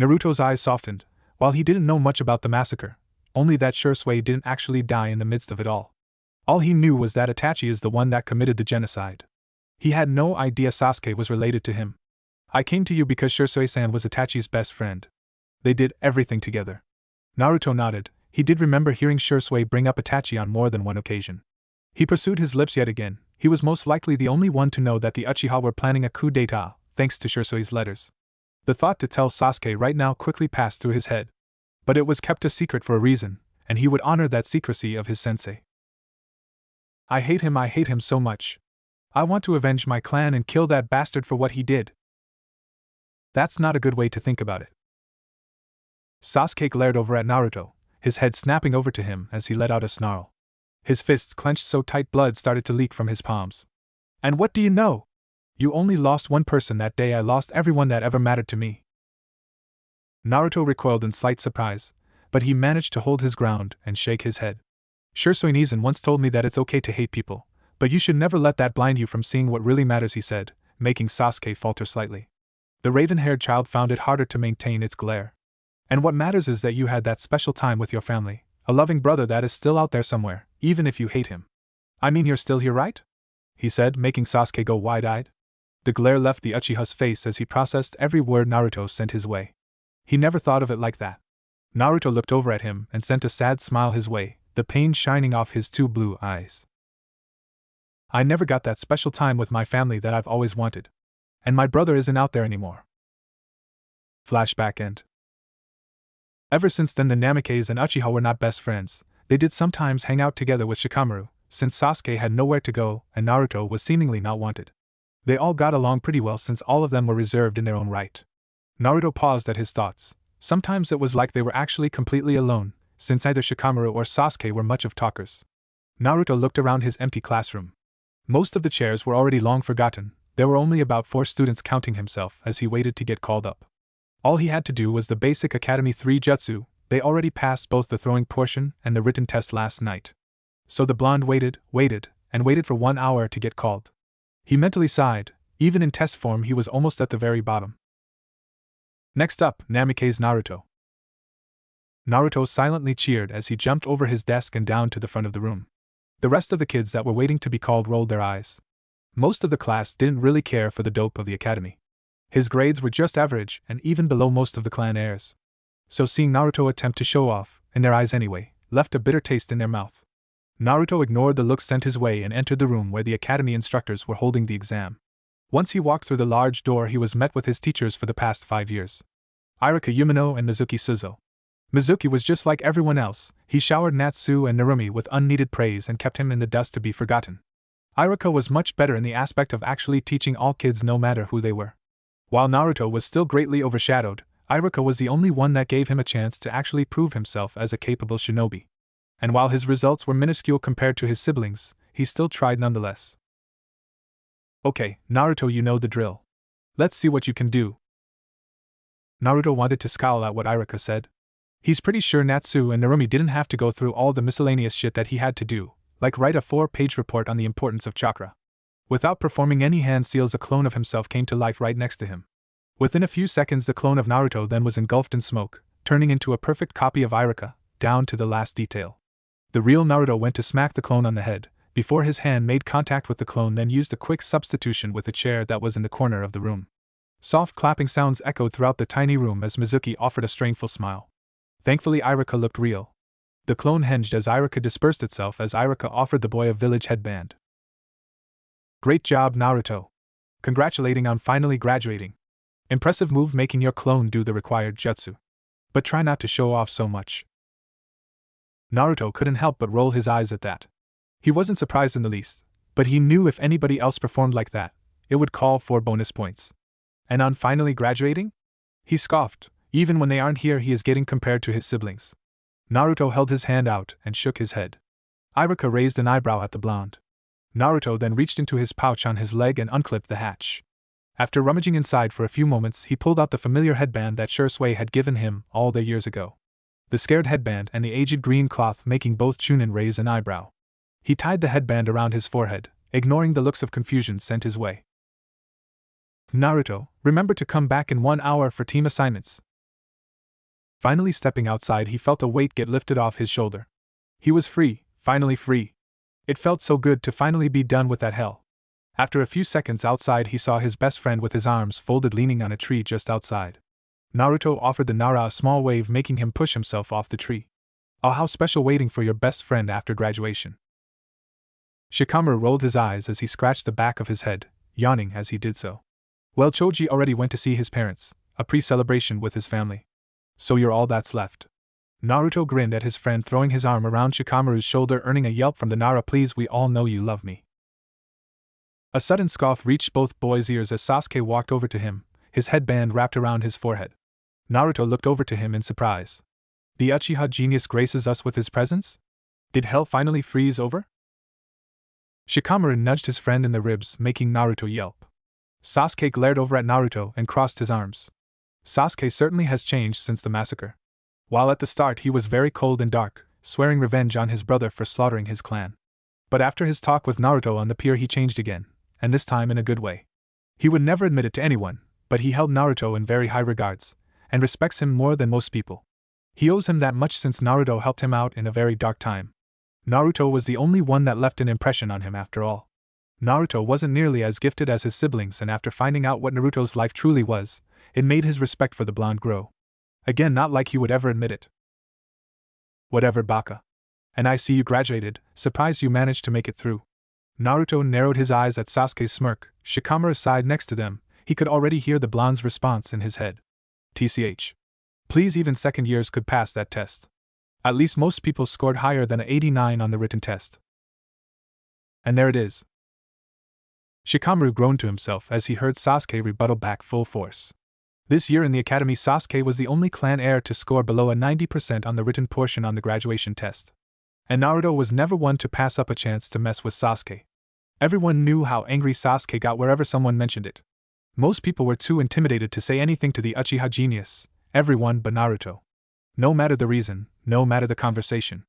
Naruto's eyes softened. While he didn't know much about the massacre, only that Shisui didn't actually die in the midst of it all. All he knew was that Itachi is the one that committed the genocide. He had no idea Sasuke was related to him. I came to you because Shisui-san was Itachi's best friend. They did everything together. Naruto nodded. He did remember hearing Shisui bring up Itachi on more than one occasion. He pursued his lips yet again. He was most likely the only one to know that the Uchiha were planning a coup d'état, thanks to Shisui's letters. The thought to tell Sasuke right now quickly passed through his head. But it was kept a secret for a reason, and he would honor that secrecy of his sensei. I hate him so much. I want to avenge my clan and kill that bastard for what he did. That's not a good way to think about it. Sasuke glared over at Naruto, his head snapping over to him as he let out a snarl. His fists clenched so tight blood started to leak from his palms. And what do you know? You only lost one person that day. I lost everyone that ever mattered to me. Naruto recoiled in slight surprise, but he managed to hold his ground and shake his head. Shisui Nizan once told me that it's okay to hate people, but you should never let that blind you from seeing what really matters, he said, making Sasuke falter slightly. The raven-haired child found it harder to maintain its glare. And what matters is that you had that special time with your family, a loving brother that is still out there somewhere, even if you hate him. I mean, you're still here, right? He said, making Sasuke go wide-eyed. The glare left the Uchiha's face as he processed every word Naruto sent his way. He never thought of it like that. Naruto looked over at him and sent a sad smile his way, the pain shining off his 2 blue eyes. I never got that special time with my family that I've always wanted. And my brother isn't out there anymore. Flashback end. Ever since then, the Namikes and Uchiha were not best friends. They did sometimes hang out together with Shikamaru, since Sasuke had nowhere to go and Naruto was seemingly not wanted. They all got along pretty well since all of them were reserved in their own right. Naruto paused at his thoughts. Sometimes it was like they were actually completely alone, since either Shikamaru or Sasuke were much of talkers. Naruto looked around his empty classroom. Most of the chairs were already long forgotten. There were only about 4 students counting himself as he waited to get called up. All he had to do was the basic Academy 3 jutsu. They already passed both the throwing portion and the written test last night. So the blonde waited, and waited for 1 hour to get called. He mentally sighed. Even in test form he was almost at the very bottom. Next up, Namikaze Naruto. Naruto silently cheered as he jumped over his desk and down to the front of the room. The rest of the kids that were waiting to be called rolled their eyes. Most of the class didn't really care for the dope of the academy. His grades were just average and even below most of the clan heirs. So seeing Naruto attempt to show off, in their eyes anyway, left a bitter taste in their mouth. Naruto ignored the looks sent his way and entered the room where the academy instructors were holding the exam. Once he walked through the large door he was met with his teachers for the past 5 years. Iruka Umino and Mizuki Suzo. Mizuki was just like everyone else. He showered Natsu and Narumi with unneeded praise and kept him in the dust to be forgotten. Iruka was much better in the aspect of actually teaching all kids no matter who they were. While Naruto was still greatly overshadowed, Iruka was the only one that gave him a chance to actually prove himself as a capable shinobi. And while his results were minuscule compared to his siblings, he still tried nonetheless. Okay, Naruto, you know the drill. Let's see what you can do. Naruto wanted to scowl at what Iruka said. He's pretty sure Natsu and Narumi didn't have to go through all the miscellaneous shit that he had to do, like write a 4-page report on the importance of chakra. Without performing any hand seals, a clone of himself came to life right next to him. Within a few seconds the clone of Naruto then was engulfed in smoke, turning into a perfect copy of Iruka, down to the last detail. The real Naruto went to smack the clone on the head, before his hand made contact with the clone, then used a quick substitution with a chair that was in the corner of the room. Soft clapping sounds echoed throughout the tiny room as Mizuki offered a strangeful smile. Thankfully Iruka looked real. The clone hinged as Iruka dispersed itself as Iruka offered the boy a village headband. Great job, Naruto. Congratulating on finally graduating. Impressive move making your clone do the required jutsu. But try not to show off so much. Naruto couldn't help but roll his eyes at that. He wasn't surprised in the least, but he knew if anybody else performed like that, it would call for bonus points. And on finally graduating? He scoffed. Even when they aren't here he is getting compared to his siblings. Naruto held his hand out and shook his head. Iruka raised an eyebrow at the blonde. Naruto then reached into his pouch on his leg and unclipped the hatch. After rummaging inside for a few moments he pulled out the familiar headband that Shursui had given him all the years ago. The scared headband and the aged green cloth making both Chunin raise an eyebrow. He tied the headband around his forehead, ignoring the looks of confusion sent his way. Naruto, remember to come back in 1 hour for team assignments. Finally stepping outside he felt a weight get lifted off his shoulder. He was free, finally free. It felt so good to finally be done with that hell. After a few seconds outside he saw his best friend with his arms folded leaning on a tree just outside. Naruto offered the Nara a small wave making him push himself off the tree. Oh, how special waiting for your best friend after graduation. Shikamaru rolled his eyes as he scratched the back of his head, yawning as he did so. Well, Choji already went to see his parents, a pre-celebration with his family. So you're all that's left. Naruto grinned at his friend throwing his arm around Shikamaru's shoulder, earning a yelp from the Nara, please, we all know you love me. A sudden scoff reached both boys' ears as Sasuke walked over to him, his headband wrapped around his forehead. Naruto looked over to him in surprise. The Uchiha genius graces us with his presence? Did hell finally freeze over? Shikamaru nudged his friend in the ribs, making Naruto yelp. Sasuke glared over at Naruto and crossed his arms. Sasuke certainly has changed since the massacre. While at the start he was very cold and dark, swearing revenge on his brother for slaughtering his clan. But after his talk with Naruto on the pier he changed again, and this time in a good way. He would never admit it to anyone, but he held Naruto in very high regards, and respects him more than most people. He owes him that much since Naruto helped him out in a very dark time. Naruto was the only one that left an impression on him after all. Naruto wasn't nearly as gifted as his siblings, and after finding out what Naruto's life truly was, it made his respect for the blonde grow. Again, not like he would ever admit it. Whatever, Baka. And I see you graduated, surprised you managed to make it through. Naruto narrowed his eyes at Sasuke's smirk. Shikamaru sighed next to them. He could already hear the blonde's response in his head. TCH. Please, even second years could pass that test. At least most people scored higher than an 89 on the written test. And there it is. Shikamaru groaned to himself as he heard Sasuke rebuttal back full force. This year in the academy, Sasuke was the only clan heir to score below a 90% on the written portion on the graduation test. And Naruto was never one to pass up a chance to mess with Sasuke. Everyone knew how angry Sasuke got wherever someone mentioned it. Most people were too intimidated to say anything to the Uchiha genius, everyone but Naruto. No matter the reason, no matter the conversation,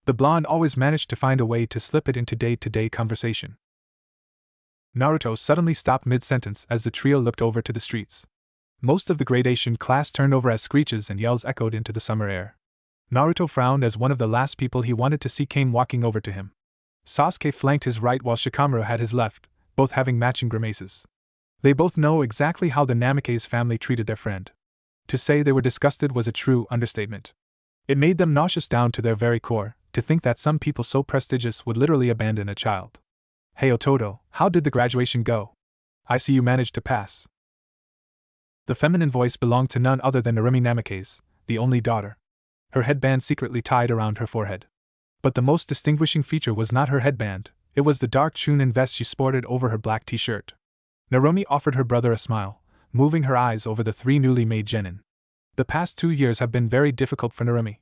the blonde always managed to find a way to slip it into day-to-day conversation. Naruto suddenly stopped mid-sentence as the trio looked over to the streets. Most of the gradation class turned over as screeches and yells echoed into the summer air. Naruto frowned as one of the last people he wanted to see came walking over to him. Sasuke flanked his right while Shikamaru had his left, both having matching grimaces. They both know exactly how the Namikaze family treated their friend. To say they were disgusted was a true understatement. It made them nauseous down to their very core, to think that some people so prestigious would literally abandon a child. "Hey Ototo, how did the graduation go? I see you managed to pass." The feminine voice belonged to none other than Narumi Namikaze, the only daughter. Her headband secretly tied around her forehead. But the most distinguishing feature was not her headband, it was the dark chunin vest she sported over her black t-shirt. Narumi offered her brother a smile, moving her eyes over the three newly made genin. The past 2 years have been very difficult for Narumi.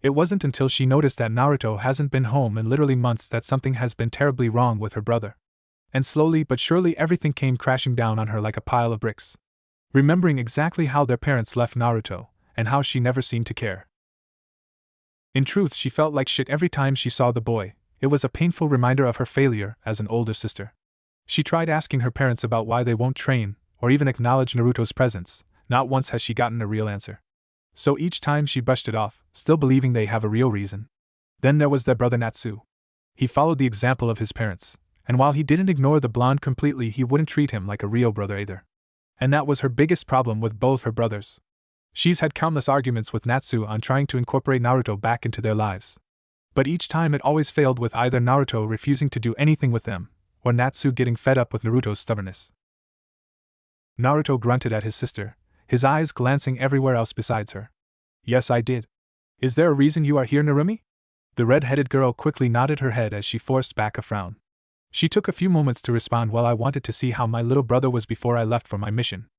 It wasn't until she noticed that Naruto hasn't been home in literally months that something has been terribly wrong with her brother. And slowly but surely everything came crashing down on her like a pile of bricks. Remembering exactly how their parents left Naruto, and how she never seemed to care. In truth, she felt like shit every time she saw the boy. It was a painful reminder of her failure as an older sister. She tried asking her parents about why they won't train, or even acknowledge Naruto's presence. Not once has she gotten a real answer. So each time she brushed it off, still believing they have a real reason. Then there was their brother Natsu. He followed the example of his parents, and while he didn't ignore the blonde completely, he wouldn't treat him like a real brother either. And that was her biggest problem with both her brothers. She's had countless arguments with Natsu on trying to incorporate Naruto back into their lives. But each time it always failed, with either Naruto refusing to do anything with them, or Natsu getting fed up with Naruto's stubbornness. Naruto grunted at his sister, his eyes glancing everywhere else besides her. "Yes, I did. Is there a reason you are here, Narumi?" The red-headed girl quickly nodded her head as she forced back a frown. She took a few moments to respond. "Well, I wanted to see how my little brother was before I left for my mission,"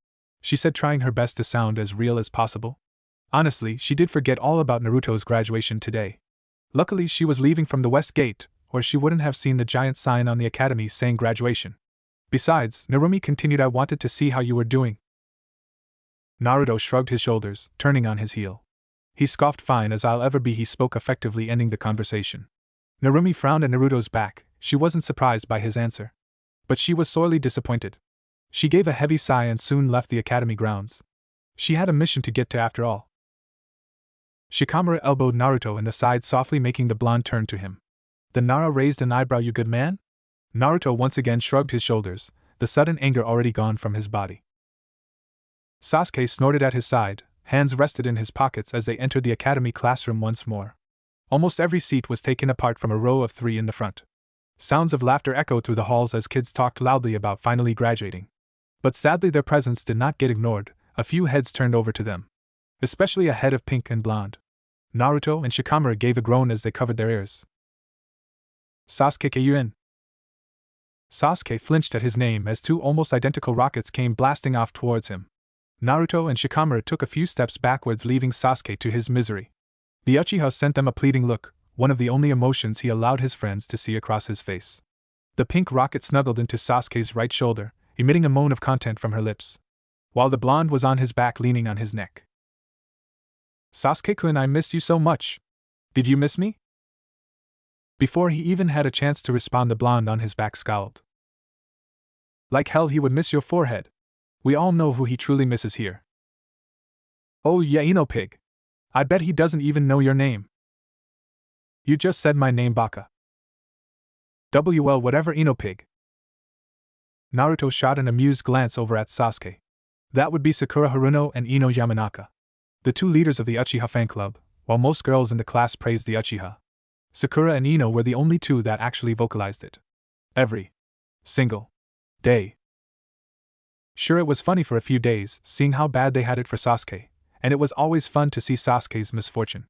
she said, trying her best to sound as real as possible. Honestly, she did forget all about Naruto's graduation today. Luckily, she was leaving from the west gate, or she wouldn't have seen the giant sign on the academy saying graduation. Besides, Narumi continued, "I wanted to see how you were doing." Naruto shrugged his shoulders, turning on his heel. He scoffed, "Fine as I'll ever be," he spoke, effectively ending the conversation. Narumi frowned at Naruto's back. She wasn't surprised by his answer. But she was sorely disappointed. She gave a heavy sigh and soon left the academy grounds. She had a mission to get to after all. Shikamaru elbowed Naruto in the side softly, making the blonde turn to him. The Nara raised an eyebrow. "You good man?" Naruto once again shrugged his shoulders, the sudden anger already gone from his body. Sasuke snorted at his side, hands rested in his pockets as they entered the academy classroom once more. Almost every seat was taken apart from a row of 3 in the front. Sounds of laughter echoed through the halls as kids talked loudly about finally graduating. But sadly their presence did not get ignored. A few heads turned over to them. Especially a head of pink and blonde. Naruto and Shikamaru gave a groan as they covered their ears. "Sasuke Kyuin." Sasuke flinched at his name as 2 almost identical rockets came blasting off towards him. Naruto and Shikamaru took a few steps backwards, leaving Sasuke to his misery. The Uchiha sent them a pleading look, one of the only emotions he allowed his friends to see across his face. The pink rocket snuggled into Sasuke's right shoulder, emitting a moan of content from her lips, while the blonde was on his back leaning on his neck. "Sasuke-kun, I missed you so much. Did you miss me?" Before he even had a chance to respond, the blonde on his back scowled. "Like hell he would miss your forehead. We all know who he truly misses here." "Oh yeah, Ino Pig. I bet he doesn't even know your name." "You just said my name, Baka." "WL whatever, Ino Pig." Naruto shot an amused glance over at Sasuke. That would be Sakura Haruno and Ino Yamanaka, the 2 leaders of the Uchiha fan club. While most girls in the class praised the Uchiha, Sakura and Ino were the only 2 that actually vocalized it. Every single day. Sure, it was funny for a few days, seeing how bad they had it for Sasuke, and it was always fun to see Sasuke's misfortune.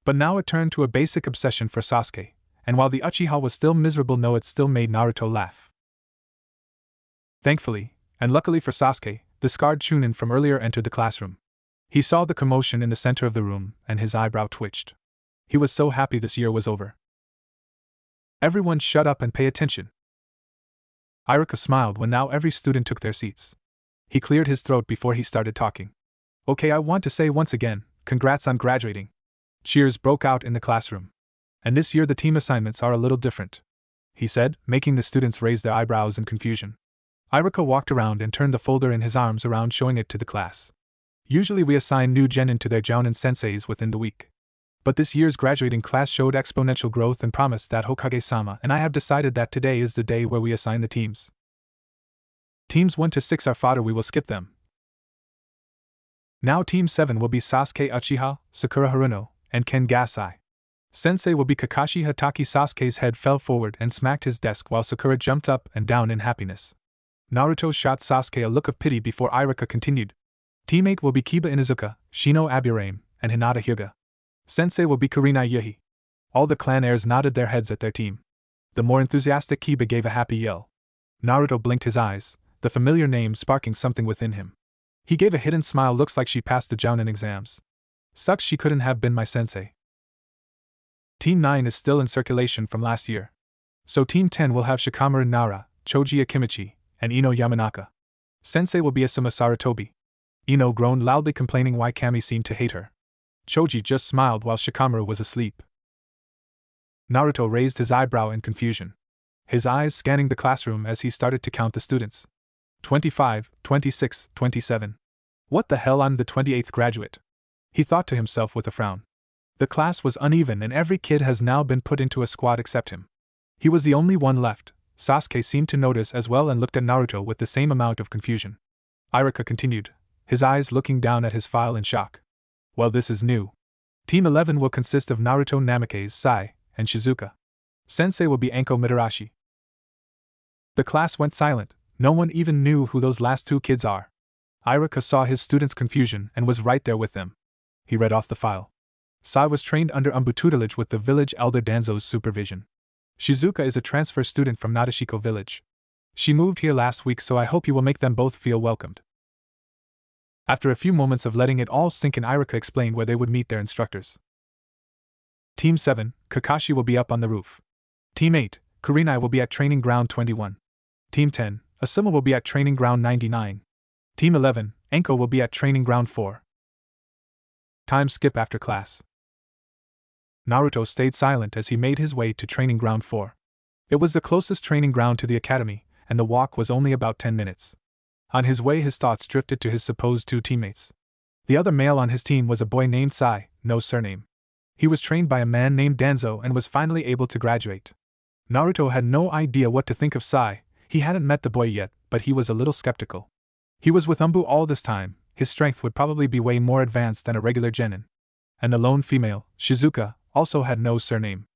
But now it turned to a basic obsession for Sasuke, and while the Uchiha was still miserable, no, it still made Naruto laugh. Thankfully, and luckily for Sasuke, the scarred Chunin from earlier entered the classroom. He saw the commotion in the center of the room, and his eyebrow twitched. He was so happy this year was over. Everyone shut up and pay attention. Iruka smiled when now every student took their seats. He cleared his throat before he started talking. Okay, I want to say once again, congrats on graduating. Cheers broke out in the classroom. And this year the team assignments are a little different, he said, making the students raise their eyebrows in confusion. Iruka walked around and turned the folder in his arms around, showing it to the class. Usually we assign new genin to their jounin senseis within the week. But this year's graduating class showed exponential growth and promise that Hokage-sama and I have decided that today is the day where we assign the teams. Teams 1 to 6 are fodder, we will skip them. Now Team 7 will be Sasuke Uchiha, Sakura Haruno, and Ken Gasai. Sensei will be Kakashi Hatake. Sasuke's head fell forward and smacked his desk while Sakura jumped up and down in happiness. Naruto shot Sasuke a look of pity before Iruka continued. Team 8 will be Kiba Inuzuka, Shino Aburame, and Hinata Hyuga. Sensei will be Kurenai Yuhi. All the clan heirs nodded their heads at their team. The more enthusiastic Kiba gave a happy yell. Naruto blinked his eyes, the familiar name sparking something within him. He gave a hidden smile. Looks like she passed the jounin exams. Sucks she couldn't have been my sensei. Team 9 is still in circulation from last year. So Team 10 will have Shikamaru Nara, Choji Akimichi, and Ino Yamanaka. Sensei will be Asuma Sarutobi. Ino groaned loudly, complaining why Kami seemed to hate her. Choji just smiled while Shikamaru was asleep. Naruto raised his eyebrow in confusion, his eyes scanning the classroom as he started to count the students. 25, 26, 27. What the hell, I'm the 28th graduate, he thought to himself with a frown. The class was uneven and every kid has now been put into a squad except him. He was the only one left. Sasuke seemed to notice as well and looked at Naruto with the same amount of confusion. Iruka continued, his eyes looking down at his file in shock. Well, this is new. Team 11 will consist of Naruto, Namikaze, Sai, and Shizuka. Sensei will be Anko Mitarashi. The class went silent. No one even knew who those last two kids are. Iruka saw his students' confusion and was right there with them. He read off the file. Sai was trained under Umbu tutelage with the village elder Danzo's supervision. Shizuka is a transfer student from Nadeshiko village. She moved here last week, so I hope you will make them both feel welcomed. After a few moments of letting it all sink in, Iruka explained where they would meet their instructors. Team 7, Kakashi will be up on the roof. Team 8, Kurenai will be at Training Ground 21. Team 10, Asuma will be at Training Ground 99. Team 11, Anko will be at Training Ground 4. Time skip after class. Naruto stayed silent as he made his way to Training Ground 4. It was the closest training ground to the academy, and the walk was only about 10 minutes. On his way, his thoughts drifted to his supposed two teammates. The other male on his team was a boy named Sai, no surname. He was trained by a man named Danzo and was finally able to graduate. Naruto had no idea what to think of Sai. He hadn't met the boy yet, but he was a little skeptical. He was with Umbu all this time. His strength would probably be way more advanced than a regular genin. And the lone female, Shizuka, also had no surname.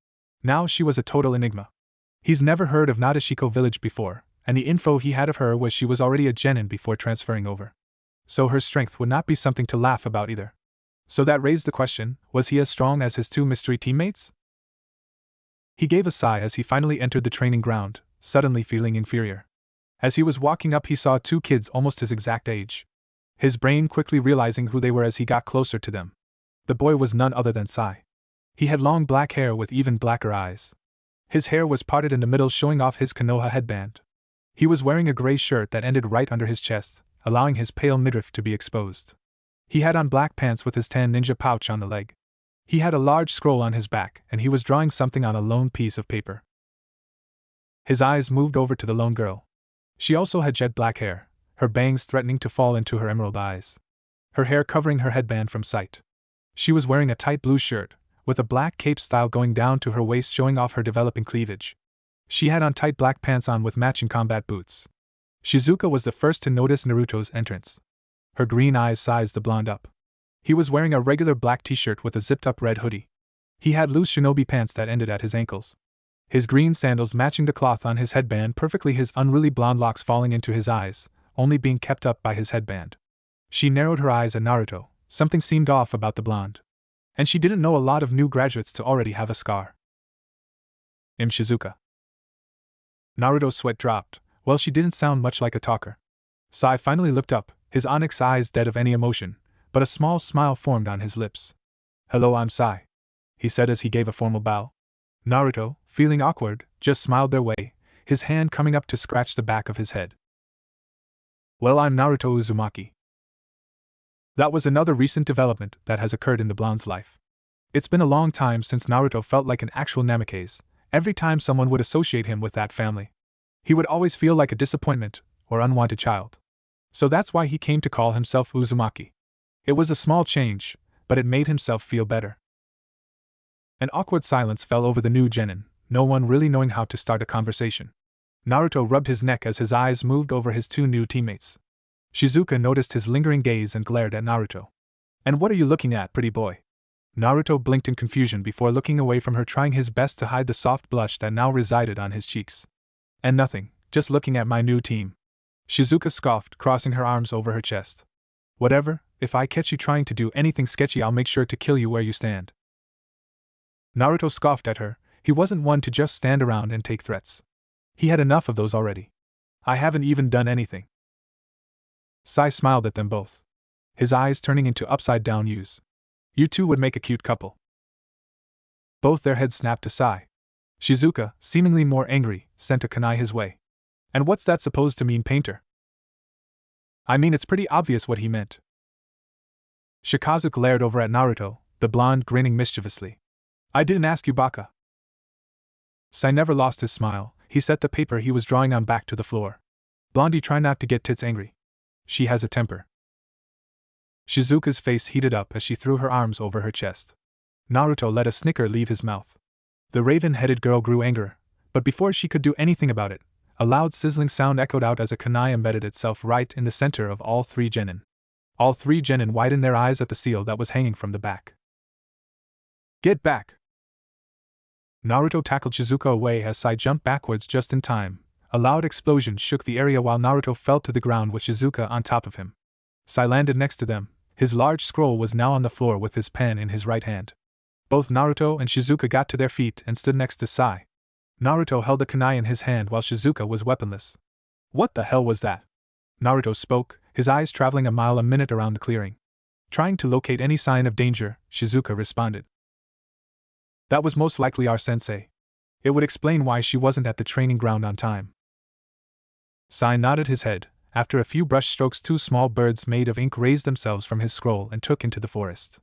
Now she was a total enigma. He's never heard of Nadeshiko village before, and the info he had of her was she was already a genin before transferring over. So her strength would not be something to laugh about either. So that raised the question, was he as strong as his two mystery teammates? He gave a sigh as he finally entered the training ground, suddenly feeling inferior. As he was walking up, he saw two kids almost his exact age. His brain quickly realizing who they were as he got closer to them. The boy was none other than Sai. He had long black hair with even blacker eyes. His hair was parted in the middle, showing off his Konoha headband. He was wearing a gray shirt that ended right under his chest, allowing his pale midriff to be exposed. He had on black pants with his tan ninja pouch on the leg. He had a large scroll on his back, and he was drawing something on a lone piece of paper. His eyes moved over to the lone girl. She also had jet black hair, her bangs threatening to fall into her emerald eyes. Her hair covering her headband from sight. She was wearing a tight blue shirt, with a black cape style going down to her waist, showing off her developing cleavage. She had on tight black pants on with matching combat boots. Shizuka was the first to notice Naruto's entrance. Her green eyes sized the blonde up. He was wearing a regular black t-shirt with a zipped-up red hoodie. He had loose shinobi pants that ended at his ankles. His green sandals matching the cloth on his headband perfectly, his unruly blonde locks falling into his eyes, only being kept up by his headband. She narrowed her eyes at Naruto. Something seemed off about the blonde. And she didn't know a lot of new graduates to already have a scar. Shizuka. Naruto's sweat dropped. Well, she didn't sound much like a talker. Sai finally looked up, his onyx eyes dead of any emotion, but a small smile formed on his lips. "Hello, I'm Sai," he said as he gave a formal bow. Naruto, feeling awkward, just smiled their way, his hand coming up to scratch the back of his head. "Well, I'm Naruto Uzumaki." That was another recent development that has occurred in the blonde's life. It's been a long time since Naruto felt like an actual Namikaze. Every time someone would associate him with that family, he would always feel like a disappointment or unwanted child. So that's why he came to call himself Uzumaki. It was a small change, but it made himself feel better. An awkward silence fell over the new genin, no one really knowing how to start a conversation. Naruto rubbed his neck as his eyes moved over his two new teammates. Shizuka noticed his lingering gaze and glared at Naruto. "And what are you looking at, pretty boy?" Naruto blinked in confusion before looking away from her, trying his best to hide the soft blush that now resided on his cheeks. "And nothing, just looking at my new team." Shizuka scoffed, crossing her arms over her chest. "Whatever, if I catch you trying to do anything sketchy, I'll make sure to kill you where you stand." Naruto scoffed at her. He wasn't one to just stand around and take threats. He had enough of those already. "I haven't even done anything." Sai smiled at them both, his eyes turning into upside-down U's. "You two would make a cute couple." Both their heads snapped to Sai. Shizuka, seemingly more angry, sent a kunai his way. "And what's that supposed to mean, painter?" "I mean, it's pretty obvious what he meant." Shikazu glared over at Naruto, the blonde grinning mischievously. "I didn't ask you, baka." Sai never lost his smile. He set the paper he was drawing on back to the floor. "Blondie, try not to get tits angry. She has a temper." Shizuka's face heated up as she threw her arms over her chest. Naruto let a snicker leave his mouth. The raven-headed girl grew angrier, but before she could do anything about it, a loud sizzling sound echoed out as a kunai embedded itself right in the center of all three genin. All three genin widened their eyes at the seal that was hanging from the back. "Get back!" Naruto tackled Shizuka away as Sai jumped backwards just in time. A loud explosion shook the area while Naruto fell to the ground with Shizuka on top of him. Sai landed next to them. His large scroll was now on the floor with his pen in his right hand. Both Naruto and Shizuka got to their feet and stood next to Sai. Naruto held a kunai in his hand while Shizuka was weaponless. "What the hell was that?" Naruto spoke, his eyes traveling a mile a minute around the clearing. Trying to locate any sign of danger, Shizuka responded. "That was most likely our sensei. It would explain why she wasn't at the training ground on time." Sai nodded his head. After a few brush strokes, two small birds made of ink raised themselves from his scroll and took into the forest.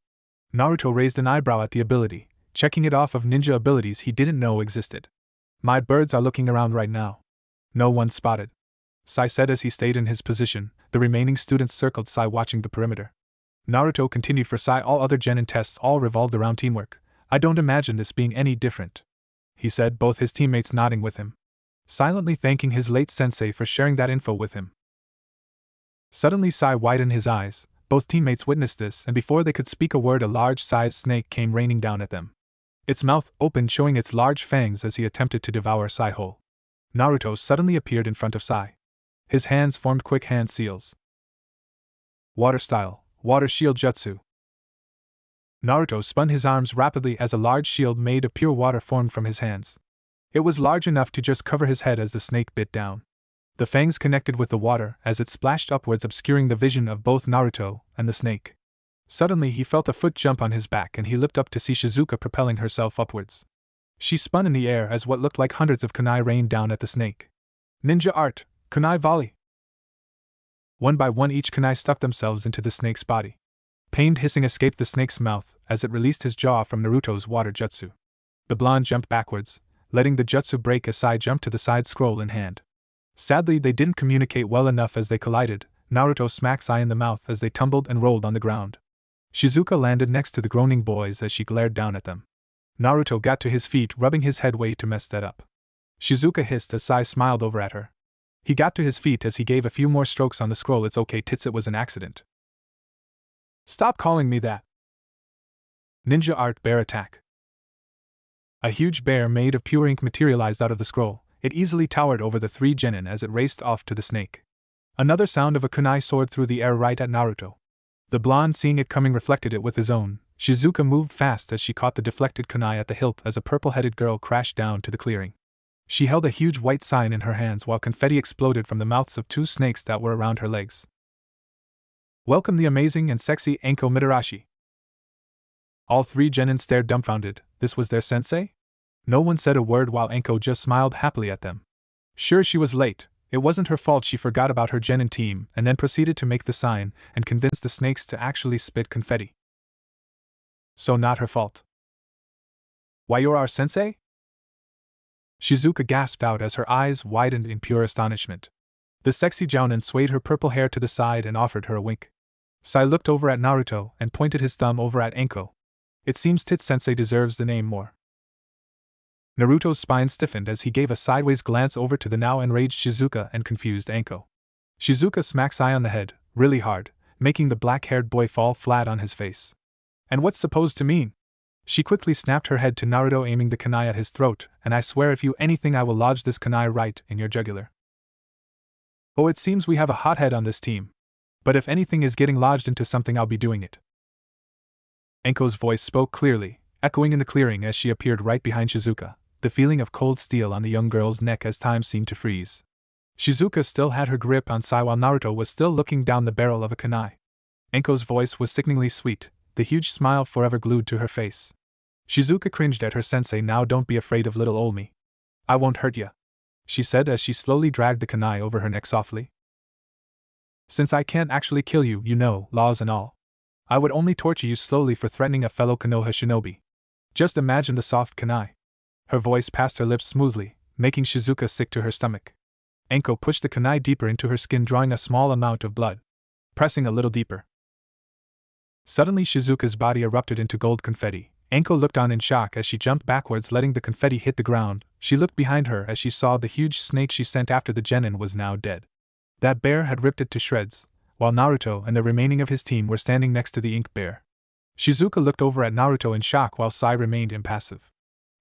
Naruto raised an eyebrow at the ability, checking it off of ninja abilities he didn't know existed. "My birds are looking around right now. No one spotted," Sai said as he stayed in his position. The remaining students circled Sai, watching the perimeter. Naruto continued for Sai. "All other genin tests all revolved around teamwork. I don't imagine this being any different," he said, both his teammates nodding with him, silently thanking his late sensei for sharing that info with him. Suddenly Sai widened his eyes. Both teammates witnessed this, and before they could speak a word, a large-sized snake came raining down at them. Its mouth opened, showing its large fangs as he attempted to devour Sai whole. Naruto suddenly appeared in front of Sai. His hands formed quick hand seals. Water style, water shield jutsu. Naruto spun his arms rapidly as a large shield made of pure water formed from his hands. It was large enough to just cover his head as the snake bit down. The fangs connected with the water as it splashed upwards, obscuring the vision of both Naruto and the snake. Suddenly he felt a foot jump on his back and he looked up to see Shizuka propelling herself upwards. She spun in the air as what looked like hundreds of kunai rained down at the snake. Ninja art, kunai volley. One by one each kunai stuck themselves into the snake's body. Pained hissing escaped the snake's mouth as it released his jaw from Naruto's water jutsu. The blonde jumped backwards, letting the jutsu break as Sai jumped to the side, scroll in hand. Sadly, they didn't communicate well enough as they collided. Naruto smacked Sai in the mouth as they tumbled and rolled on the ground. Shizuka landed next to the groaning boys as she glared down at them. Naruto got to his feet, rubbing his head. "Way to mess that up." Shizuka hissed as Sai smiled over at her. He got to his feet as he gave a few more strokes on the scroll. "It's okay, tits, it was an accident." "Stop calling me that." Ninja art, bear attack. A huge bear made of pure ink materialized out of the scroll. It easily towered over the three genin as it raced off to the snake. Another sound of a kunai soared through the air right at Naruto. The blonde, seeing it coming, reflected it with his own. Shizuka moved fast as she caught the deflected kunai at the hilt as a purple-headed girl crashed down to the clearing. She held a huge white sign in her hands while confetti exploded from the mouths of 2 snakes that were around her legs. Welcome the amazing and sexy Anko Mitarashi. All 3 genin stared dumbfounded. This was their sensei? No one said a word while Anko just smiled happily at them. Sure, she was late. It wasn't her fault. She forgot about her genin team and then proceeded to make the sign and convince the snakes to actually spit confetti. So not her fault. Why, you're our sensei? Shizuka gasped out as her eyes widened in pure astonishment. The sexy jounin swayed her purple hair to the side and offered her a wink. Sai looked over at Naruto and pointed his thumb over at Anko. It seems Tit-sensei deserves the name more. Naruto's spine stiffened as he gave a sideways glance over to the now enraged Shizuka and confused Anko. Shizuka smacked Sai on the head, really hard, making the black-haired boy fall flat on his face. And what's supposed to mean? She quickly snapped her head to Naruto, aiming the kunai at his throat, and I swear if you anything I will lodge this kunai right in your jugular. Oh, it seems we have a hothead on this team. But if anything is getting lodged into something, I'll be doing it. Anko's voice spoke clearly, echoing in the clearing as she appeared right behind Shizuka, the feeling of cold steel on the young girl's neck as time seemed to freeze. Shizuka still had her grip on Sai while Naruto was still looking down the barrel of a kunai. Anko's voice was sickeningly sweet, the huge smile forever glued to her face. Shizuka cringed at her sensei. Now don't be afraid of little ol' me. I won't hurt ya, she said as she slowly dragged the kunai over her neck softly. Since I can't actually kill you, you know, laws and all, I would only torture you slowly for threatening a fellow Konoha shinobi. Just imagine the soft kunai. Her voice passed her lips smoothly, making Shizuka sick to her stomach. Anko pushed the kunai deeper into her skin, drawing a small amount of blood. Pressing a little deeper. Suddenly Shizuka's body erupted into gold confetti. Anko looked on in shock as she jumped backwards, letting the confetti hit the ground. She looked behind her as she saw the huge snake she sent after the genin was now dead. That bear had ripped it to shreds, while Naruto and the remaining of his team were standing next to the ink bear. Shizuka looked over at Naruto in shock while Sai remained impassive.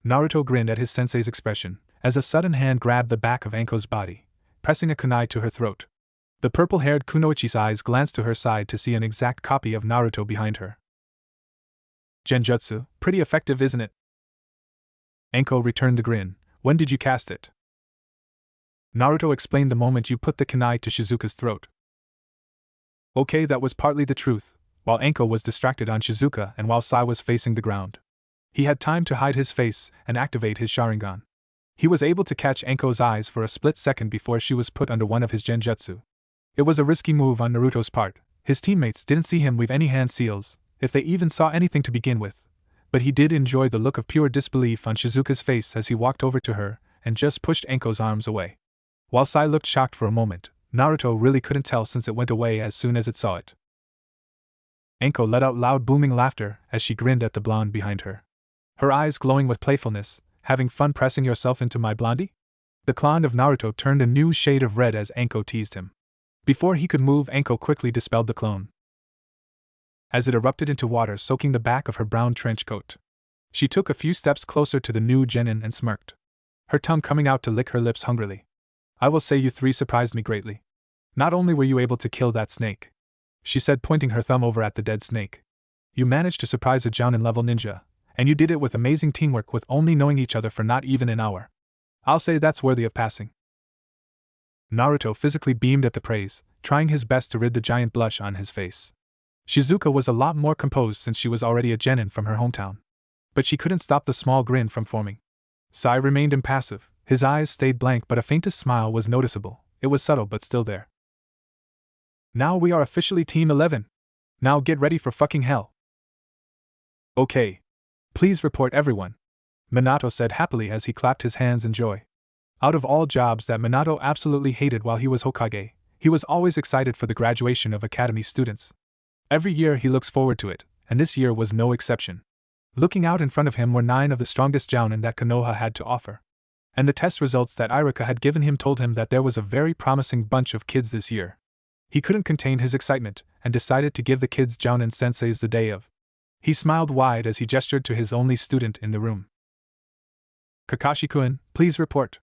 Naruto grinned at his sensei's expression, as a sudden hand grabbed the back of Anko's body, pressing a kunai to her throat. The purple-haired Kunoichi's eyes glanced to her side to see an exact copy of Naruto behind her. Genjutsu, pretty effective, isn't it? Anko returned the grin. When did you cast it? Naruto explained the moment you put the kunai to Shizuka's throat. Okay, that was partly the truth, while Anko was distracted on Shizuka and while Sai was facing the ground. He had time to hide his face and activate his Sharingan. He was able to catch Anko's eyes for a split second before she was put under one of his genjutsu. It was a risky move on Naruto's part. His teammates didn't see him weave any hand seals, if they even saw anything to begin with, but he did enjoy the look of pure disbelief on Shizuka's face as he walked over to her and just pushed Anko's arms away. While Sai looked shocked for a moment, Naruto really couldn't tell since it went away as soon as it saw it. Anko let out loud booming laughter as she grinned at the blonde behind her. Her eyes glowing with playfulness. Having fun pressing yourself into my blondie? The clone of Naruto turned a new shade of red as Anko teased him. Before he could move, Anko quickly dispelled the clone, as it erupted into water, soaking the back of her brown trench coat. She took a few steps closer to the new genin and smirked, her tongue coming out to lick her lips hungrily. I will say you 3 surprised me greatly. Not only were you able to kill that snake, she said, pointing her thumb over at the dead snake, you managed to surprise a jounin-level ninja, and you did it with amazing teamwork with only knowing each other for not even an hour. I'll say that's worthy of passing. Naruto physically beamed at the praise, trying his best to rid the giant blush on his face. Shizuka was a lot more composed since she was already a genin from her hometown. But she couldn't stop the small grin from forming. Sai remained impassive, his eyes stayed blank, but a faintest smile was noticeable. It was subtle but still there. Now we are officially Team 11. Now get ready for fucking hell. Okay. Please report everyone, Minato said happily as he clapped his hands in joy. Out of all jobs that Minato absolutely hated while he was Hokage, he was always excited for the graduation of academy students. Every year he looks forward to it, and this year was no exception. Looking out in front of him were 9 of the strongest jounin that Konoha had to offer. And the test results that Iruka had given him told him that there was a very promising bunch of kids this year. He couldn't contain his excitement, and decided to give the kids jounin senseis the day of. He smiled wide as he gestured to his only student in the room. Kakashi-kun, please report.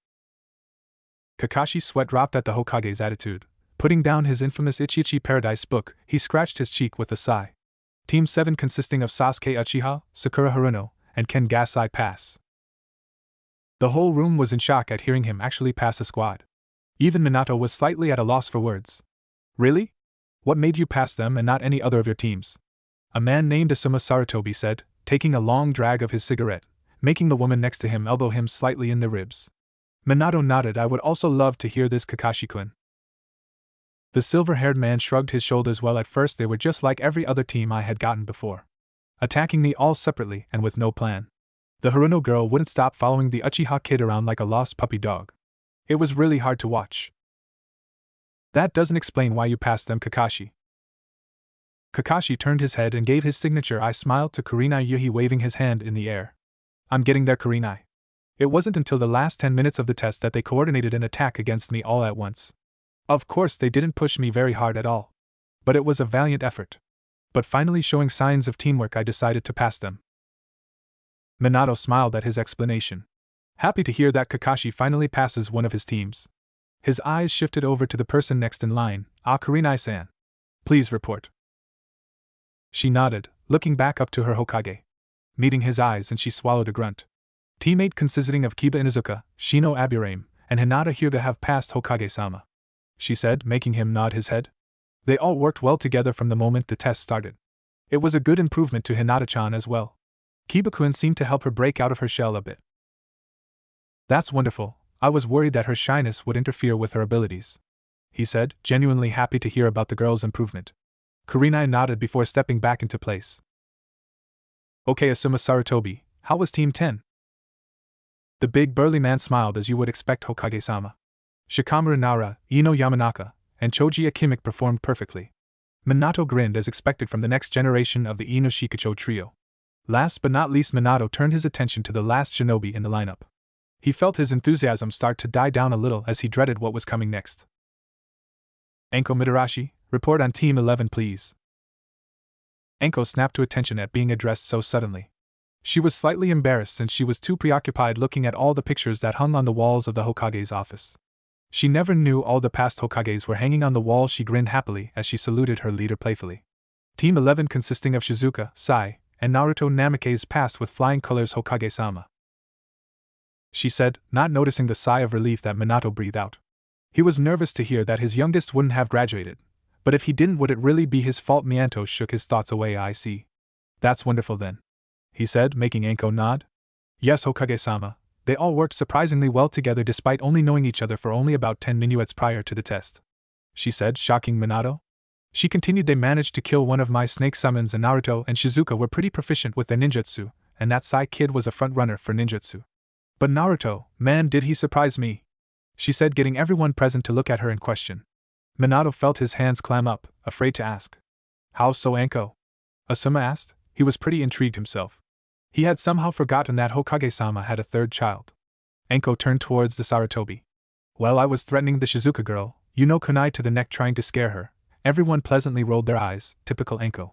Kakashi's sweat dropped at the Hokage's attitude. Putting down his infamous Ichi-Ichi Paradise book, he scratched his cheek with a sigh. Team 7 consisting of Sasuke Uchiha, Sakura Haruno, and Ken Gasai pass. The whole room was in shock at hearing him actually pass a squad. Even Minato was slightly at a loss for words. Really? What made you pass them and not any other of your teams? A man named Asuma Sarutobi said, taking a long drag of his cigarette, making the woman next to him elbow him slightly in the ribs. Minato nodded. I would also love to hear this, Kakashi-kun. The silver-haired man shrugged his shoulders. Well, at first they were just like every other team I had gotten before. Attacking me all separately and with no plan. The Haruno girl wouldn't stop following the Uchiha kid around like a lost puppy dog. It was really hard to watch. That doesn't explain why you passed them, Kakashi. Kakashi turned his head and gave his signature. I smiled to Kurenai Yuhi, waving his hand in the air. I'm getting there, Kurenai. It wasn't until the last 10 minutes of the test that they coordinated an attack against me all at once. Of course, they didn't push me very hard at all. But it was a valiant effort. But finally showing signs of teamwork, I decided to pass them. Minato smiled at his explanation. Happy to hear that Kakashi finally passes one of his teams. His eyes shifted over to the person next in line. Kurenai-san. Please report. She nodded, looking back up to her Hokage. Meeting his eyes, and she swallowed a grunt. Teammate consisting of Kiba Inuzuka, Shino Aburame, and Hinata Hyuga have passed Hokage-sama, she said, making him nod his head. They all worked well together from the moment the test started. It was a good improvement to Hinata-chan as well. Kiba-kun seemed to help her break out of her shell a bit. That's wonderful. I was worried that her shyness would interfere with her abilities, he said, genuinely happy to hear about the girl's improvement. Kurenai nodded before stepping back into place. Okay, Asuma Sarutobi, how was Team 10? The big burly man smiled as you would expect, Hokage-sama. Shikamaru Nara, Ino Yamanaka, and Choji Akimic performed perfectly. Minato grinned as expected from the next generation of the Ino Shikacho trio. Last but not least, Minato turned his attention to the last shinobi in the lineup. He felt his enthusiasm start to die down a little as he dreaded what was coming next. Enko Mitarashi, report on Team 11 please. Enko snapped to attention at being addressed so suddenly. She was slightly embarrassed since she was too preoccupied looking at all the pictures that hung on the walls of the Hokage's office. She never knew all the past Hokages were hanging on the wall. She grinned happily as she saluted her leader playfully. Team 11 consisting of Shizuka, Sai, and Naruto Namikaze passed with flying colors, Hokage-sama, she said, not noticing the sigh of relief that Minato breathed out. He was nervous to hear that his youngest wouldn't have graduated, but if he didn't, would it really be his fault? Minato shook his thoughts away. I see. That's wonderful then, he said, making Enko nod. Yes, Hokage-sama, they all worked surprisingly well together despite only knowing each other for only about 10 minuets prior to the test, she said, shocking Minato. She continued, they managed to kill one of my snake summons, and Naruto and Shizuka were pretty proficient with their ninjutsu, and that Sai kid was a front runner for ninjutsu. But Naruto, man, did he surprise me, she said, getting everyone present to look at her in question. Minato felt his hands clam up, afraid to ask. How so, Enko? Asuma asked. He was pretty intrigued himself. He had somehow forgotten that Hokage-sama had a third child. Enko turned towards the Sarutobi. Well, I was threatening the Shizuka girl, kunai to the neck, trying to scare her. Everyone pleasantly rolled their eyes, typical Enko.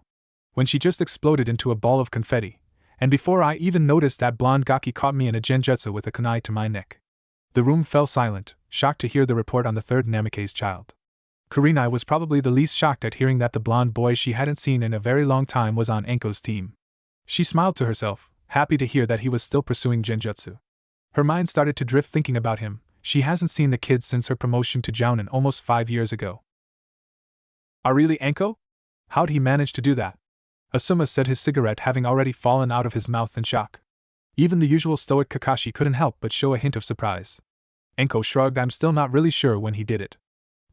When she just exploded into a ball of confetti, and before I even noticed that blonde gaki caught me in a genjutsu with a kunai to my neck. The room fell silent, shocked to hear the report on the third Namikaze child. Kurenai was probably the least shocked at hearing that the blonde boy she hadn't seen in a very long time was on Enko's team. She smiled to herself, happy to hear that he was still pursuing genjutsu. Her mind started to drift thinking about him. She hasn't seen the kid since her promotion to Jounin almost 5 years ago. Really, Enko? How'd he manage to do that? Asuma said, his cigarette having already fallen out of his mouth in shock. Even the usual stoic Kakashi couldn't help but show a hint of surprise. Enko shrugged. I'm still not really sure when he did it.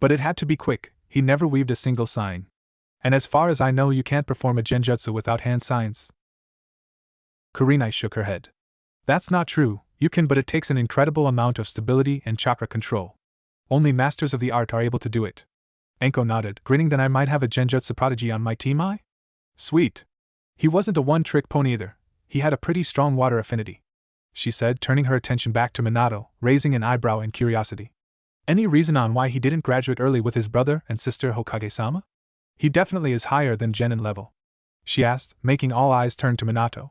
But it had to be quick. He never weaved a single sign. And as far as I know, you can't perform a genjutsu without hand signs. Kurenai shook her head. That's not true, you can, but it takes an incredible amount of stability and chakra control. Only masters of the art are able to do it. Enko nodded, grinning. Then I might have a genjutsu prodigy on my team, Sweet. He wasn't a one-trick pony either. He had a pretty strong water affinity, she said, turning her attention back to Minato, raising an eyebrow in curiosity. Any reason on why he didn't graduate early with his brother and sister Hokage-sama? He definitely is higher than genin level, she asked, making all eyes turn to Minato.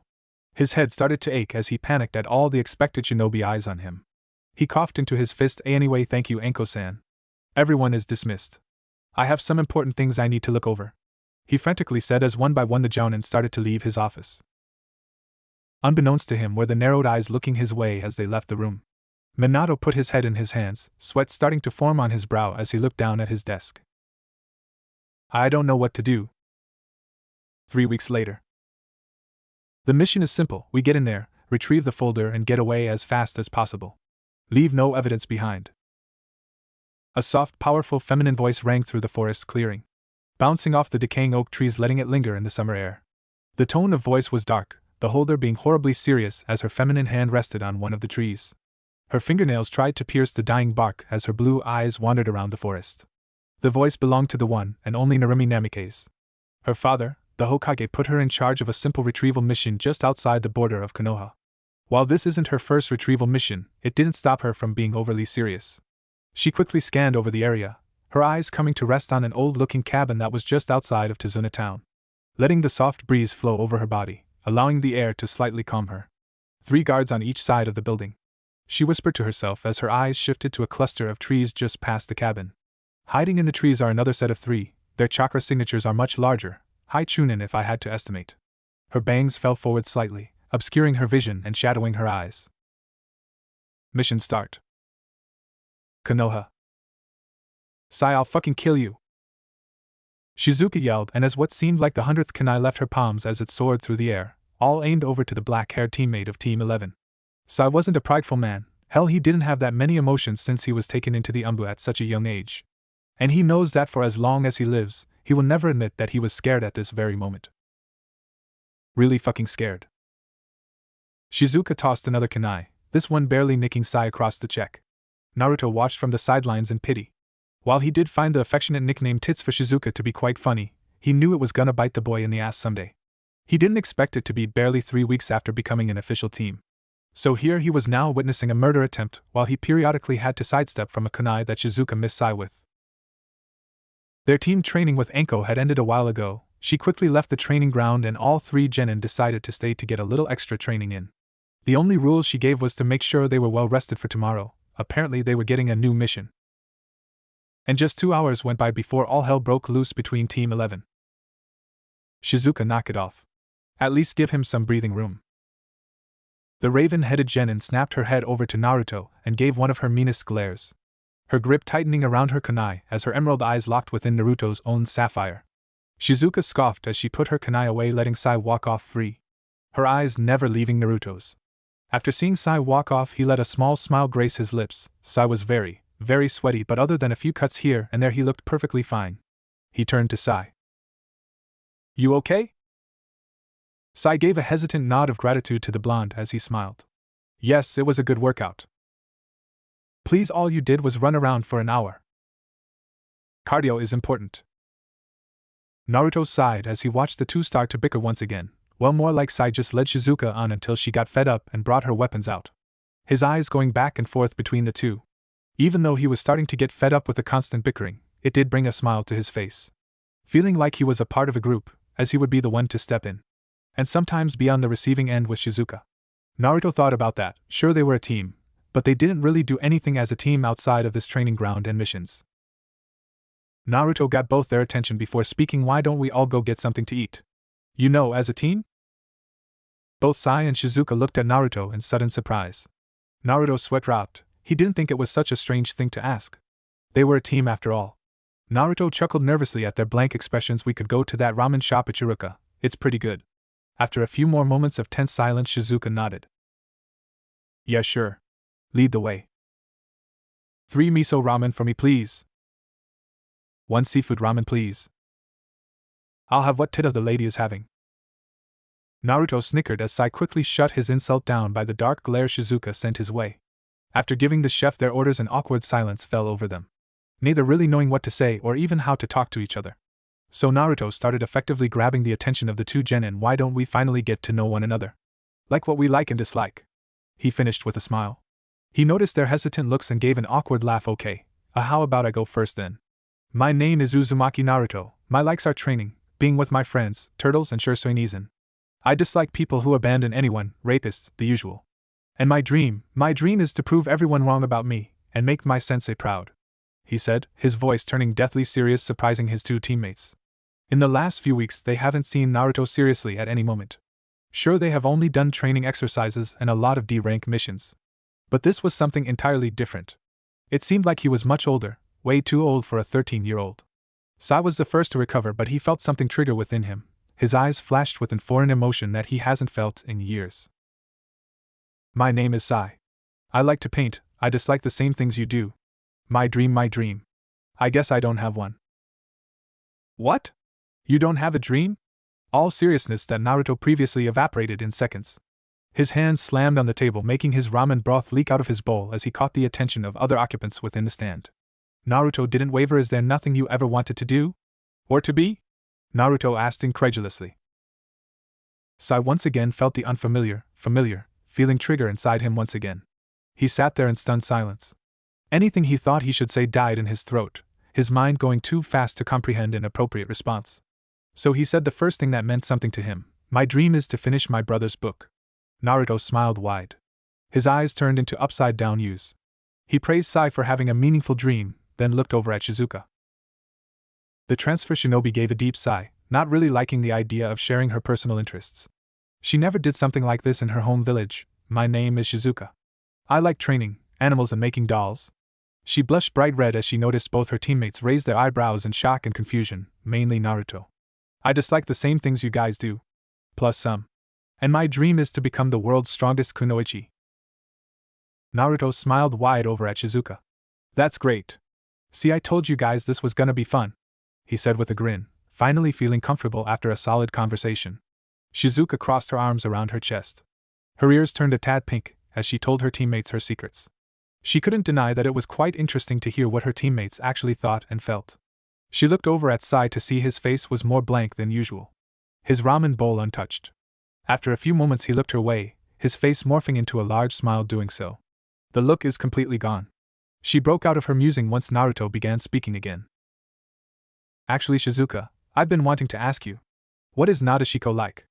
His head started to ache as he panicked at all the expected shinobi eyes on him. He coughed into his fist. Anyway, thank you, Enko-san. Everyone is dismissed. I have some important things I need to look over, he frantically said as one by one the Jounin started to leave his office. Unbeknownst to him were the narrowed eyes looking his way as they left the room. Minato put his head in his hands, sweat starting to form on his brow as he looked down at his desk. I don't know what to do. 3 weeks later. The mission is simple. We get in there, retrieve the folder, and get away as fast as possible. Leave no evidence behind. A soft, powerful feminine voice rang through the forest clearing, bouncing off the decaying oak trees, letting it linger in the summer air. The tone of voice was dark, the holder being horribly serious as her feminine hand rested on one of the trees. Her fingernails tried to pierce the dying bark as her blue eyes wandered around the forest. The voice belonged to the one and only Narumi Namikaze. Her father, the Hokage, put her in charge of a simple retrieval mission just outside the border of Konoha. While this isn't her first retrieval mission, it didn't stop her from being overly serious. She quickly scanned over the area, her eyes coming to rest on an old-looking cabin that was just outside of Tazuna town. Letting the soft breeze flow over her body, allowing the air to slightly calm her. 3 guards on each side of the building. She whispered to herself as her eyes shifted to a cluster of trees just past the cabin. Hiding in the trees are another set of 3, their chakra signatures are much larger, high chunin if I had to estimate. Her bangs fell forward slightly, obscuring her vision and shadowing her eyes. Mission start. Konoha. Sai, I'll fucking kill you. Shizuka yelled, and as what seemed like the 100th kunai left her palms as it soared through the air, all aimed over to the black-haired teammate of Team 11. Sai wasn't a prideful man, hell he didn't have that many emotions since he was taken into the Umbu at such a young age. And he knows that for as long as he lives, he will never admit that he was scared at this very moment. Really fucking scared. Shizuka tossed another kunai, this one barely nicking Sai across the cheek. Naruto watched from the sidelines in pity. While he did find the affectionate nickname Tits for Shizuka to be quite funny, he knew it was gonna bite the boy in the ass someday. He didn't expect it to be barely 3 weeks after becoming an official team. So here he was now witnessing a murder attempt while he periodically had to sidestep from a kunai that Shizuka missed Sai with. Their team training with Anko had ended a while ago. She quickly left the training ground and all 3 genin decided to stay to get a little extra training in. The only rule she gave was to make sure they were well rested for tomorrow. Apparently they were getting a new mission. And just 2 hours went by before all hell broke loose between Team 11. Shizuka, knock it off. At least give him some breathing room. The raven-headed genin snapped her head over to Naruto and gave one of her meanest glares. Her grip tightening around her kunai as her emerald eyes locked within Naruto's own sapphire. Shizuka scoffed as she put her kunai away, letting Sai walk off free. Her eyes never leaving Naruto's. After seeing Sai walk off, he let a small smile grace his lips. Sai was very, very sweaty, but other than a few cuts here and there he looked perfectly fine. He turned to Sai. You okay? Sai gave a hesitant nod of gratitude to the blonde as he smiled. Yes, it was a good workout. Please, all you did was run around for an hour. Cardio is important. Naruto sighed as he watched the 2 start to bicker once again. Well, more like Sai just led Shizuka on until she got fed up and brought her weapons out. His eyes going back and forth between the 2. Even though he was starting to get fed up with the constant bickering, it did bring a smile to his face. Feeling like he was a part of a group, as he would be the one to step in. And sometimes be on the receiving end with Shizuka. Naruto thought about that. Sure, they were a team, but they didn't really do anything as a team outside of this training ground and missions. Naruto got both their attention before speaking. Why don't we all go get something to eat? You know, as a team? Both Sai and Shizuka looked at Naruto in sudden surprise. Naruto's sweat dropped. He didn't think it was such a strange thing to ask. They were a team after all. Naruto chuckled nervously at their blank expressions. We could go to that ramen shop at Chiruka. It's pretty good. After a few more moments of tense silence, Shizuka nodded. Yeah, sure. Lead the way. 3 miso ramen for me, please. 1 seafood ramen, please. I'll have what Tita the lady is having. Naruto snickered as Sai quickly shut his insult down by the dark glare Shizuka sent his way. After giving the chef their orders, an awkward silence fell over them, neither really knowing what to say or even how to talk to each other. So Naruto started effectively grabbing the attention of the 2 genin. Why don't we finally get to know one another? Like what we like and dislike. He finished with a smile. He noticed their hesitant looks and gave an awkward laugh. Okay, how about I go first then? My name is Uzumaki Naruto. My likes are training, being with my friends, turtles and Shursuinizan. I dislike people who abandon anyone, rapists, the usual. And my dream is to prove everyone wrong about me, and make my sensei proud. He said, his voice turning deathly serious, surprising his 2 teammates. In the last few weeks they haven't seen Naruto seriously at any moment. Sure, they have only done training exercises and a lot of D-rank missions. But this was something entirely different. It seemed like he was much older, way too old for a 13-year-old. Sai was the first to recover, but he felt something trigger within him. His eyes flashed with a foreign emotion that he hasn't felt in years. My name is Sai. I like to paint, I dislike the same things you do. My dream. I guess I don't have one. What? You don't have a dream? All seriousness, that Naruto previously evaporated in seconds. His hands slammed on the table, making his ramen broth leak out of his bowl as he caught the attention of other occupants within the stand. Naruto didn't waver. Is there nothing you ever wanted to do? Or to be? Naruto asked incredulously. Sai once again felt the unfamiliar, feeling trigger inside him once again. He sat there in stunned silence. Anything he thought he should say died in his throat, his mind going too fast to comprehend an appropriate response. So he said the first thing that meant something to him. My dream is to finish my brother's book. Naruto smiled wide. His eyes turned into upside-down U's. He praised Sai for having a meaningful dream, then looked over at Shizuka. The transfer shinobi gave a deep sigh, not really liking the idea of sharing her personal interests. She never did something like this in her home village. My name is Shizuka. I like training, animals and making dolls. She blushed bright red as she noticed both her teammates raise their eyebrows in shock and confusion, mainly Naruto. I dislike the same things you guys do. Plus some. And my dream is to become the world's strongest kunoichi. Naruto smiled wide over at Shizuka. That's great. See, I told you guys this was gonna be fun, he said with a grin, finally feeling comfortable after a solid conversation. Shizuka crossed her arms around her chest. Her ears turned a tad pink as she told her teammates her secrets. She couldn't deny that it was quite interesting to hear what her teammates actually thought and felt. She looked over at Sai to see his face was more blank than usual. His ramen bowl untouched. After a few moments he looked her way, his face morphing into a large smile doing so. The look is completely gone. She broke out of her musing once Naruto began speaking again. Actually, Shizuka, I've been wanting to ask you. What is Nadeshiko like?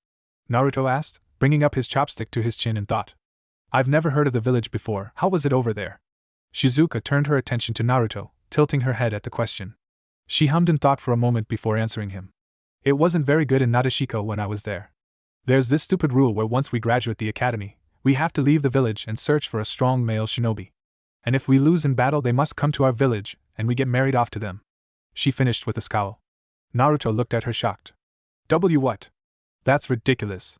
Naruto asked, bringing up his chopstick to his chin in thought. I've never heard of the village before. How was it over there? Shizuka turned her attention to Naruto, tilting her head at the question. She hummed in thought for a moment before answering him. It wasn't very good in Nadeshiko when I was there. There's this stupid rule where once we graduate the academy, we have to leave the village and search for a strong male shinobi. And if we lose in battle, they must come to our village, and we get married off to them. She finished with a scowl. Naruto looked at her shocked. What? That's ridiculous.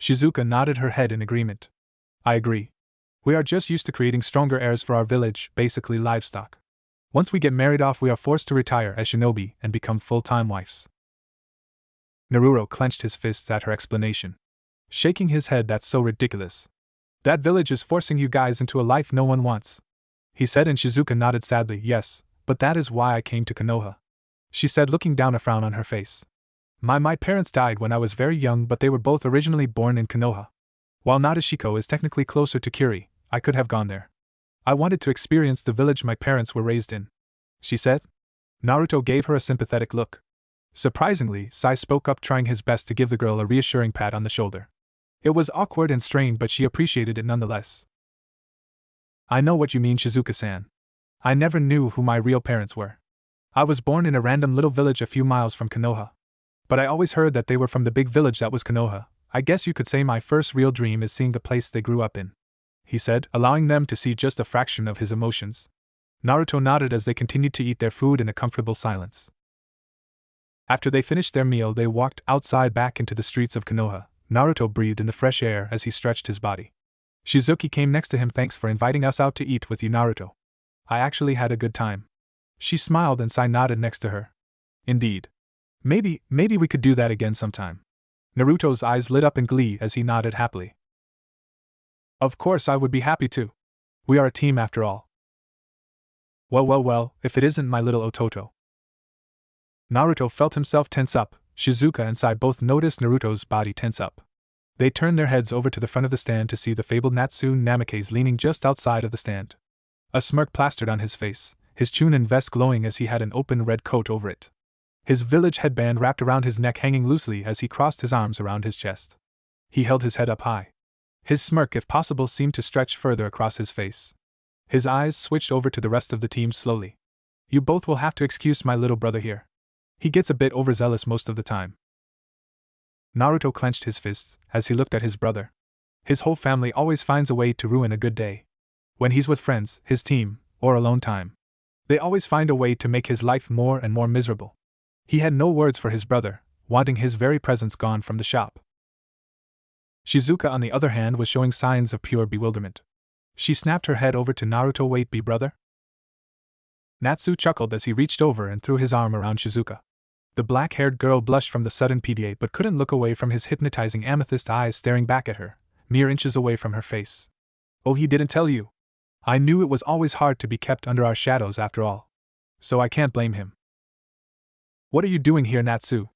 Shizuka nodded her head in agreement. I agree. We are just used to creating stronger heirs for our village, basically livestock. Once we get married off, we are forced to retire as shinobi and become full-time wives. Naruto clenched his fists at her explanation. Shaking his head, that's so ridiculous. That village is forcing you guys into a life no one wants, he said, and Shizuka nodded sadly. Yes, but that is why I came to Konoha, she said, looking down, a frown on her face. My parents died when I was very young, but they were both originally born in Konoha. While Nadeshiko is technically closer to Kiri, I could have gone there. I wanted to experience the village my parents were raised in, she said. Naruto gave her a sympathetic look. Surprisingly, Sai spoke up, trying his best to give the girl a reassuring pat on the shoulder. It was awkward and strained, but she appreciated it nonetheless. I know what you mean, Shizuka-san. I never knew who my real parents were. I was born in a random little village a few miles from Konoha. But I always heard that they were from the big village that was Konoha. I guess you could say my first real dream is seeing the place they grew up in, he said, allowing them to see just a fraction of his emotions. Naruto nodded as they continued to eat their food in a comfortable silence. After they finished their meal, they walked outside back into the streets of Konoha. Naruto breathed in the fresh air as he stretched his body. Shizuki came next to him. Thanks for inviting us out to eat with you, Naruto. I actually had a good time. She smiled and Sai nodded next to her. Indeed. Maybe we could do that again sometime. Naruto's eyes lit up in glee as he nodded happily. Of course I would be happy to. We are a team after all. Well, if it isn't my little Ototo. Naruto felt himself tense up. Shizuka and Sai both noticed Naruto's body tense up. They turned their heads over to the front of the stand to see the fabled Natsu Namikaze leaning just outside of the stand. A smirk plastered on his face, his chunin vest glowing as he had an open red coat over it. His village headband wrapped around his neck, hanging loosely as he crossed his arms around his chest. He held his head up high. His smirk, if possible, seemed to stretch further across his face. His eyes switched over to the rest of the team slowly. You both will have to excuse my little brother here. He gets a bit overzealous most of the time. Naruto clenched his fists as he looked at his brother. His whole family always finds a way to ruin a good day. When he's with friends, his team, or alone time, they always find a way to make his life more and more miserable. He had no words for his brother, wanting his very presence gone from the shop. Shizuka, on the other hand, was showing signs of pure bewilderment. She snapped her head over to Naruto. Wait, be brother? Natsu chuckled as he reached over and threw his arm around Shizuka. The black-haired girl blushed from the sudden PDA but couldn't look away from his hypnotizing amethyst eyes staring back at her, mere inches away from her face. Oh, he didn't tell you. I knew it was always hard to be kept under our shadows after all. So I can't blame him. What are you doing here, Natsu?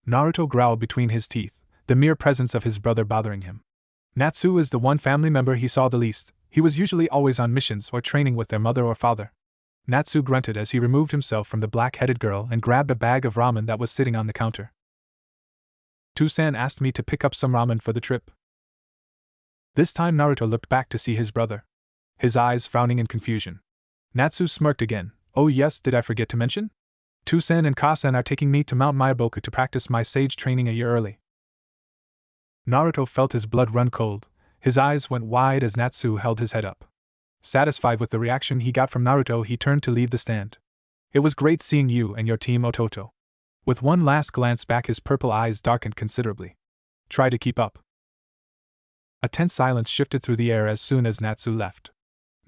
Naruto growled between his teeth, the mere presence of his brother bothering him. Natsu is the one family member he saw the least. He was usually always on missions or training with their mother or father. Natsu grunted as he removed himself from the black-headed girl and grabbed a bag of ramen that was sitting on the counter. Tusan asked me to pick up some ramen for the trip. This time Naruto looked back to see his brother, his eyes frowning in confusion. Natsu smirked again. Oh yes, did I forget to mention? Tusan and Kasan are taking me to Mount Myaboku to practice my sage training a year early. Naruto felt his blood run cold. His eyes went wide as Natsu held his head up. Satisfied with the reaction he got from Naruto, he turned to leave the stand. It was great seeing you and your team, Ototo. With one last glance back, his purple eyes darkened considerably. Try to keep up. A tense silence shifted through the air as soon as Natsu left.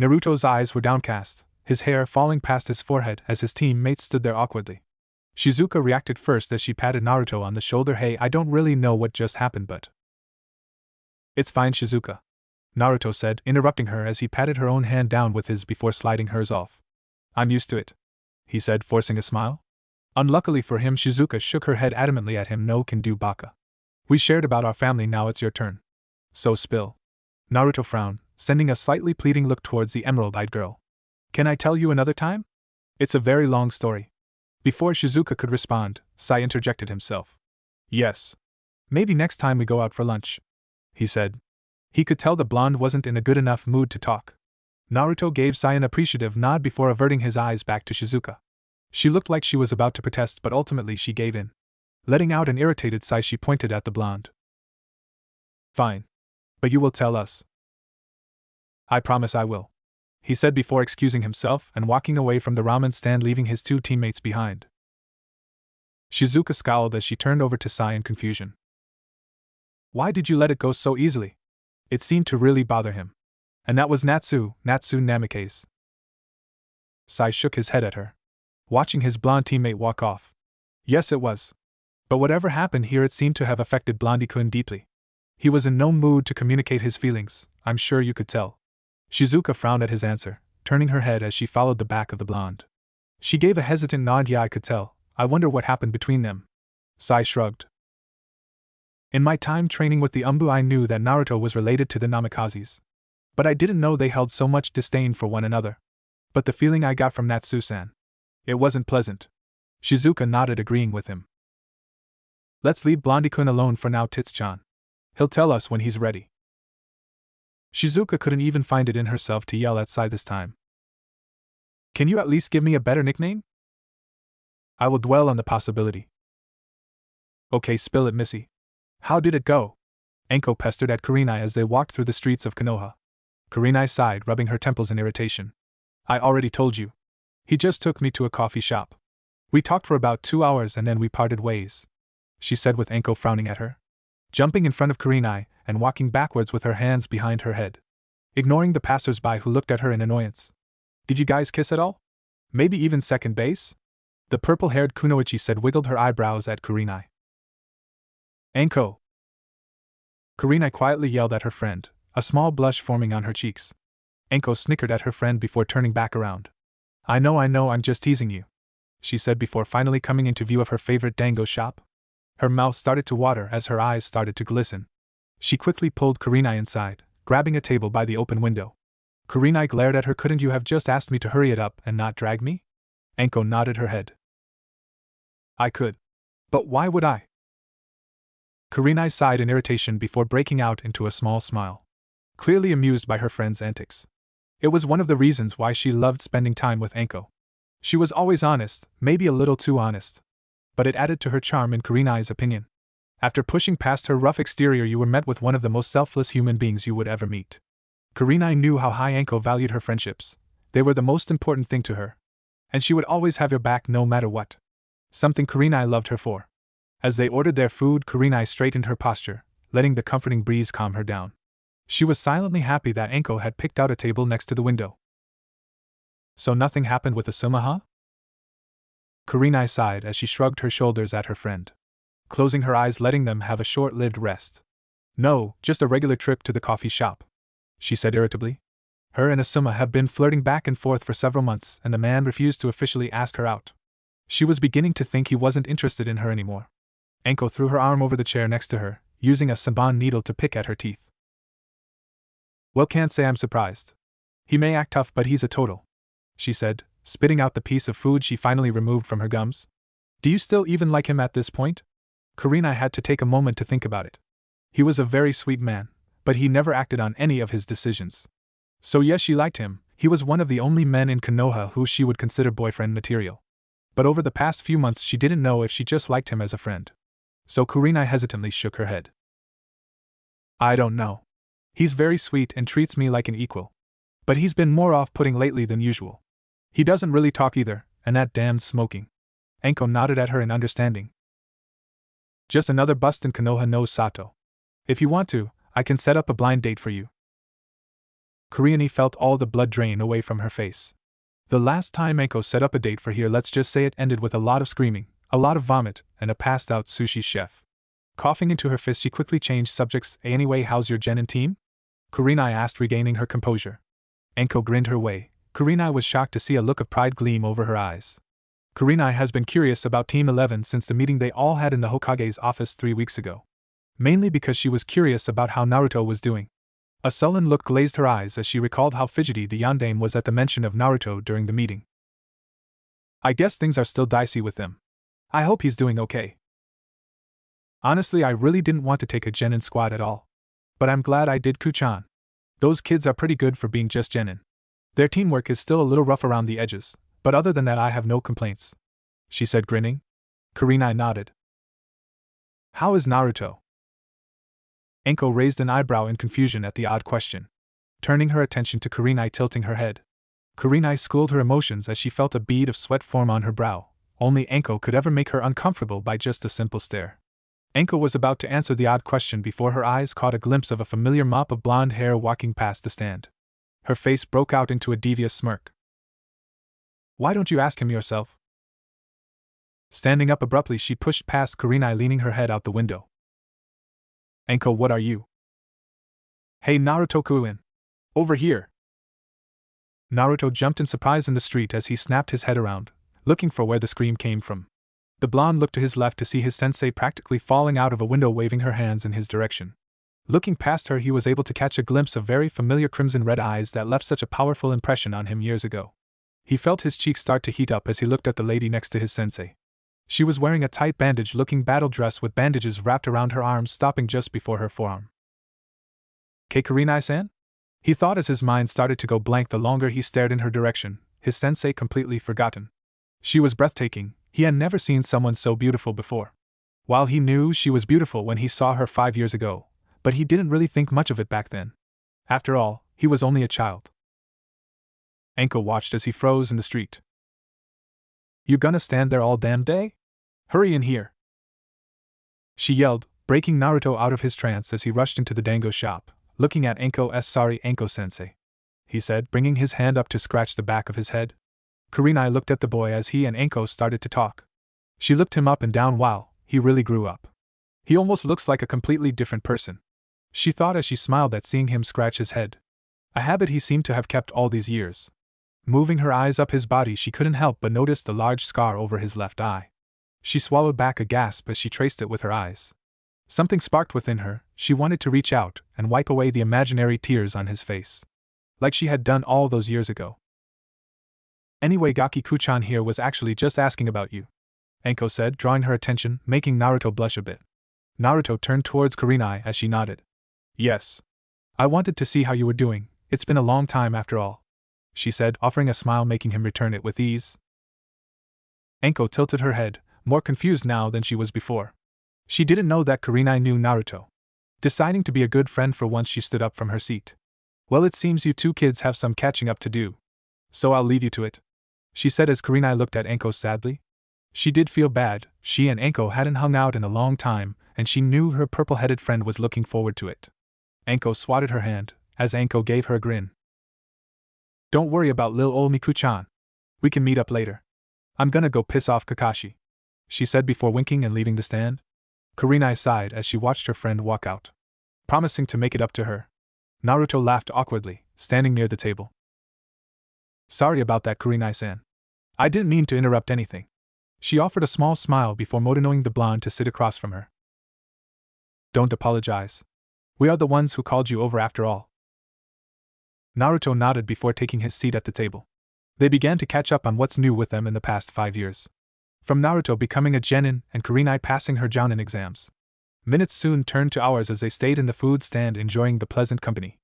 Naruto's eyes were downcast, his hair falling past his forehead as his teammates stood there awkwardly. Shizuka reacted first as she patted Naruto on the shoulder. Hey, I don't really know what just happened, but... It's fine, Shizuka, Naruto said, interrupting her as he patted her own hand down with his before sliding hers off. I'm used to it, he said, forcing a smile. Unluckily for him, Shizuka shook her head adamantly at him. No can do, Baka. We shared about our family, now it's your turn. So spill. Naruto frowned, sending a slightly pleading look towards the emerald-eyed girl. Can I tell you another time? It's a very long story. Before Shizuka could respond, Sai interjected himself. Yes. Maybe next time we go out for lunch, he said. He could tell the blonde wasn't in a good enough mood to talk. Naruto gave Sai an appreciative nod before averting his eyes back to Shizuka. She looked like she was about to protest, but ultimately she gave in. Letting out an irritated sigh, she pointed at the blonde. Fine. But you will tell us. I promise I will, he said before excusing himself and walking away from the ramen stand, leaving his two teammates behind. Shizuka scowled as she turned over to Sai in confusion. Why did you let it go so easily? It seemed to really bother him. And that was Natsu Namikaze. Sai shook his head at her, watching his blonde teammate walk off. Yes, it was. But whatever happened here, it seemed to have affected Blondie-kun deeply. He was in no mood to communicate his feelings, I'm sure you could tell. Shizuka frowned at his answer, turning her head as she followed the back of the blonde. She gave a hesitant nod. Yeah, I could tell. I wonder what happened between them. Sai shrugged. In my time training with the Umbu, I knew that Naruto was related to the Namikazes. But I didn't know they held so much disdain for one another. But the feeling I got from Natsu-san, it wasn't pleasant. Shizuka nodded, agreeing with him. Let's leave Blondie-kun alone for now, Tits-chan. He'll tell us when he's ready. Shizuka couldn't even find it in herself to yell at Sai this time. Can you at least give me a better nickname? I will dwell on the possibility. Okay, spill it, Missy. How did it go? Enko pestered at Kurenai as they walked through the streets of Konoha. Kurenai sighed, rubbing her temples in irritation. I already told you. He just took me to a coffee shop. We talked for about 2 hours and then we parted ways, she said with Enko frowning at her. Jumping in front of Kurenai and walking backwards with her hands behind her head, ignoring the passers-by who looked at her in annoyance. Did you guys kiss at all? Maybe even second base? The purple-haired Kunoichi said, wiggled her eyebrows at Kurenai. Enko! Kurenai quietly yelled at her friend, a small blush forming on her cheeks. Enko snickered at her friend before turning back around. I know, I'm just teasing you, she said before finally coming into view of her favorite dango shop. Her mouth started to water as her eyes started to glisten. She quickly pulled Kurenai inside, grabbing a table by the open window. Kurenai glared at her. Couldn't you have just asked me to hurry it up and not drag me? Enko nodded her head. I could. But why would I? Kurenai sighed in irritation before breaking out into a small smile, clearly amused by her friend's antics. It was one of the reasons why she loved spending time with Enko. She was always honest, maybe a little too honest. But it added to her charm in Kurenai's opinion. After pushing past her rough exterior, you were met with one of the most selfless human beings you would ever meet. Kurenai knew how high Anko valued her friendships. They were the most important thing to her. And she would always have your back no matter what. Something Kurenai loved her for. As they ordered their food, Kurenai straightened her posture, letting the comforting breeze calm her down. She was silently happy that Anko had picked out a table next to the window. So nothing happened with Asuma, huh? Kurenai sighed as she shrugged her shoulders at her friend, closing her eyes, letting them have a short-lived rest. No, just a regular trip to the coffee shop, she said irritably. Her and Asuma have been flirting back and forth for several months, and the man refused to officially ask her out. She was beginning to think he wasn't interested in her anymore. Anko threw her arm over the chair next to her, using a Saban needle to pick at her teeth. Well, can't say I'm surprised. He may act tough, but he's a total, she said, spitting out the piece of food she finally removed from her gums. Do you still even like him at this point? Kurenai had to take a moment to think about it. He was a very sweet man, but he never acted on any of his decisions. So yes, she liked him. He was one of the only men in Konoha who she would consider boyfriend material. But over the past few months she didn't know if she just liked him as a friend. So Kurenai hesitantly shook her head. I don't know. He's very sweet and treats me like an equal. But he's been more off-putting lately than usual. He doesn't really talk either, and that damned smoking. Anko nodded at her in understanding. Just another bust in Konoha no Sato. If you want to, I can set up a blind date for you. Kurenai felt all the blood drain away from her face. The last time Anko set up a date for here, let's just say it ended with a lot of screaming, a lot of vomit, and a passed-out sushi chef. Coughing into her fist, she quickly changed subjects. Anyway, how's your genin team? Kurenai asked, regaining her composure. Anko grinned her way. Kurenai was shocked to see a look of pride gleam over her eyes. Kurenai has been curious about Team 11 since the meeting they all had in the Hokage's office 3 weeks ago. Mainly because she was curious about how Naruto was doing. A sullen look glazed her eyes as she recalled how fidgety the yandere was at the mention of Naruto during the meeting. I guess things are still dicey with him. I hope he's doing okay. Honestly, I really didn't want to take a genin squad at all. But I'm glad I did, Kuchan. Those kids are pretty good for being just genin. Their teamwork is still a little rough around the edges, but other than that I have no complaints, she said, grinning. Kurenai nodded. How is Naruto? Anko raised an eyebrow in confusion at the odd question, turning her attention to Kurenai, tilting her head. Kurenai schooled her emotions as she felt a bead of sweat form on her brow. Only Anko could ever make her uncomfortable by just a simple stare. Anko was about to answer the odd question before her eyes caught a glimpse of a familiar mop of blonde hair walking past the stand. Her face broke out into a devious smirk. Why don't you ask him yourself? Standing up abruptly, she pushed past Kurenai, leaning her head out the window. Anko, what are you? Hey Naruto-kun! Over here! Naruto jumped in surprise in the street as he snapped his head around, looking for where the scream came from. The blonde looked to his left to see his sensei practically falling out of a window, waving her hands in his direction. Looking past her, he was able to catch a glimpse of very familiar crimson-red eyes that left such a powerful impression on him years ago. He felt his cheeks start to heat up as he looked at the lady next to his sensei. She was wearing a tight bandage-looking battle dress with bandages wrapped around her arms, stopping just before her forearm. Kurenai-san? He thought as his mind started to go blank the longer he stared in her direction, his sensei completely forgotten. She was breathtaking. He had never seen someone so beautiful before. While he knew she was beautiful when he saw her 5 years ago, but he didn't really think much of it back then. After all, he was only a child. Anko watched as he froze in the street. You gonna stand there all damn day? Hurry in here! She yelled, breaking Naruto out of his trance as he rushed into the dango shop. Looking at Anko-s, sorry Anko-sensei, he said, bringing his hand up to scratch the back of his head. Kurenai looked at the boy as he and Anko started to talk. She looked him up and down. Wow, he really grew up. He almost looks like a completely different person, she thought as she smiled at seeing him scratch his head. A habit he seemed to have kept all these years. Moving her eyes up his body, she couldn't help but notice the large scar over his left eye. She swallowed back a gasp as she traced it with her eyes. Something sparked within her. She wanted to reach out and wipe away the imaginary tears on his face, like she had done all those years ago. Anyway, Gaki-kuchan here was actually just asking about you, Anko said, drawing her attention, making Naruto blush a bit. Naruto turned towards Kurenai as she nodded. Yes. I wanted to see how you were doing. It's been a long time after all, she said, offering a smile, making him return it with ease. Anko tilted her head, more confused now than she was before. She didn't know that Kurenai knew Naruto. Deciding to be a good friend for once, she stood up from her seat. Well, it seems you two kids have some catching up to do. So I'll leave you to it, she said as Kurenai looked at Anko sadly. She did feel bad. She and Anko hadn't hung out in a long time, and she knew her purple-headed friend was looking forward to it. Anko swatted her hand, as Anko gave her a grin. Don't worry about lil ol Miku-chan. We can meet up later. I'm gonna go piss off Kakashi, she said before winking and leaving the stand. Kurenai sighed as she watched her friend walk out, promising to make it up to her. Naruto laughed awkwardly, standing near the table. Sorry about that, Kurenai-san. I didn't mean to interrupt anything. She offered a small smile before motioning the blonde to sit across from her. Don't apologize. We are the ones who called you over after all. Naruto nodded before taking his seat at the table. They began to catch up on what's new with them in the past 5 years. From Naruto becoming a genin and Kurenai passing her jounin exams. Minutes soon turned to hours as they stayed in the food stand enjoying the pleasant company.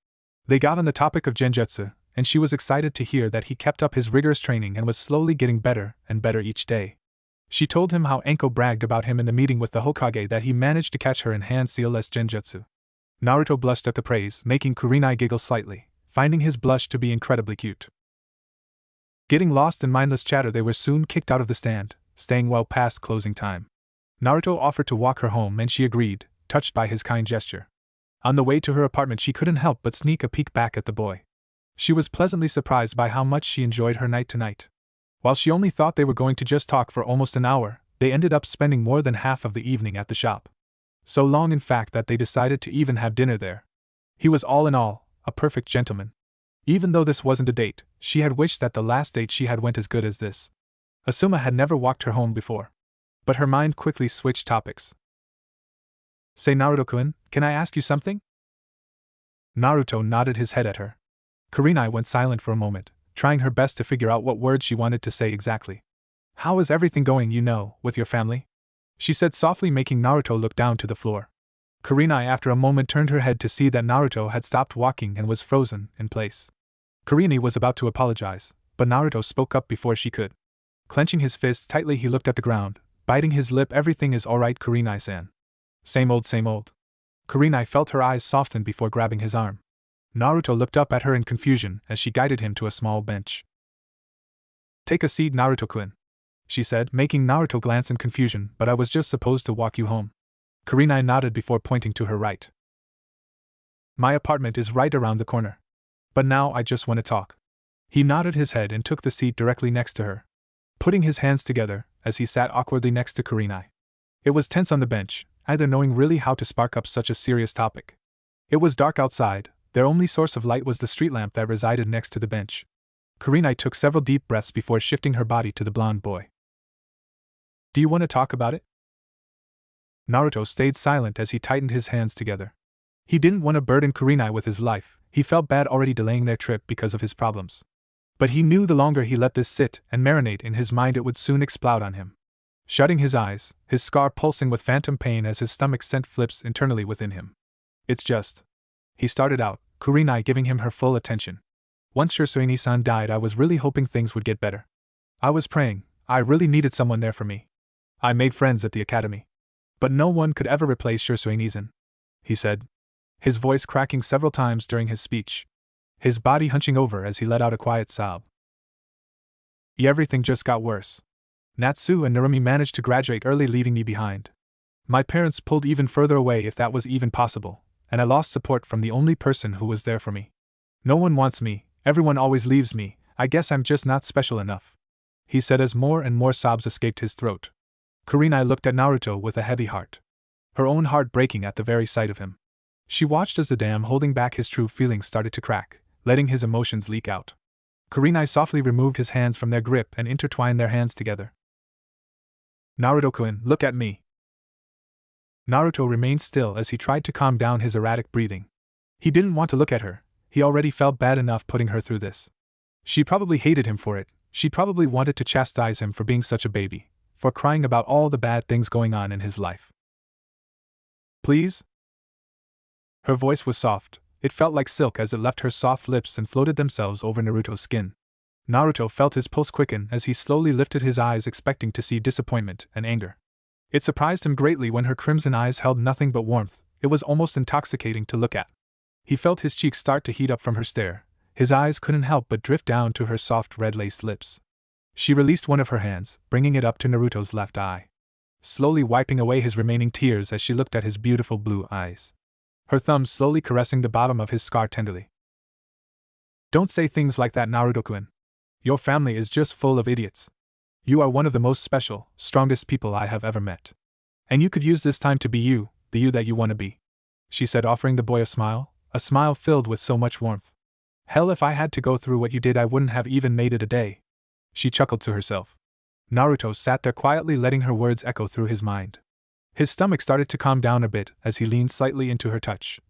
They got on the topic of genjutsu, and she was excited to hear that he kept up his rigorous training and was slowly getting better and better each day. She told him how Anko bragged about him in the meeting with the Hokage that he managed to catch her in hand seal-less genjutsu. Naruto blushed at the praise, making Kurenai giggle slightly, finding his blush to be incredibly cute. Getting lost in mindless chatter, they were soon kicked out of the stand, staying well past closing time. Naruto offered to walk her home and she agreed, touched by his kind gesture. On the way to her apartment, she couldn't help but sneak a peek back at the boy. She was pleasantly surprised by how much she enjoyed her night tonight. While she only thought they were going to just talk for almost an hour, they ended up spending more than half of the evening at the shop. So long, in fact, that they decided to even have dinner there. He was all in all a perfect gentleman. Even though this wasn't a date, she had wished that the last date she had went as good as this. Asuma had never walked her home before. But her mind quickly switched topics. Say, Naruto-kun, can I ask you something? Naruto nodded his head at her. Kurenai went silent for a moment, trying her best to figure out what words she wanted to say exactly. How is everything going, with your family? She said softly, making Naruto look down to the floor. Kurenai after a moment turned her head to see that Naruto had stopped walking and was frozen in place. Kurenai was about to apologize, but Naruto spoke up before she could. Clenching his fists tightly, he looked at the ground, biting his lip. Everything is alright, Kurenai-san. Same old, same old. Kurenai felt her eyes soften before grabbing his arm. Naruto looked up at her in confusion as she guided him to a small bench. Take a seat, Naruto-kun, she said, making Naruto glance in confusion. But I was just supposed to walk you home. Kurenai nodded before pointing to her right. My apartment is right around the corner. But now I just want to talk. He nodded his head and took the seat directly next to her, putting his hands together as he sat awkwardly next to Kurenai. It was tense on the bench, either knowing really how to spark up such a serious topic. It was dark outside. Their only source of light was the street lamp that resided next to the bench. Kurenai took several deep breaths before shifting her body to the blonde boy. Do you want to talk about it? Naruto stayed silent as he tightened his hands together. He didn't want to burden Kurenai with his life. He felt bad already delaying their trip because of his problems. But he knew the longer he let this sit and marinate in his mind, it would soon explode on him. Shutting his eyes, his scar pulsing with phantom pain as his stomach sent flips internally within him. It's just, he started out, Kurenai giving him her full attention. Once Shirsuini-san died, I was really hoping things would get better. I was praying. I really needed someone there for me. I made friends at the academy. But no one could ever replace Shirsuini-san, he said, his voice cracking several times during his speech, his body hunching over as he let out a quiet sob. Everything just got worse. Natsu and Narumi managed to graduate early, leaving me behind. My parents pulled even further away, if that was even possible, and I lost support from the only person who was there for me. No one wants me, everyone always leaves me, I guess I'm just not special enough, he said as more and more sobs escaped his throat. Kurenai looked at Naruto with a heavy heart, her own heart breaking at the very sight of him. She watched as the dam holding back his true feelings started to crack, letting his emotions leak out. Kurenai softly removed his hands from their grip and intertwined their hands together. Naruto-kun, look at me. Naruto remained still as he tried to calm down his erratic breathing. He didn't want to look at her. He already felt bad enough putting her through this. She probably hated him for it. She probably wanted to chastise him for being such a baby, for crying about all the bad things going on in his life. Please? Her voice was soft. It felt like silk as it left her soft lips and floated themselves over Naruto's skin. Naruto felt his pulse quicken as he slowly lifted his eyes, expecting to see disappointment and anger. It surprised him greatly when her crimson eyes held nothing but warmth. It was almost intoxicating to look at. He felt his cheeks start to heat up from her stare. His eyes couldn't help but drift down to her soft red-laced lips. She released one of her hands, bringing it up to Naruto's left eye, slowly wiping away his remaining tears as she looked at his beautiful blue eyes. Her thumb slowly caressing the bottom of his scar tenderly. Don't say things like that, Naruto-kun. Your family is just full of idiots. You are one of the most special, strongest people I have ever met. And you could use this time to be you, the you that you want to be, she said, offering the boy a smile filled with so much warmth. Hell, if I had to go through what you did, I wouldn't have even made it a day. She chuckled to herself. Naruto sat there quietly, letting her words echo through his mind. His stomach started to calm down a bit as he leaned slightly into her touch.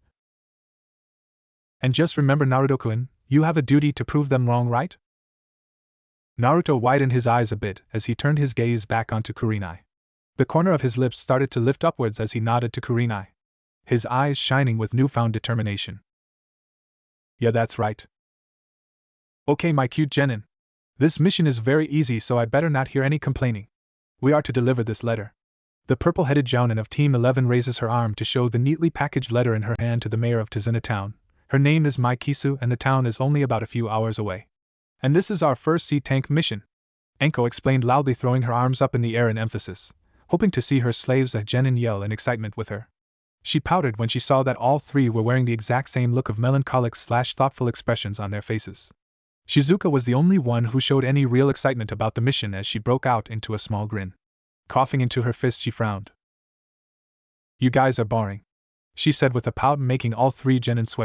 And just remember, Naruto-kun, you have a duty to prove them wrong, right? Naruto widened his eyes a bit as he turned his gaze back onto Kurenai. The corner of his lips started to lift upwards as he nodded to Kurenai, his eyes shining with newfound determination. Yeah, that's right. Okay, my cute genin. This mission is very easy, so I'd better not hear any complaining. We are to deliver this letter. The purple-headed jounin of Team 11 raises her arm to show the neatly packaged letter in her hand to the mayor of Tazuna Town. Her name is Mai Kisu and the town is only about a few hours away. And this is our first sea tank mission, Enko explained loudly, throwing her arms up in the air in emphasis, hoping to see her slaves genin yell in excitement with her. She pouted when she saw that all three were wearing the exact same look of melancholic/thoughtful expressions on their faces. Shizuka was the only one who showed any real excitement about the mission as she broke out into a small grin. Coughing into her fist, she frowned. You guys are boring, she said with a pout, making all three genin sweat